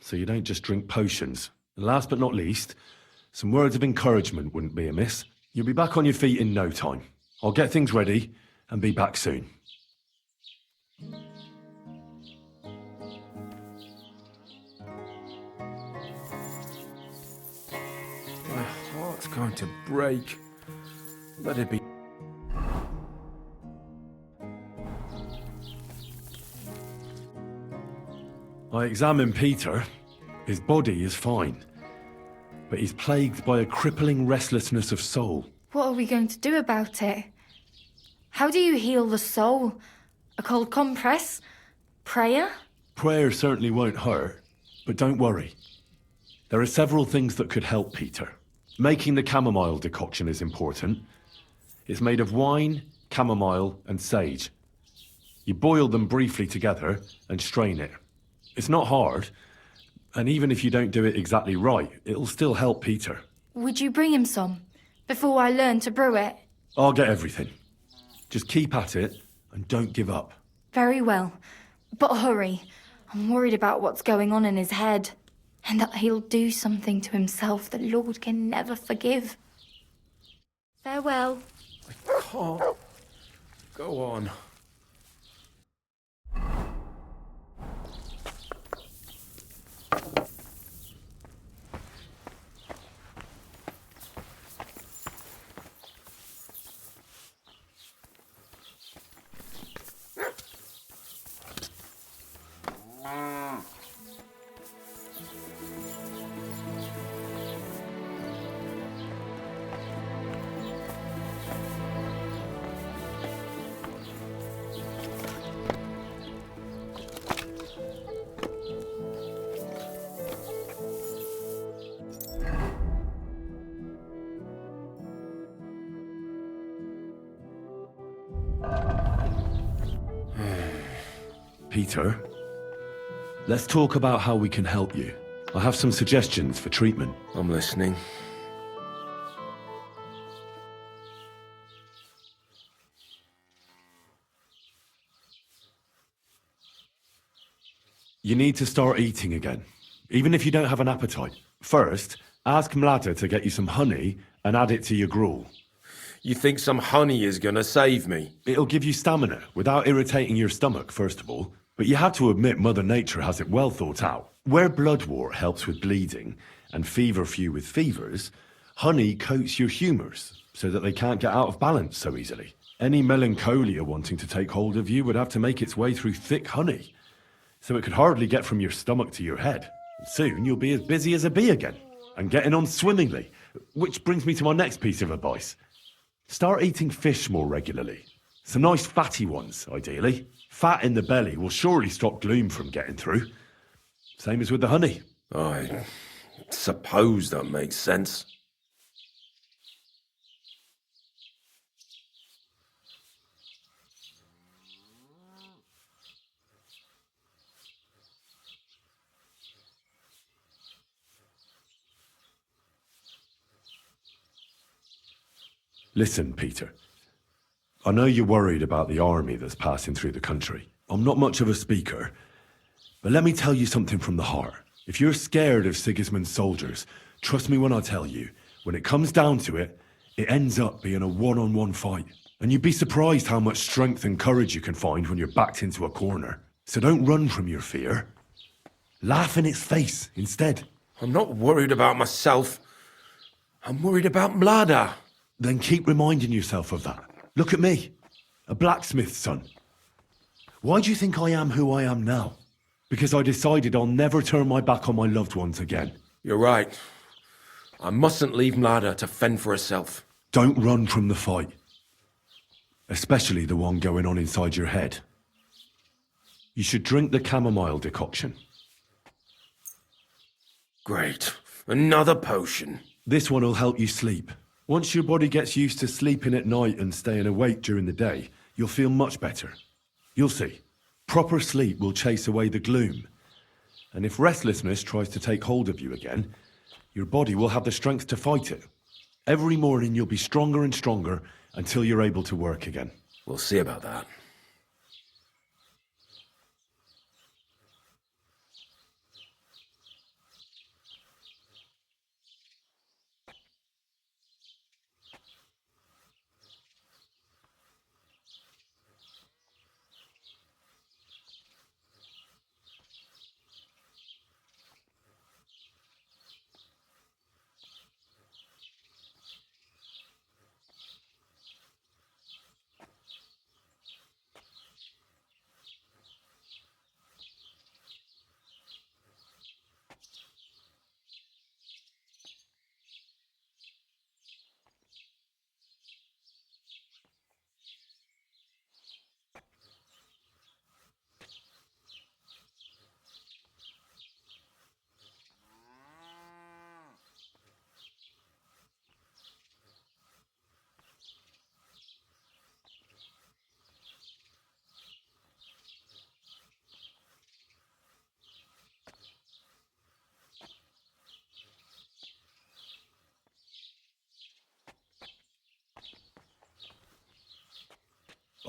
so you don't just drink potions. And last but not least, some words of encouragement wouldn't be amiss. You'll be back on your feet in no time. I'll get things ready and be back soon. My heart's going to break. Let it be. I examine Peter. His body is fine, but he's plagued by a crippling restlessness of soul. What are we going to do about it? How do you heal the soul? A cold compress? Prayer? Prayer certainly won't hurt, but don't worry. There are several things that could help Peter. Making the chamomile decoction is important. It's made of wine, chamomile, and sage. You boil them briefly together and strain it. It's not hard, and even if you don't do it exactly right, it'll still help Peter. Would you bring him some, before I learn to brew it? I'll get everything. Just keep at it, and don't give up. Very well, but hurry. I'm worried about what's going on in his head, and that he'll do something to himself the Lord can never forgive. Farewell. I can't. Go on. Peter, let's talk about how we can help you. I have some suggestions for treatment. I'm listening. You need to start eating again, even if you don't have an appetite. First, ask Mlada to get you some honey and add it to your gruel. You think some honey is gonna save me? It'll give you stamina without irritating your stomach, first of all. But you have to admit Mother Nature has it well thought out. Where bloodwort helps with bleeding and feverfew with fevers, honey coats your humours so that they can't get out of balance so easily. Any melancholia wanting to take hold of you would have to make its way through thick honey, so it could hardly get from your stomach to your head. Soon you'll be as busy as a bee again, and getting on swimmingly, which brings me to my next piece of advice. Start eating fish more regularly. Some nice fatty ones, ideally. Fat in the belly will surely stop gloom from getting through. Same as with the honey. I suppose that makes sense. Listen, Peter. I know you're worried about the army that's passing through the country. I'm not much of a speaker, but let me tell you something from the heart. If you're scared of Sigismund's soldiers, trust me when I tell you, when it comes down to it, it ends up being a one-on-one fight. And you'd be surprised how much strength and courage you can find when you're backed into a corner. So don't run from your fear. Laugh in its face instead. I'm not worried about myself. I'm worried about Mlada. Then keep reminding yourself of that. Look at me, a blacksmith's son. Why do you think I am who I am now? Because I decided I'll never turn my back on my loved ones again. You're right. I mustn't leave Mlada to fend for herself. Don't run from the fight. Especially the one going on inside your head. You should drink the chamomile decoction. Great. Another potion. This one will help you sleep. Once your body gets used to sleeping at night and staying awake during the day, you'll feel much better. You'll see. Proper sleep will chase away the gloom. And if restlessness tries to take hold of you again, your body will have the strength to fight it. Every morning you'll be stronger and stronger until you're able to work again. We'll see about that.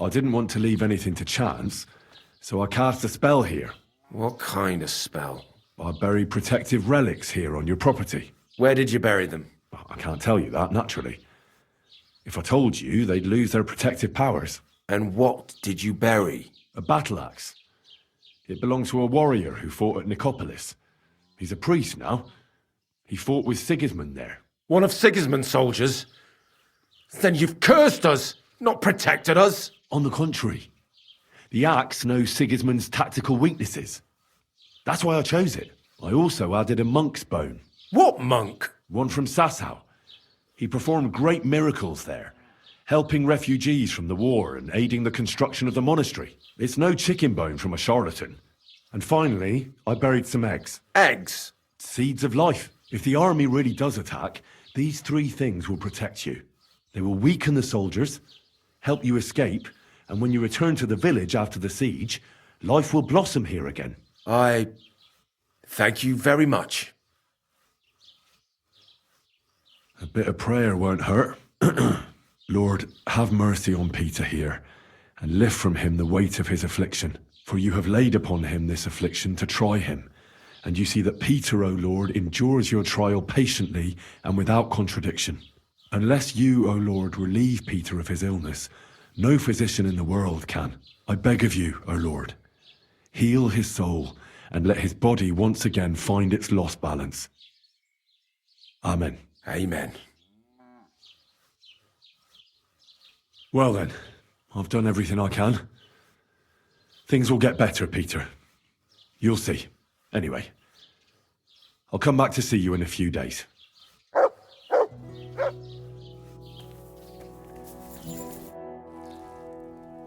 I didn't want to leave anything to chance, so I cast a spell here. What kind of spell? I buried protective relics here on your property. Where did you bury them? I can't tell you that, naturally. If I told you, they'd lose their protective powers. And what did you bury? A battle axe. It belonged to a warrior who fought at Nicopolis. He's a priest now. He fought with Sigismund there. One of Sigismund's soldiers? Then you've cursed us, not protected us. On the contrary. The axe knows Sigismund's tactical weaknesses. That's why I chose it. I also added a monk's bone. What monk? One from Sasau. He performed great miracles there, helping refugees from the war and aiding the construction of the monastery. It's no chicken bone from a charlatan. And finally, I buried some eggs. Eggs? Seeds of life. If the army really does attack, these three things will protect you. They will weaken the soldiers, help you escape, and when you return to the village after the siege, life will blossom here again. I thank you very much. A bit of prayer won't hurt. Lord, have mercy on Peter here, and lift from him the weight of his affliction. For you have laid upon him this affliction to try him. And you see that Peter, O Lord, endures your trial patiently and without contradiction. Unless you, O Lord, relieve Peter of his illness, no physician in the world can. I beg of you, O Lord, heal his soul and let his body once again find its lost balance. Amen. Amen. Well then, I've done everything I can. Things will get better, Peter. You'll see. Anyway, I'll come back to see you in a few days.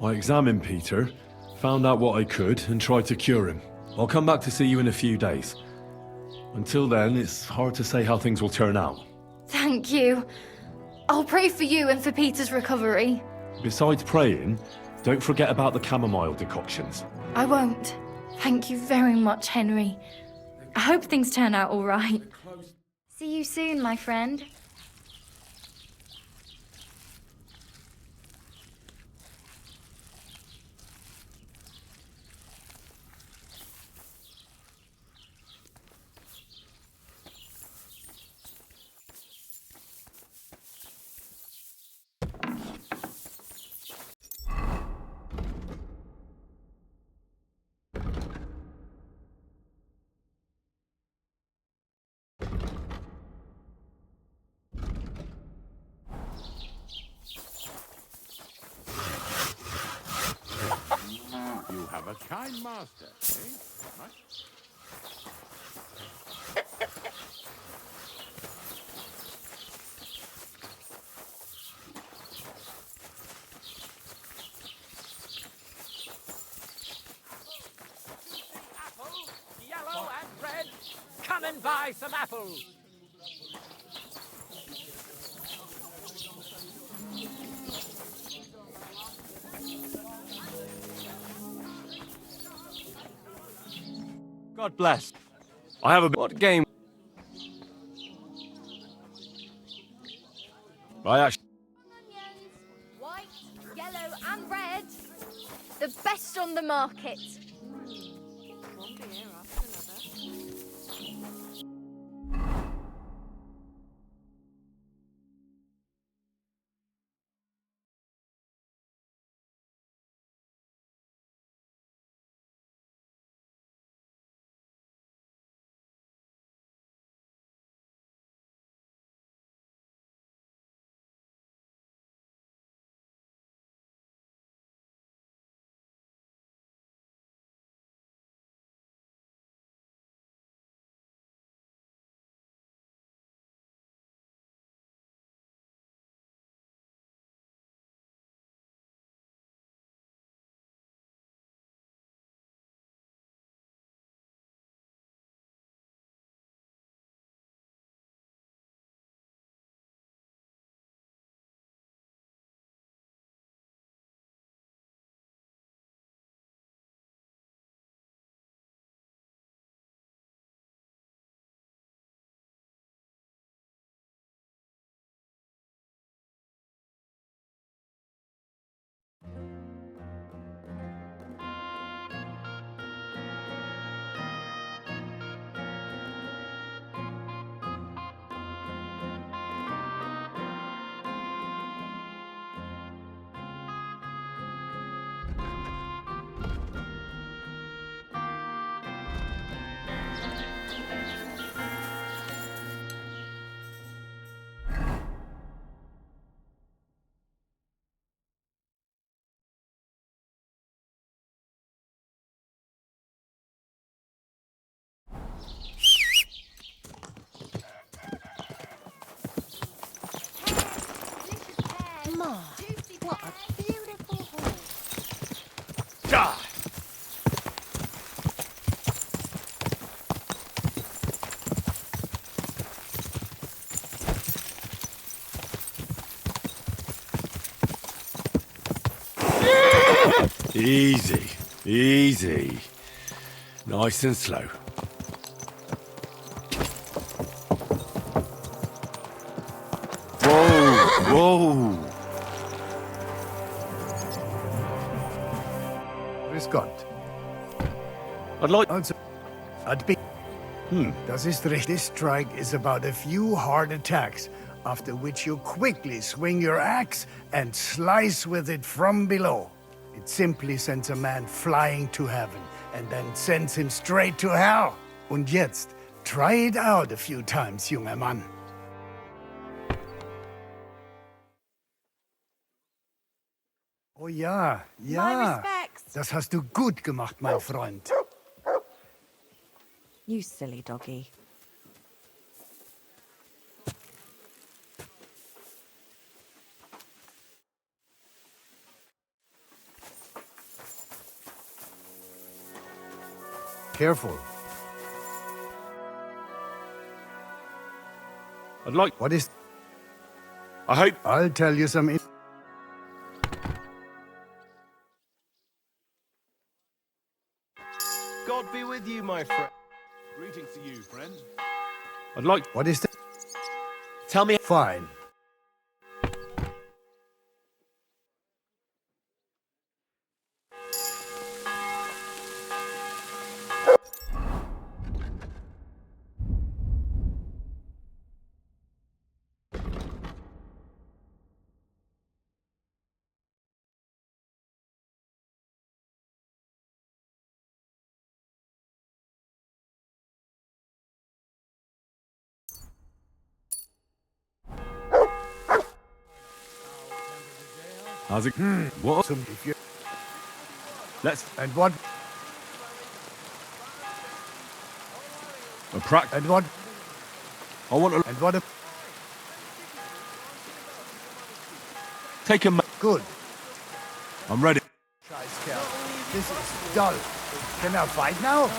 I examined Peter, found out what I could, and tried to cure him. I'll come back to see you in a few days. Until then, it's hard to say how things will turn out. Thank you. I'll pray for you and for Peter's recovery. Besides praying, don't forget about the chamomile decoctions. I won't. Thank you very much, Henry. I hope things turn out all right. See you soon, my friend. You have a kind master, eh? Much? buy some apples. God bless. I have a... What game? I actually... White, yellow, and red. The best on the market. One beer after another. Ma, what a beautiful horse. Die! Easy, easy. Nice and slow. Whoa! Grüß Gott. I'd like... Also, Das ist richtig. This strike is about a few hard attacks, after which you quickly swing your axe and slice with it from below. It simply sends a man flying to heaven, and then sends him straight to hell. Und jetzt, try it out a few times, junger Mann. Oh ja, My ja. respects. Das hast du gut gemacht, mein Freund. You silly doggy. Careful. I'd like... What is... I hope... I'll tell you some... God be with you, my friend. Greetings to you, friend. I'd like... What is that? Tell me... Fine. How's it? What? If you... Let's... And what? A practice. And what? I want to... And what? Take a... Good. I'm ready. This is dull. Can I fight now?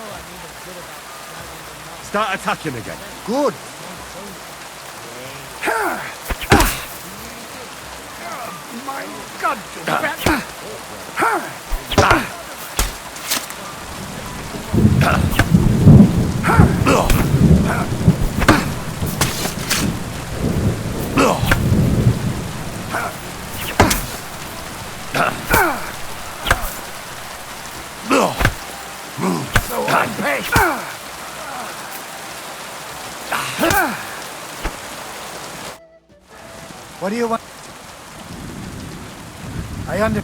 start attacking again. Good. My God, you fat... So I pay. What do you want? I under...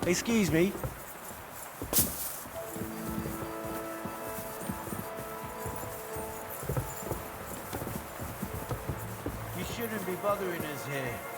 Excuse me. You shouldn't be bothering us here.